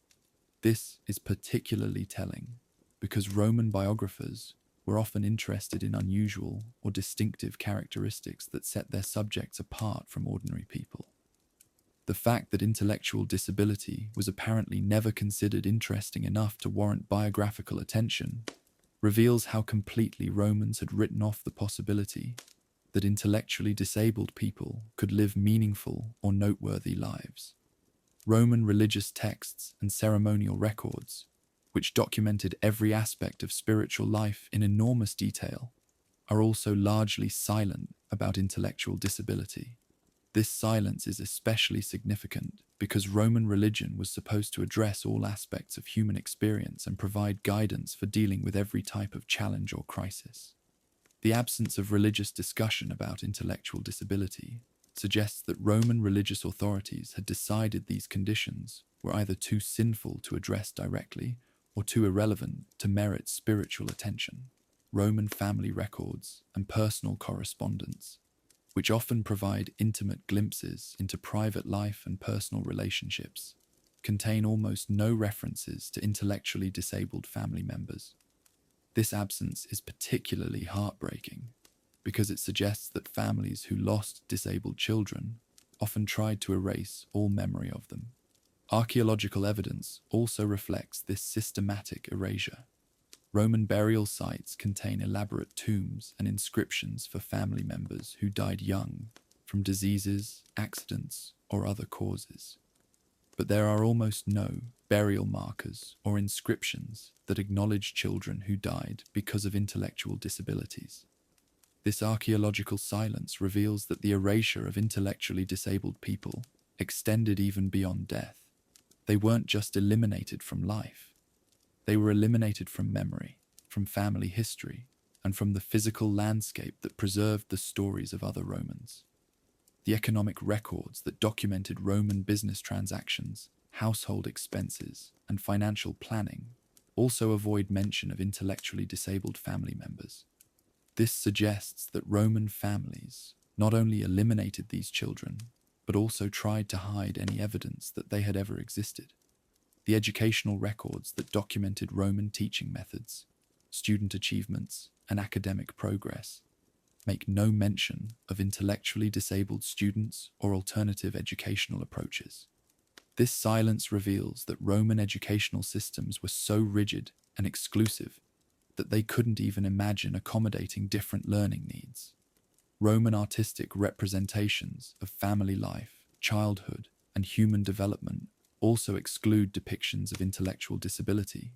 This is particularly telling because Roman biographers were often interested in unusual or distinctive characteristics that set their subjects apart from ordinary people. The fact that intellectual disability was apparently never considered interesting enough to warrant biographical attention reveals how completely Romans had written off the possibility that intellectually disabled people could live meaningful or noteworthy lives. Roman religious texts and ceremonial records, which documented every aspect of spiritual life in enormous detail, are also largely silent about intellectual disability. This silence is especially significant because Roman religion was supposed to address all aspects of human experience and provide guidance for dealing with every type of challenge or crisis. The absence of religious discussion about intellectual disability suggests that Roman religious authorities had decided these conditions were either too sinful to address directly or too irrelevant to merit spiritual attention. Roman family records and personal correspondence, which often provide intimate glimpses into private life and personal relationships, contain almost no references to intellectually disabled family members. This absence is particularly heartbreaking because it suggests that families who lost disabled children often tried to erase all memory of them. Archaeological evidence also reflects this systematic erasure. Roman burial sites contain elaborate tombs and inscriptions for family members who died young from diseases, accidents, or other causes. But there are almost no burial markers or inscriptions that acknowledge children who died because of intellectual disabilities. This archaeological silence reveals that the erasure of intellectually disabled people extended even beyond death. They weren't just eliminated from life. They were eliminated from memory, from family history, and from the physical landscape that preserved the stories of other Romans. The economic records that documented Roman business transactions, household expenses, and financial planning also avoid mention of intellectually disabled family members. This suggests that Roman families not only eliminated these children, but also tried to hide any evidence that they had ever existed. The educational records that documented Roman teaching methods, student achievements, and academic progress make no mention of intellectually disabled students or alternative educational approaches. This silence reveals that Roman educational systems were so rigid and exclusive that they couldn't even imagine accommodating different learning needs. Roman artistic representations of family life, childhood, and human development also exclude depictions of intellectual disability.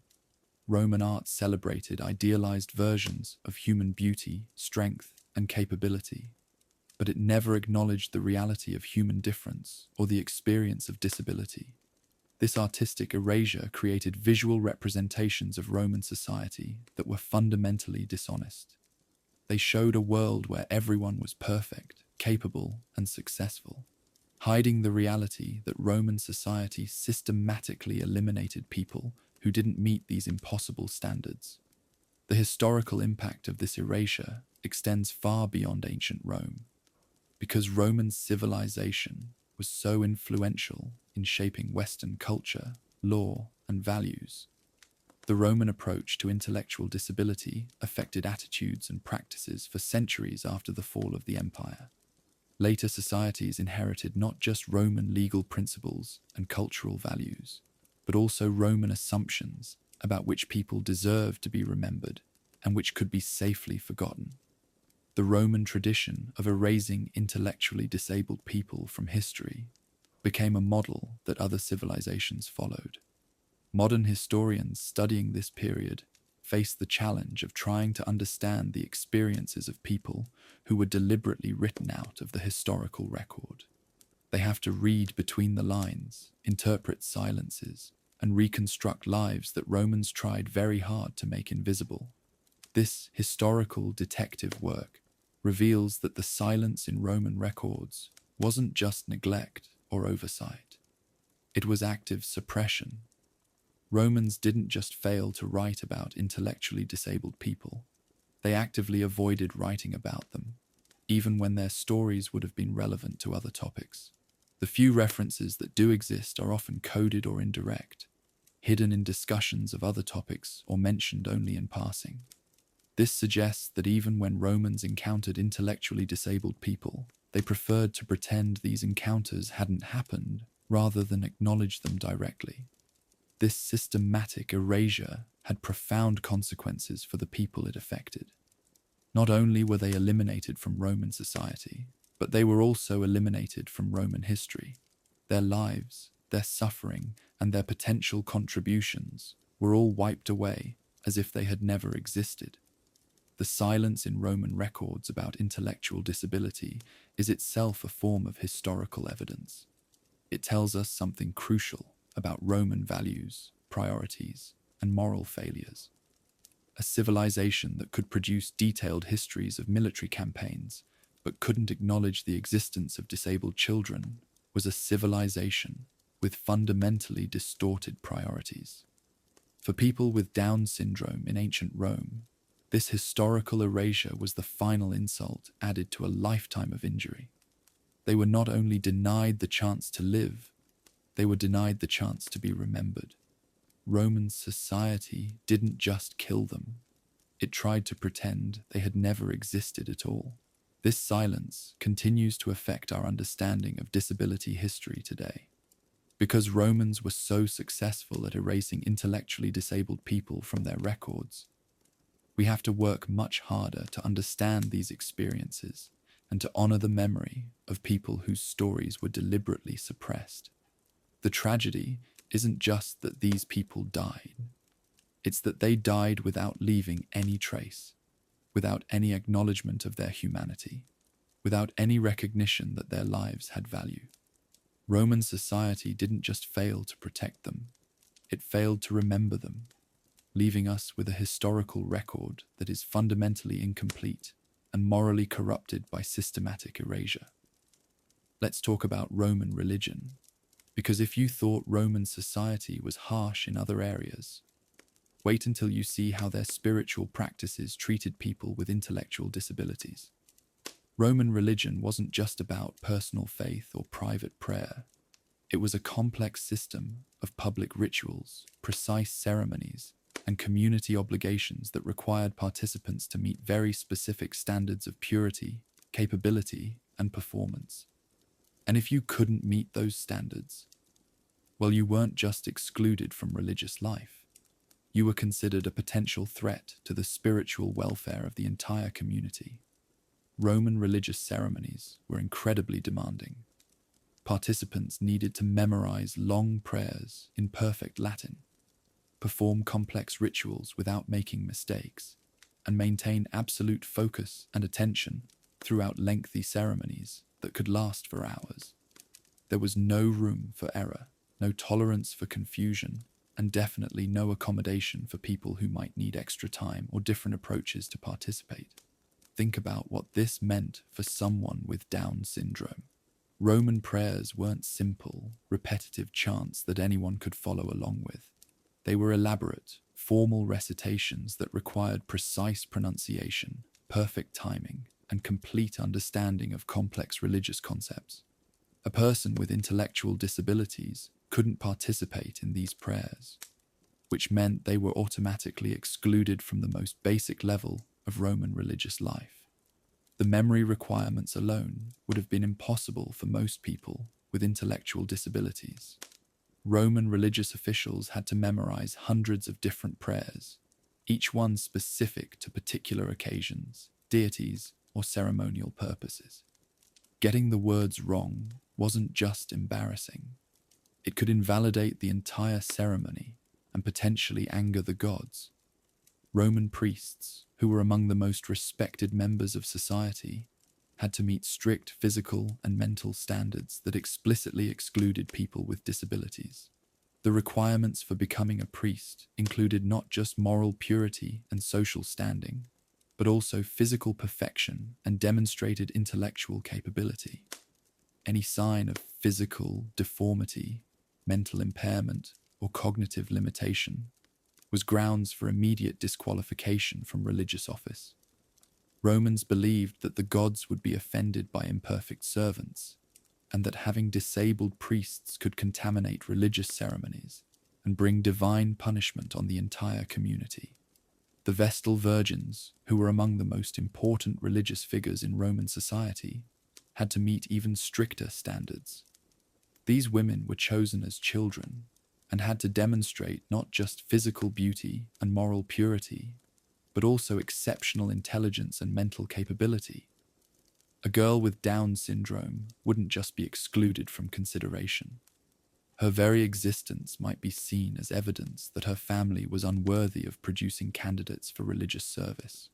Roman art celebrated idealized versions of human beauty, strength, and capability, but it never acknowledged the reality of human difference or the experience of disability. This artistic erasure created visual representations of Roman society that were fundamentally dishonest. They showed a world where everyone was perfect, capable, and successful, hiding the reality that Roman society systematically eliminated people who didn't meet these impossible standards. The historical impact of this erasure extends far beyond ancient Rome. Because Roman civilization was so influential in shaping Western culture, law, and values. The Roman approach to intellectual disability affected attitudes and practices for centuries after the fall of the empire. Later societies inherited not just Roman legal principles and cultural values, but also Roman assumptions about which people deserved to be remembered and which could be safely forgotten. The Roman tradition of erasing intellectually disabled people from history became a model that other civilizations followed. Modern historians studying this period face the challenge of trying to understand the experiences of people who were deliberately written out of the historical record. They have to read between the lines, interpret silences, and reconstruct lives that Romans tried very hard to make invisible. This historical detective work reveals that the silence in Roman records wasn't just neglect or oversight. It was active suppression. Romans didn't just fail to write about intellectually disabled people. They actively avoided writing about them, even when their stories would have been relevant to other topics. The few references that do exist are often coded or indirect, hidden in discussions of other topics or mentioned only in passing. This suggests that even when Romans encountered intellectually disabled people, they preferred to pretend these encounters hadn't happened rather than acknowledge them directly. This systematic erasure had profound consequences for the people it affected. Not only were they eliminated from Roman society, but they were also eliminated from Roman history. Their lives, their suffering, and their potential contributions were all wiped away as if they had never existed. The silence in Roman records about intellectual disability is itself a form of historical evidence. It tells us something crucial about Roman values, priorities, and moral failures. A civilization that could produce detailed histories of military campaigns but couldn't acknowledge the existence of disabled children was a civilization with fundamentally distorted priorities. For people with Down syndrome in ancient Rome, this historical erasure was the final insult added to a lifetime of injury. They were not only denied the chance to live, they were denied the chance to be remembered. Roman society didn't just kill them. It tried to pretend they had never existed at all. This silence continues to affect our understanding of disability history today. Because Romans were so successful at erasing intellectually disabled people from their records, we have to work much harder to understand these experiences and to honor the memory of people whose stories were deliberately suppressed. The tragedy isn't just that these people died. It's that they died without leaving any trace, without any acknowledgement of their humanity, without any recognition that their lives had value. Roman society didn't just fail to protect them, it failed to remember them, leaving us with a historical record that is fundamentally incomplete and morally corrupted by systematic erasure. Let's talk about Roman religion, because if you thought Roman society was harsh in other areas, wait until you see how their spiritual practices treated people with intellectual disabilities. Roman religion wasn't just about personal faith or private prayer. It was a complex system of public rituals, precise ceremonies, and community obligations that required participants to meet very specific standards of purity, capability, and performance. And if you couldn't meet those standards, well, you weren't just excluded from religious life. You were considered a potential threat to the spiritual welfare of the entire community. Roman religious ceremonies were incredibly demanding. Participants needed to memorize long prayers in perfect Latin, perform complex rituals without making mistakes, and maintain absolute focus and attention throughout lengthy ceremonies that could last for hours. There was no room for error, no tolerance for confusion, and definitely no accommodation for people who might need extra time or different approaches to participate. Think about what this meant for someone with Down syndrome. Roman prayers weren't simple, repetitive chants that anyone could follow along with. They were elaborate, formal recitations that required precise pronunciation, perfect timing, and complete understanding of complex religious concepts. A person with intellectual disabilities couldn't participate in these prayers, which meant they were automatically excluded from the most basic level of Roman religious life. The memory requirements alone would have been impossible for most people with intellectual disabilities. Roman religious officials had to memorize hundreds of different prayers, each one specific to particular occasions, deities, or ceremonial purposes. Getting the words wrong wasn't just embarrassing. It could invalidate the entire ceremony and potentially anger the gods. Roman priests, who were among the most respected members of society, had to meet strict physical and mental standards that explicitly excluded people with disabilities. The requirements for becoming a priest included not just moral purity and social standing, but also physical perfection and demonstrated intellectual capability. Any sign of physical deformity, mental impairment, or cognitive limitation was grounds for immediate disqualification from religious office. Romans believed that the gods would be offended by imperfect servants, and that having disabled priests could contaminate religious ceremonies and bring divine punishment on the entire community. The Vestal Virgins, who were among the most important religious figures in Roman society, had to meet even stricter standards. These women were chosen as children and had to demonstrate not just physical beauty and moral purity, but also exceptional intelligence and mental capability. A girl with Down syndrome wouldn't just be excluded from consideration. Her very existence might be seen as evidence that her family was unworthy of producing candidates for religious service.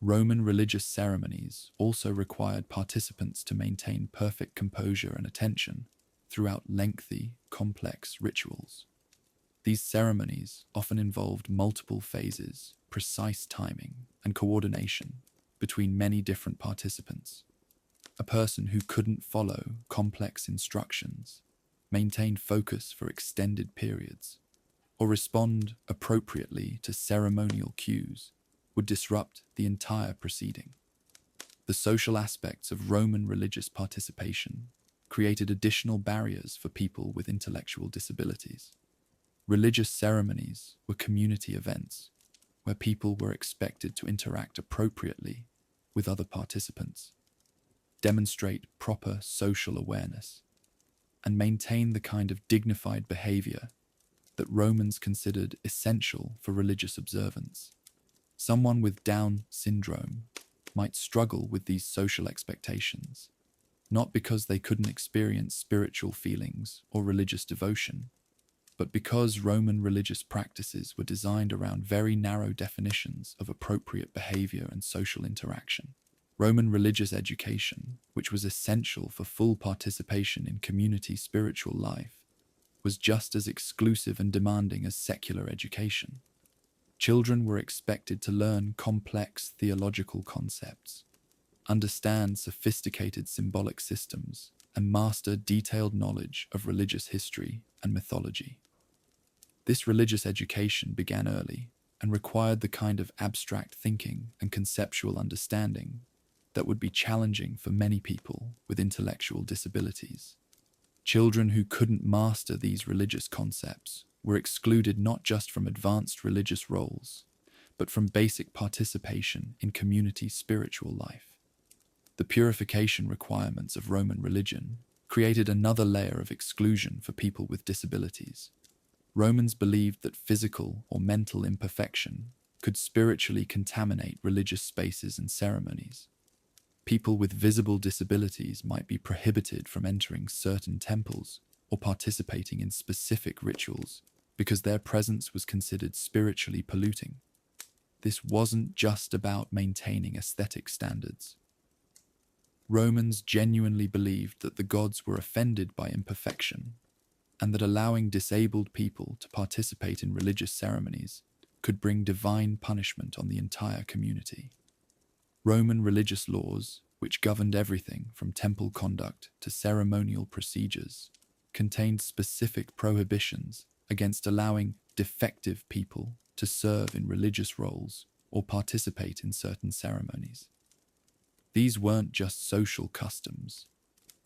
Roman religious ceremonies also required participants to maintain perfect composure and attention throughout lengthy, complex rituals. These ceremonies often involved multiple phases, precise timing, and coordination between many different participants. A person who couldn't follow complex instructions, maintain focus for extended periods, or respond appropriately to ceremonial cues would disrupt the entire proceeding. The social aspects of Roman religious participation created additional barriers for people with intellectual disabilities. Religious ceremonies were community events where people were expected to interact appropriately with other participants, demonstrate proper social awareness, and maintain the kind of dignified behavior that Romans considered essential for religious observance. Someone with Down syndrome might struggle with these social expectations, not because they couldn't experience spiritual feelings or religious devotion, but because Roman religious practices were designed around very narrow definitions of appropriate behavior and social interaction. Roman religious education, which was essential for full participation in community spiritual life, was just as exclusive and demanding as secular education. Children were expected to learn complex theological concepts, understand sophisticated symbolic systems, and master detailed knowledge of religious history and mythology. This religious education began early and required the kind of abstract thinking and conceptual understanding that would be challenging for many people with intellectual disabilities. Children who couldn't master these religious concepts were excluded not just from advanced religious roles, but from basic participation in community spiritual life. The purification requirements of Roman religion created another layer of exclusion for people with disabilities. Romans believed that physical or mental imperfection could spiritually contaminate religious spaces and ceremonies. People with visible disabilities might be prohibited from entering certain temples or participating in specific rituals because their presence was considered spiritually polluting. This wasn't just about maintaining aesthetic standards. Romans genuinely believed that the gods were offended by imperfection, and that allowing disabled people to participate in religious ceremonies could bring divine punishment on the entire community. Roman religious laws, which governed everything from temple conduct to ceremonial procedures, contained specific prohibitions against allowing defective people to serve in religious roles or participate in certain ceremonies. These weren't just social customs.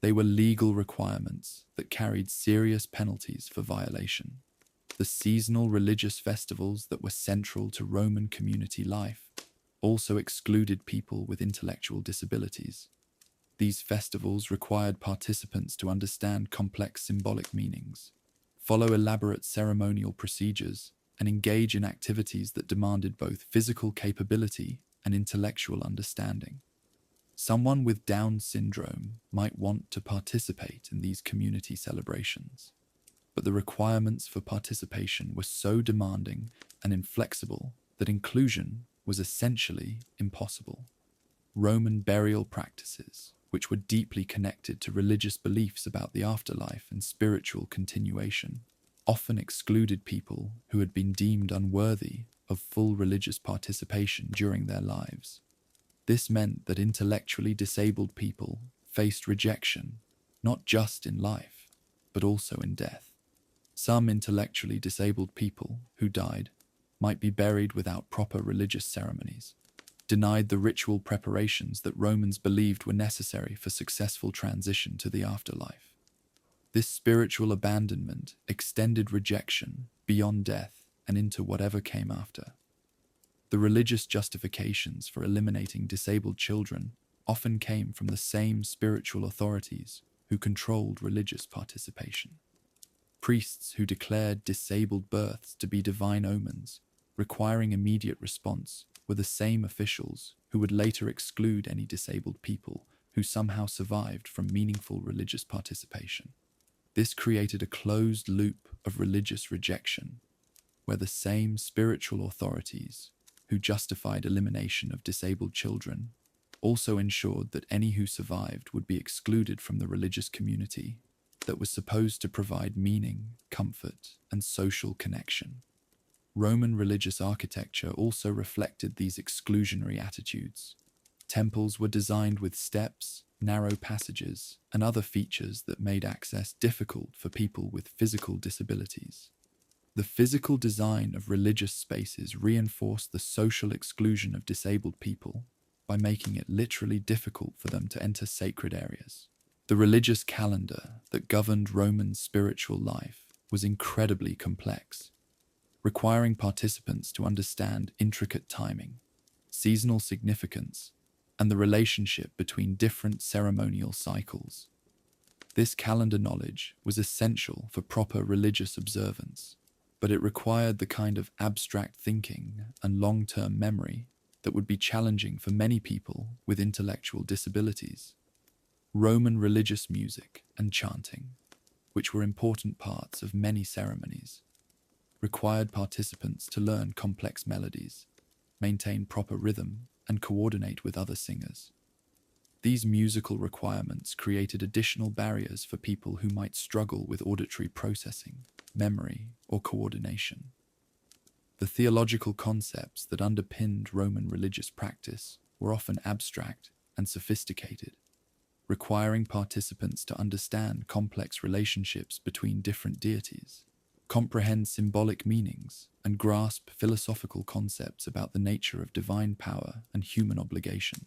They were legal requirements that carried serious penalties for violation. The seasonal religious festivals that were central to Roman community life also excluded people with intellectual disabilities. These festivals required participants to understand complex symbolic meanings, follow elaborate ceremonial procedures, and engage in activities that demanded both physical capability and intellectual understanding. Someone with Down syndrome might want to participate in these community celebrations, but the requirements for participation were so demanding and inflexible that inclusion was essentially impossible. Roman burial practices, which were deeply connected to religious beliefs about the afterlife and spiritual continuation, often excluded people who had been deemed unworthy of full religious participation during their lives. This meant that intellectually disabled people faced rejection, not just in life, but also in death. Some intellectually disabled people who died might be buried without proper religious ceremonies, denied the ritual preparations that Romans believed were necessary for successful transition to the afterlife. This spiritual abandonment extended rejection beyond death and into whatever came after. The religious justifications for eliminating disabled children often came from the same spiritual authorities who controlled religious participation. Priests who declared disabled births to be divine omens, requiring immediate response, were the same officials who would later exclude any disabled people who somehow survived from meaningful religious participation. This created a closed loop of religious rejection, where the same spiritual authorities who justified elimination of disabled children also ensured that any who survived would be excluded from the religious community that was supposed to provide meaning, comfort, and social connection. Roman religious architecture also reflected these exclusionary attitudes. Temples were designed with steps, narrow passages, and other features that made access difficult for people with physical disabilities. The physical design of religious spaces reinforced the social exclusion of disabled people by making it literally difficult for them to enter sacred areas. The religious calendar that governed Roman spiritual life was incredibly complex, requiring participants to understand intricate timing, seasonal significance, and the relationship between different ceremonial cycles. This calendar knowledge was essential for proper religious observance, but it required the kind of abstract thinking and long-term memory that would be challenging for many people with intellectual disabilities. Roman religious music and chanting, which were important parts of many ceremonies, required participants to learn complex melodies, maintain proper rhythm, and coordinate with other singers. These musical requirements created additional barriers for people who might struggle with auditory processing, memory, or coordination. The theological concepts that underpinned Roman religious practice were often abstract and sophisticated, requiring participants to understand complex relationships between different deities, comprehend symbolic meanings, and grasp philosophical concepts about the nature of divine power and human obligation.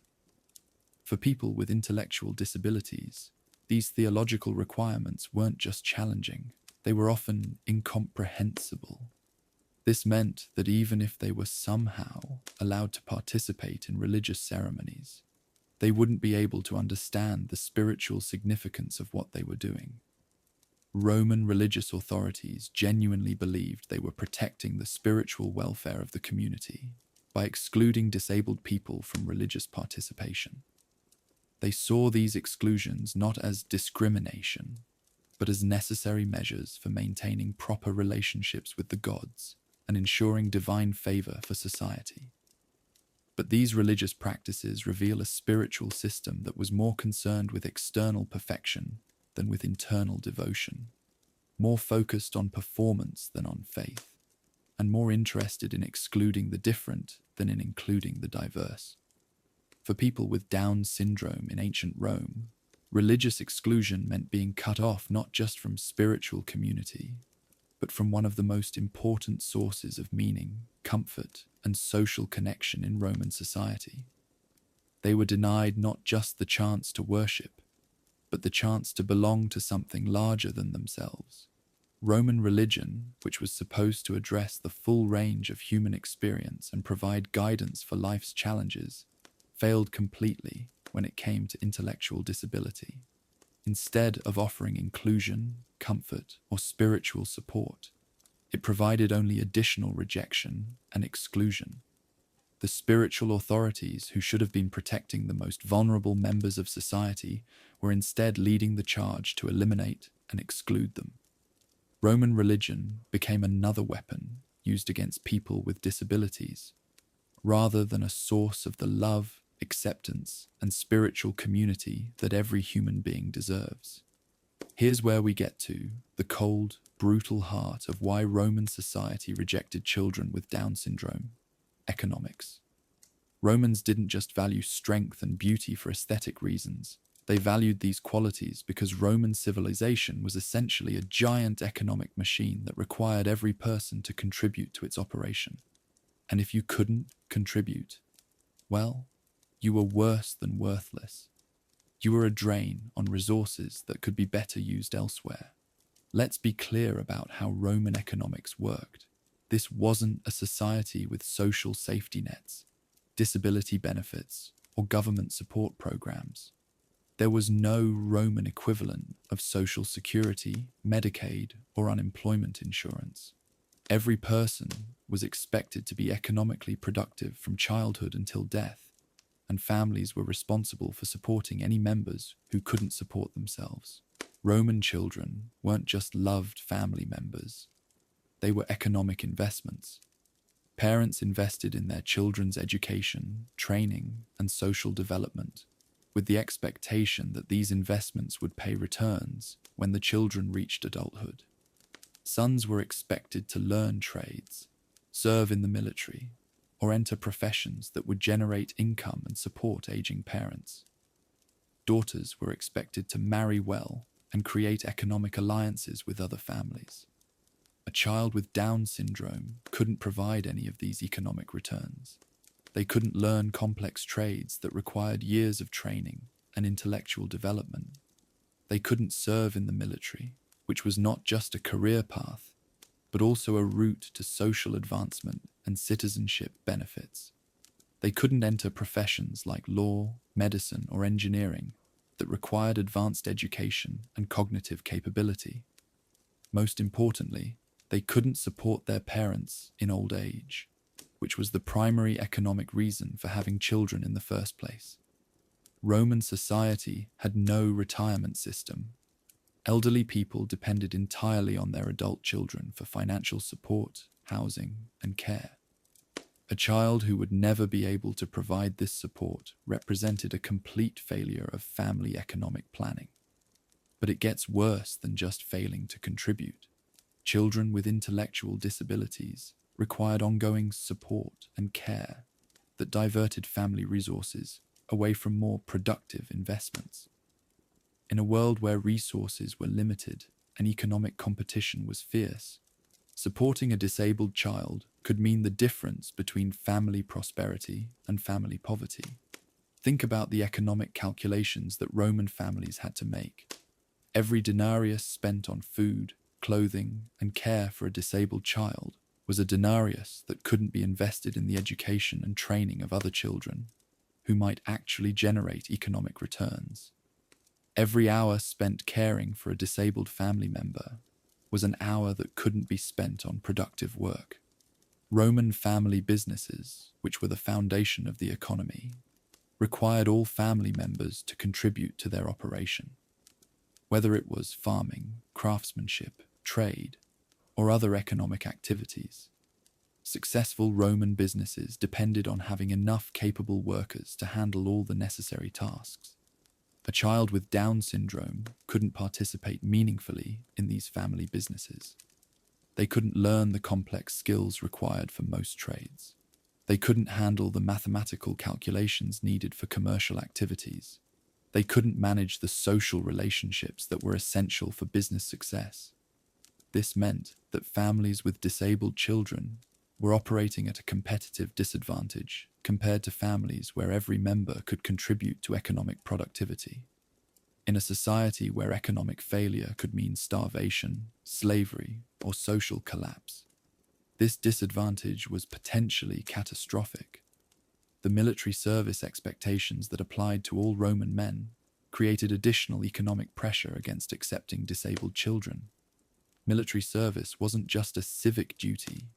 For people with intellectual disabilities, these theological requirements weren't just challenging, they were often incomprehensible. This meant that even if they were somehow allowed to participate in religious ceremonies, they wouldn't be able to understand the spiritual significance of what they were doing. Roman religious authorities genuinely believed they were protecting the spiritual welfare of the community by excluding disabled people from religious participation. They saw these exclusions not as discrimination, but as necessary measures for maintaining proper relationships with the gods and ensuring divine favor for society. But these religious practices reveal a spiritual system that was more concerned with external perfection than with internal devotion, more focused on performance than on faith, and more interested in excluding the different than in including the diverse. For people with Down syndrome in ancient Rome, religious exclusion meant being cut off not just from spiritual community, but from one of the most important sources of meaning, comfort, and social connection in Roman society. They were denied not just the chance to worship, but the chance to belong to something larger than themselves. Roman religion, which was supposed to address the full range of human experience and provide guidance for life's challenges, failed completely when it came to intellectual disability. Instead of offering inclusion, comfort, or spiritual support, it provided only additional rejection and exclusion. The spiritual authorities who should have been protecting the most vulnerable members of society were instead leading the charge to eliminate and exclude them. Roman religion became another weapon used against people with disabilities, rather than a source of the love, acceptance, and spiritual community that every human being deserves. Here's where we get to the cold, brutal heart of why Roman society rejected children with Down syndrome: economics. Romans didn't just value strength and beauty for aesthetic reasons. They valued these qualities because Roman civilization was essentially a giant economic machine that required every person to contribute to its operation. And if you couldn't contribute, well, you were worse than worthless. You were a drain on resources that could be better used elsewhere. Let's be clear about how Roman economics worked. This wasn't a society with social safety nets, disability benefits, or government support programs. There was no Roman equivalent of Social Security, Medicaid, or unemployment insurance. Every person was expected to be economically productive from childhood until death, and families were responsible for supporting any members who couldn't support themselves. Roman children weren't just loved family members. They were economic investments. Parents invested in their children's education, training, and social development, with the expectation that these investments would pay returns when the children reached adulthood. Sons were expected to learn trades, serve in the military, or enter professions that would generate income and support aging parents. Daughters were expected to marry well and create economic alliances with other families. A child with Down syndrome couldn't provide any of these economic returns. They couldn't learn complex trades that required years of training and intellectual development. They couldn't serve in the military, which was not just a career path, but also a route to social advancement and citizenship benefits. They couldn't enter professions like law, medicine, or engineering that required advanced education and cognitive capability. Most importantly, they couldn't support their parents in old age, which was the primary economic reason for having children in the first place. Roman society had no retirement system. Elderly people depended entirely on their adult children for financial support, housing, and care. A child who would never be able to provide this support represented a complete failure of family economic planning. But it gets worse than just failing to contribute. Children with intellectual disabilities required ongoing support and care that diverted family resources away from more productive investments. In a world where resources were limited and economic competition was fierce, supporting a disabled child could mean the difference between family prosperity and family poverty. Think about the economic calculations that Roman families had to make. Every denarius spent on food, clothing, and care for a disabled child was a denarius that couldn't be invested in the education and training of other children who might actually generate economic returns. Every hour spent caring for a disabled family member was an hour that couldn't be spent on productive work. Roman family businesses, which were the foundation of the economy, required all family members to contribute to their operation. Whether it was farming, craftsmanship, trade, or other economic activities, successful Roman businesses depended on having enough capable workers to handle all the necessary tasks. A child with Down syndrome couldn't participate meaningfully in these family businesses. They couldn't learn the complex skills required for most trades. They couldn't handle the mathematical calculations needed for commercial activities. They couldn't manage the social relationships that were essential for business success. This meant that families with disabled children were operating at a competitive disadvantage compared to families where every member could contribute to economic productivity. In a society where economic failure could mean starvation, slavery, or social collapse, this disadvantage was potentially catastrophic. The military service expectations that applied to all Roman men created additional economic pressure against accepting disabled children. Military service wasn't just a civic duty,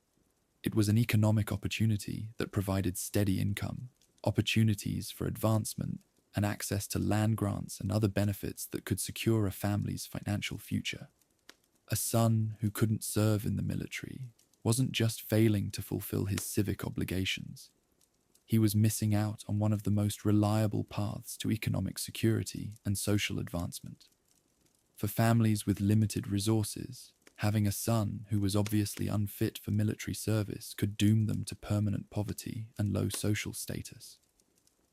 it was an economic opportunity that provided steady income, opportunities for advancement, and access to land grants and other benefits that could secure a family's financial future. A son who couldn't serve in the military wasn't just failing to fulfill his civic obligations. He was missing out on one of the most reliable paths to economic security and social advancement. For families with limited resources, having a son who was obviously unfit for military service could doom them to permanent poverty and low social status.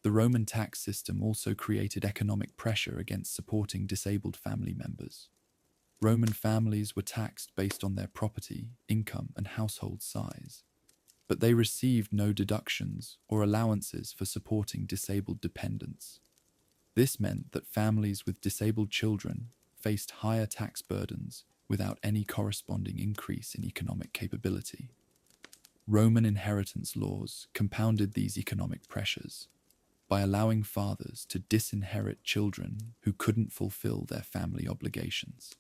The Roman tax system also created economic pressure against supporting disabled family members. Roman families were taxed based on their property, income, and household size, but they received no deductions or allowances for supporting disabled dependents. This meant that families with disabled children faced higher tax burdens without any corresponding increase in economic capability. Roman inheritance laws compounded these economic pressures by allowing fathers to disinherit children who couldn't fulfill their family obligations.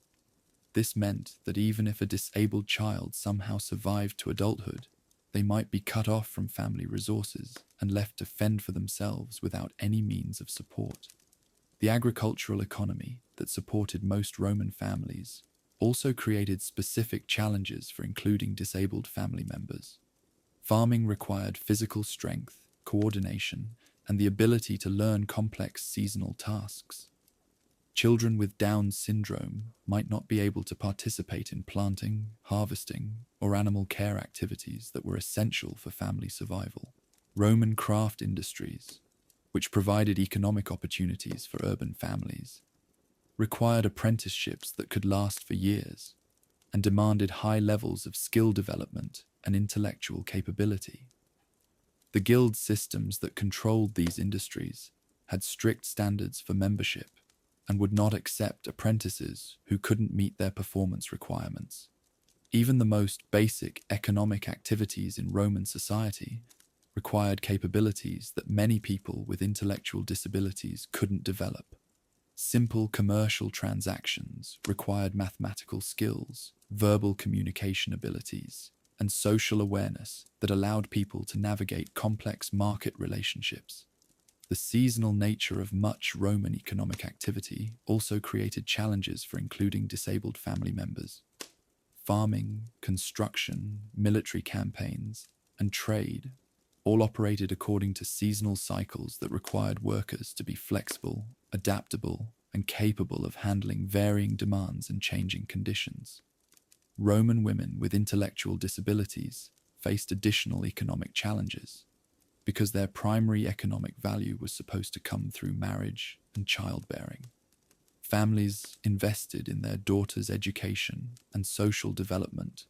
This meant that even if a disabled child somehow survived to adulthood, they might be cut off from family resources and left to fend for themselves without any means of support. The agricultural economy that supported most Roman families also created specific challenges for including disabled family members. Farming required physical strength, coordination, and the ability to learn complex seasonal tasks. Children with Down syndrome might not be able to participate in planting, harvesting, or animal care activities that were essential for family survival. Roman craft industries, which provided economic opportunities for urban families, required apprenticeships that could last for years and demanded high levels of skill development and intellectual capability. The guild systems that controlled these industries had strict standards for membership and would not accept apprentices who couldn't meet their performance requirements. Even the most basic economic activities in Roman society required capabilities that many people with intellectual disabilities couldn't develop. Simple commercial transactions required mathematical skills, verbal communication abilities, and social awareness that allowed people to navigate complex market relationships. The seasonal nature of much Roman economic activity also created challenges for including disabled family members. Farming, construction, military campaigns, and trade all operated according to seasonal cycles that required workers to be flexible, adaptable, and capable of handling varying demands and changing conditions. Roman women with intellectual disabilities faced additional economic challenges because their primary economic value was supposed to come through marriage and childbearing. Families invested in their daughters' education and social development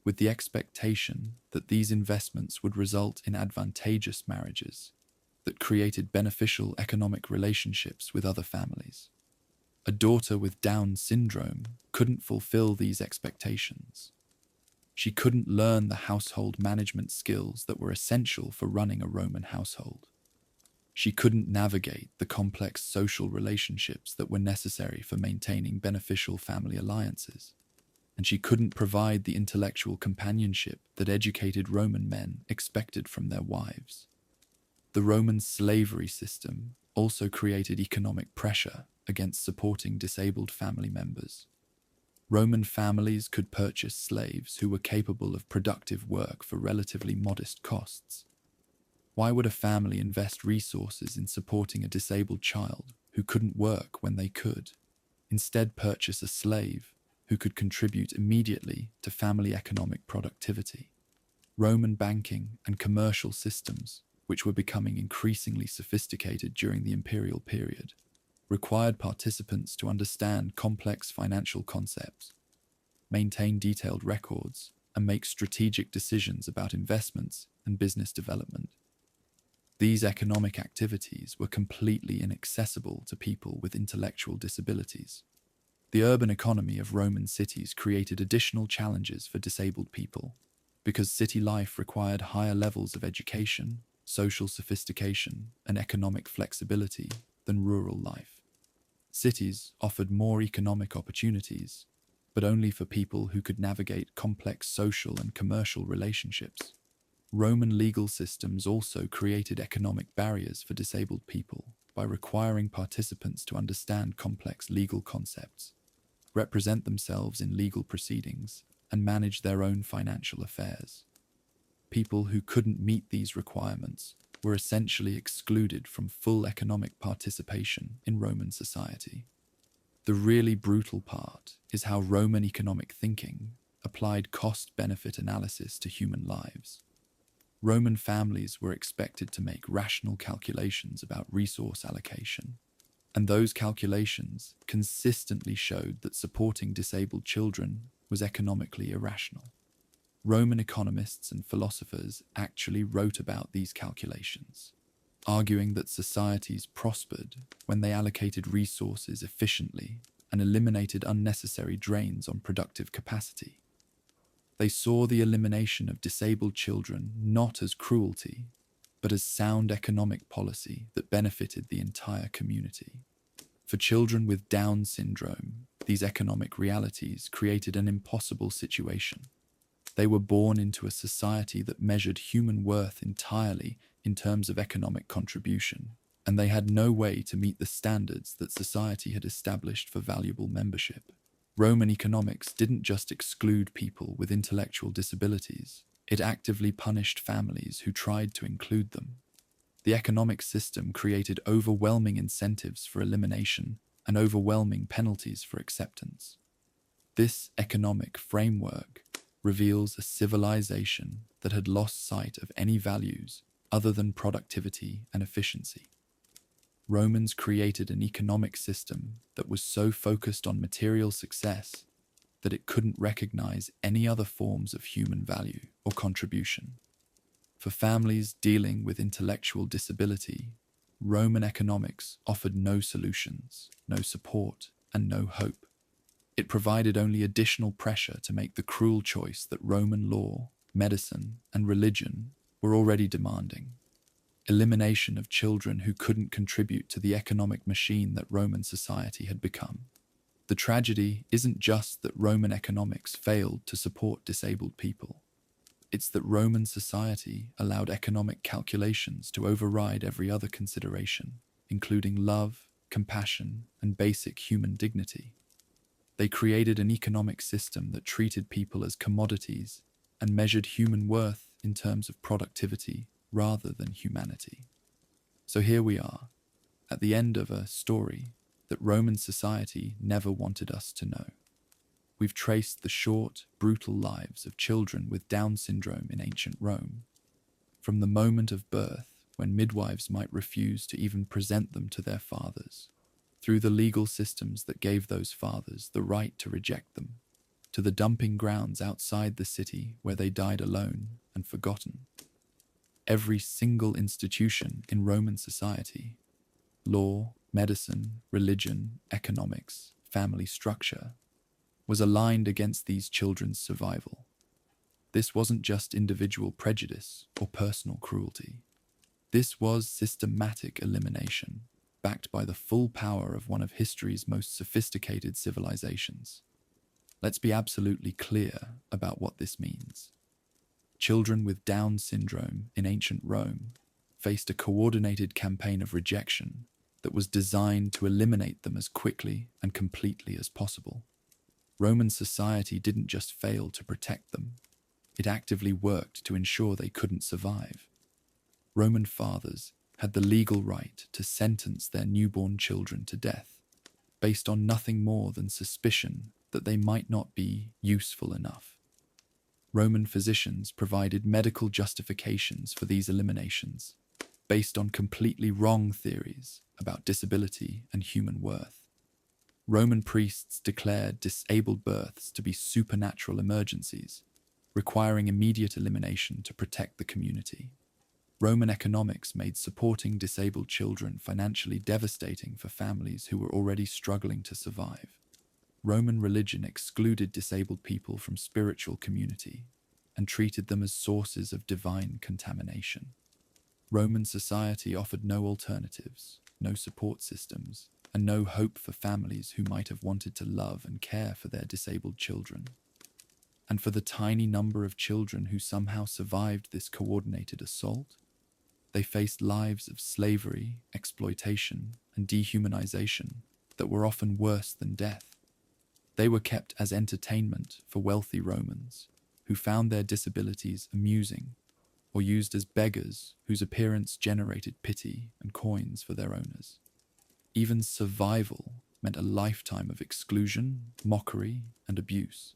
with the expectation that these investments would result in advantageous marriages that created beneficial economic relationships with other families. A daughter with Down syndrome couldn't fulfill these expectations. She couldn't learn the household management skills that were essential for running a Roman household. She couldn't navigate the complex social relationships that were necessary for maintaining beneficial family alliances. And she couldn't provide the intellectual companionship that educated Roman men expected from their wives. The Roman slavery system also created economic pressure against supporting disabled family members. Roman families could purchase slaves who were capable of productive work for relatively modest costs. Why would a family invest resources in supporting a disabled child who couldn't work when they could? Instead, purchase a slave who could contribute immediately to family economic productivity. Roman banking and commercial systems, which were becoming increasingly sophisticated during the imperial period, required participants to understand complex financial concepts, maintain detailed records, and make strategic decisions about investments and business development. These economic activities were completely inaccessible to people with intellectual disabilities. The urban economy of Roman cities created additional challenges for disabled people, because city life required higher levels of education, social sophistication, and economic flexibility than rural life. Cities offered more economic opportunities, but only for people who could navigate complex social and commercial relationships. Roman legal systems also created economic barriers for disabled people by requiring participants to understand complex legal concepts, represent themselves in legal proceedings, and manage their own financial affairs. People who couldn't meet these requirements were essentially excluded from full economic participation in Roman society. The really brutal part is how Roman economic thinking applied cost-benefit analysis to human lives. Roman families were expected to make rational calculations about resource allocation, and those calculations consistently showed that supporting disabled children was economically irrational. Roman economists and philosophers actually wrote about these calculations, arguing that societies prospered when they allocated resources efficiently and eliminated unnecessary drains on productive capacity. They saw the elimination of disabled children not as cruelty, but as sound economic policy that benefited the entire community. For children with Down syndrome, these economic realities created an impossible situation. They were born into a society that measured human worth entirely in terms of economic contribution, and they had no way to meet the standards that society had established for valuable membership. Roman economics didn't just exclude people with intellectual disabilities, it actively punished families who tried to include them. The economic system created overwhelming incentives for elimination and overwhelming penalties for acceptance. This economic framework reveals a civilization that had lost sight of any values other than productivity and efficiency. Romans created an economic system that was so focused on material success that it couldn't recognize any other forms of human value or contribution. For families dealing with intellectual disability, Roman economics offered no solutions, no support, and no hope. It provided only additional pressure to make the cruel choice that Roman law, medicine, and religion were already demanding: elimination of children who couldn't contribute to the economic machine that Roman society had become. The tragedy isn't just that Roman economics failed to support disabled people. It's that Roman society allowed economic calculations to override every other consideration, including love, compassion, and basic human dignity. They created an economic system that treated people as commodities and measured human worth in terms of productivity rather than humanity. So here we are, at the end of a story that Roman society never wanted us to know. We've traced the short, brutal lives of children with Down syndrome in ancient Rome, from the moment of birth, when midwives might refuse to even present them to their fathers, through the legal systems that gave those fathers the right to reject them, to the dumping grounds outside the city where they died alone and forgotten. Every single institution in Roman society, law, medicine, religion, economics, family structure, was aligned against these children's survival. This wasn't just individual prejudice or personal cruelty. This was systematic elimination, backed by the full power of one of history's most sophisticated civilizations. Let's be absolutely clear about what this means. Children with Down syndrome in ancient Rome faced a coordinated campaign of rejection that was designed to eliminate them as quickly and completely as possible. Roman society didn't just fail to protect them, it actively worked to ensure they couldn't survive. Roman fathers had the legal right to sentence their newborn children to death, based on nothing more than suspicion that they might not be useful enough. Roman physicians provided medical justifications for these eliminations, based on completely wrong theories about disability and human worth. Roman priests declared disabled births to be supernatural emergencies, requiring immediate elimination to protect the community. Roman economics made supporting disabled children financially devastating for families who were already struggling to survive. Roman religion excluded disabled people from spiritual community and treated them as sources of divine contamination. Roman society offered no alternatives, no support systems, and no hope for families who might have wanted to love and care for their disabled children. And for the tiny number of children who somehow survived this coordinated assault, they faced lives of slavery, exploitation, and dehumanization that were often worse than death. They were kept as entertainment for wealthy Romans who found their disabilities amusing, or used as beggars whose appearance generated pity and coins for their owners. Even survival meant a lifetime of exclusion, mockery, and abuse.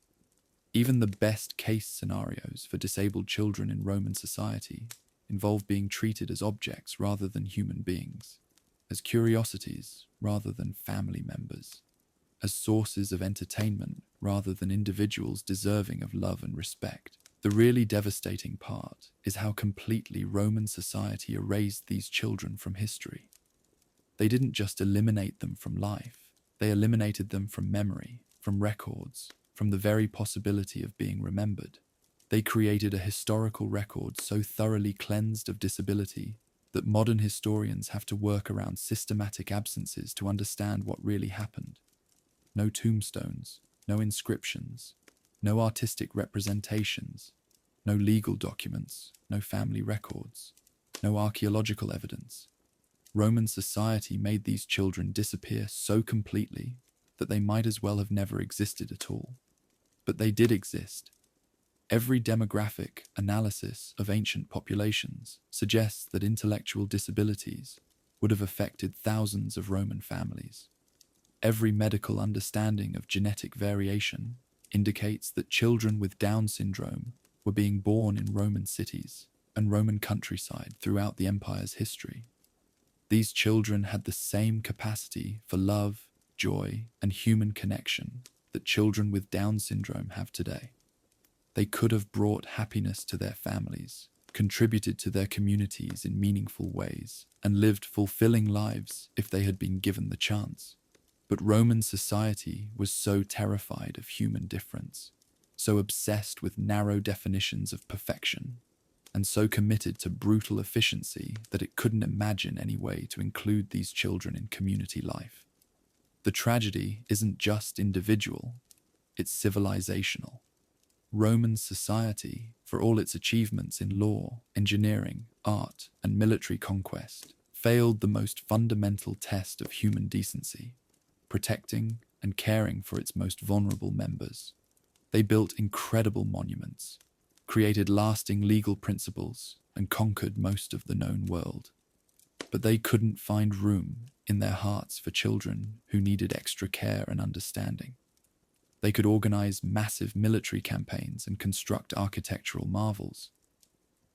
Even the best-case scenarios for disabled children in Roman society involved being treated as objects rather than human beings, as curiosities rather than family members, as sources of entertainment rather than individuals deserving of love and respect. The really devastating part is how completely Roman society erased these children from history. They didn't just eliminate them from life, they eliminated them from memory, from records, from the very possibility of being remembered. They created a historical record so thoroughly cleansed of disability that modern historians have to work around systematic absences to understand what really happened. No tombstones, no inscriptions, no artistic representations, no legal documents, no family records, no archaeological evidence. Roman society made these children disappear so completely that they might as well have never existed at all. But they did exist. Every demographic analysis of ancient populations suggests that intellectual disabilities would have affected thousands of Roman families. Every medical understanding of genetic variation indicates that children with Down syndrome were being born in Roman cities and Roman countryside throughout the empire's history. These children had the same capacity for love, joy, and human connection that children with Down syndrome have today. They could have brought happiness to their families, contributed to their communities in meaningful ways, and lived fulfilling lives if they had been given the chance. But Roman society was so terrified of human difference, so obsessed with narrow definitions of perfection, and so committed to brutal efficiency that it couldn't imagine any way to include these children in community life. The tragedy isn't just individual, it's civilizational. Roman society, for all its achievements in law, engineering, art, and military conquest, failed the most fundamental test of human decency, protecting and caring for its most vulnerable members. They built incredible monuments, created lasting legal principles, and conquered most of the known world. But they couldn't find room in their hearts for children who needed extra care and understanding. They could organize massive military campaigns and construct architectural marvels,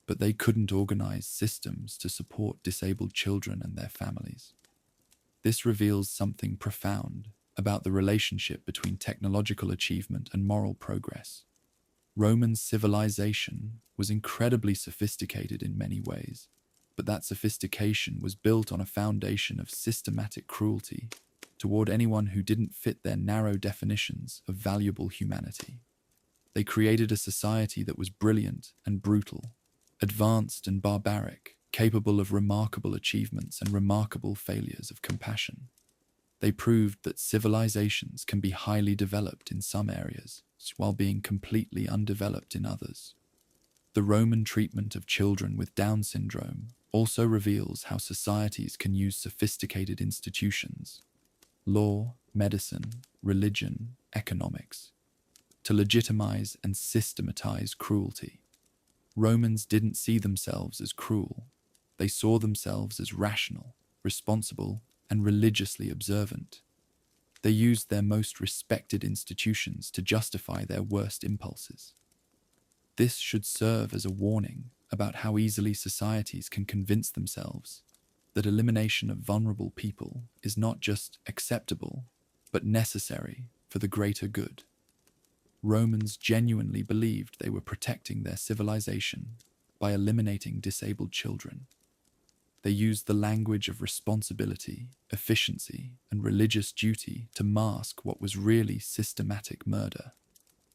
but they couldn't organize systems to support disabled children and their families. This reveals something profound about the relationship between technological achievement and moral progress. Roman civilization was incredibly sophisticated in many ways, but that sophistication was built on a foundation of systematic cruelty toward anyone who didn't fit their narrow definitions of valuable humanity. They created a society that was brilliant and brutal, advanced and barbaric, capable of remarkable achievements and remarkable failures of compassion. They proved that civilizations can be highly developed in some areas, while being completely undeveloped in others. The Roman treatment of children with Down syndrome also reveals how societies can use sophisticated institutions, law, medicine, religion, economics, to legitimize and systematize cruelty. Romans didn't see themselves as cruel. They saw themselves as rational, responsible, and religiously observant. They used their most respected institutions to justify their worst impulses. This should serve as a warning about how easily societies can convince themselves that elimination of vulnerable people is not just acceptable, but necessary for the greater good. Romans genuinely believed they were protecting their civilization by eliminating disabled children. They used the language of responsibility, efficiency, and religious duty to mask what was really systematic murder.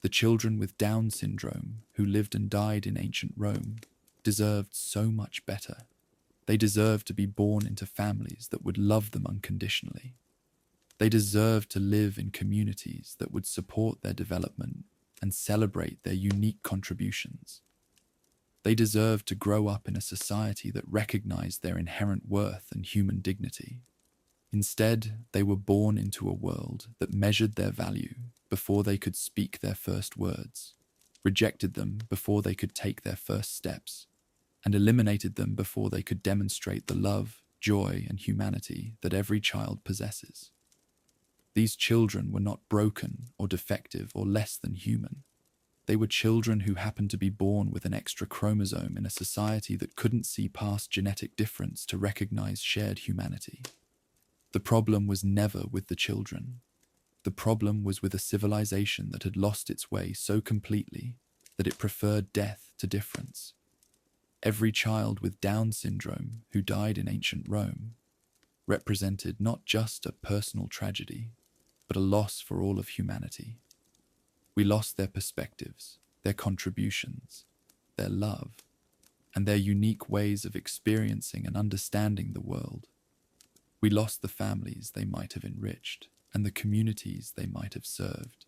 The children with Down syndrome who lived and died in ancient Rome deserved so much better. They deserved to be born into families that would love them unconditionally. They deserved to live in communities that would support their development and celebrate their unique contributions. They deserved to grow up in a society that recognized their inherent worth and human dignity. Instead, they were born into a world that measured their value before they could speak their first words, rejected them before they could take their first steps, and eliminated them before they could demonstrate the love, joy, and humanity that every child possesses. These children were not broken or defective or less than human. They were children who happened to be born with an extra chromosome in a society that couldn't see past genetic difference to recognize shared humanity. The problem was never with the children. The problem was with a civilization that had lost its way so completely that it preferred death to difference. Every child with Down syndrome who died in ancient Rome represented not just a personal tragedy, but a loss for all of humanity. We lost their perspectives, their contributions, their love, and their unique ways of experiencing and understanding the world. We lost the families they might have enriched and the communities they might have served.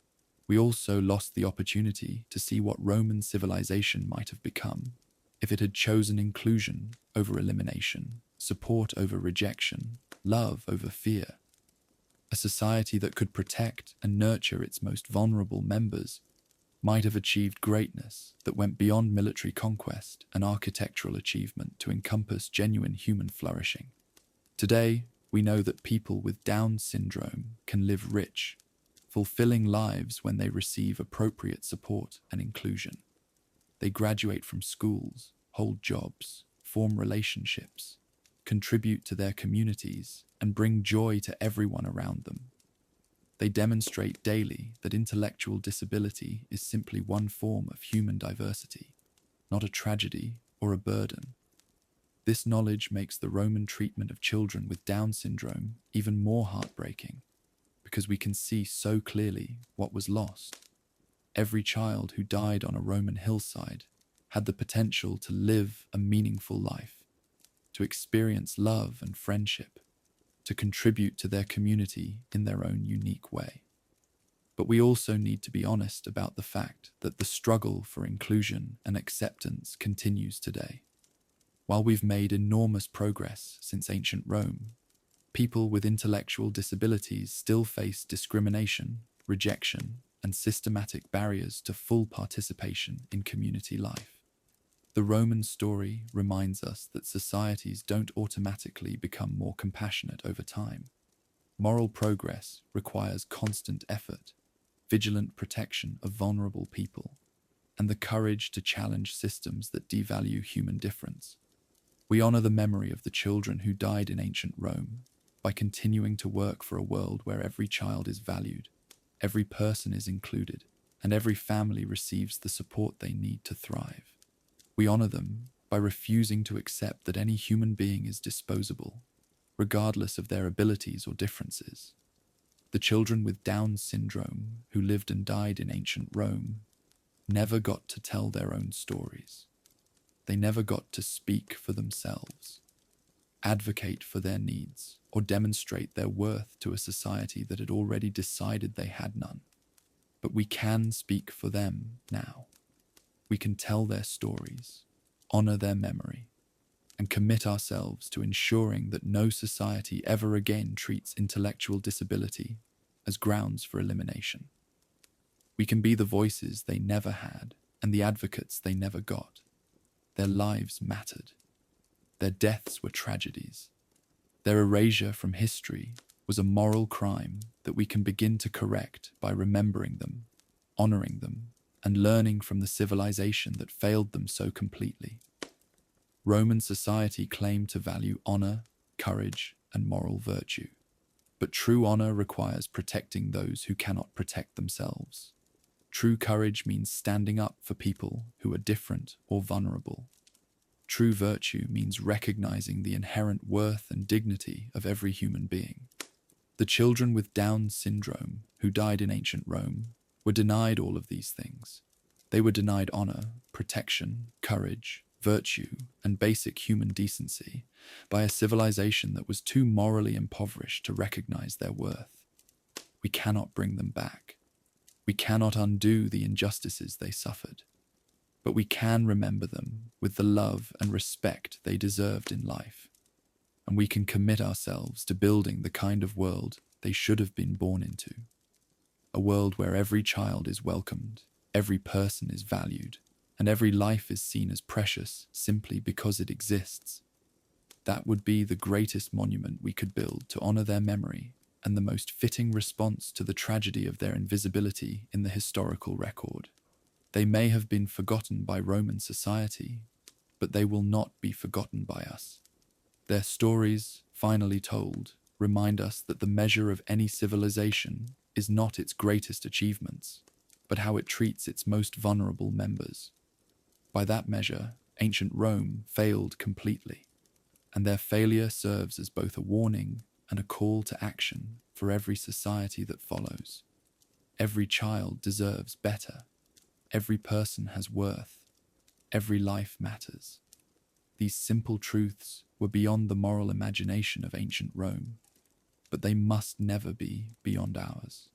We also lost the opportunity to see what Roman civilization might have become if it had chosen inclusion over elimination, support over rejection, love over fear. A society that could protect and nurture its most vulnerable members might have achieved greatness that went beyond military conquest and architectural achievement to encompass genuine human flourishing. Today, we know that people with Down syndrome can live rich, fulfilling lives when they receive appropriate support and inclusion. They graduate from schools, hold jobs, form relationships, contribute to their communities, and bring joy to everyone around them. They demonstrate daily that intellectual disability is simply one form of human diversity, not a tragedy or a burden. This knowledge makes the Roman treatment of children with Down syndrome even more heartbreaking, because we can see so clearly what was lost. Every child who died on a Roman hillside had the potential to live a meaningful life, to experience love and friendship, to contribute to their community in their own unique way. But we also need to be honest about the fact that the struggle for inclusion and acceptance continues today. While we've made enormous progress since ancient Rome, people with intellectual disabilities still face discrimination, rejection, and systematic barriers to full participation in community life. The Roman story reminds us that societies don't automatically become more compassionate over time. Moral progress requires constant effort, vigilant protection of vulnerable people, and the courage to challenge systems that devalue human difference. We honor the memory of the children who died in ancient Rome by continuing to work for a world where every child is valued, every person is included, and every family receives the support they need to thrive. We honor them by refusing to accept that any human being is disposable, regardless of their abilities or differences. The children with Down syndrome who lived and died in ancient Rome never got to tell their own stories. They never got to speak for themselves, advocate for their needs, or demonstrate their worth to a society that had already decided they had none. But we can speak for them now. We can tell their stories, honor their memory, and commit ourselves to ensuring that no society ever again treats intellectual disability as grounds for elimination. We can be the voices they never had and the advocates they never got. Their lives mattered. Their deaths were tragedies. Their erasure from history was a moral crime that we can begin to correct by remembering them, honoring them, and learning from the civilization that failed them so completely. Roman society claimed to value honor, courage, and moral virtue. But true honor requires protecting those who cannot protect themselves. True courage means standing up for people who are different or vulnerable. True virtue means recognizing the inherent worth and dignity of every human being. The children with Down syndrome who died in ancient Rome were denied all of these things. They were denied honor, protection, courage, virtue, and basic human decency by a civilization that was too morally impoverished to recognize their worth. We cannot bring them back. We cannot undo the injustices they suffered, but we can remember them with the love and respect they deserved in life, and we can commit ourselves to building the kind of world they should have been born into. A world where every child is welcomed, every person is valued, and every life is seen as precious simply because it exists. That would be the greatest monument we could build to honor their memory and the most fitting response to the tragedy of their invisibility in the historical record. They may have been forgotten by Roman society, but they will not be forgotten by us. Their stories, finally told, remind us that the measure of any civilization is not its greatest achievements, but how it treats its most vulnerable members. By that measure, ancient Rome failed completely, and their failure serves as both a warning and a call to action for every society that follows. Every child deserves better. Every person has worth. Every life matters. These simple truths were beyond the moral imagination of ancient Rome, but they must never be beyond ours.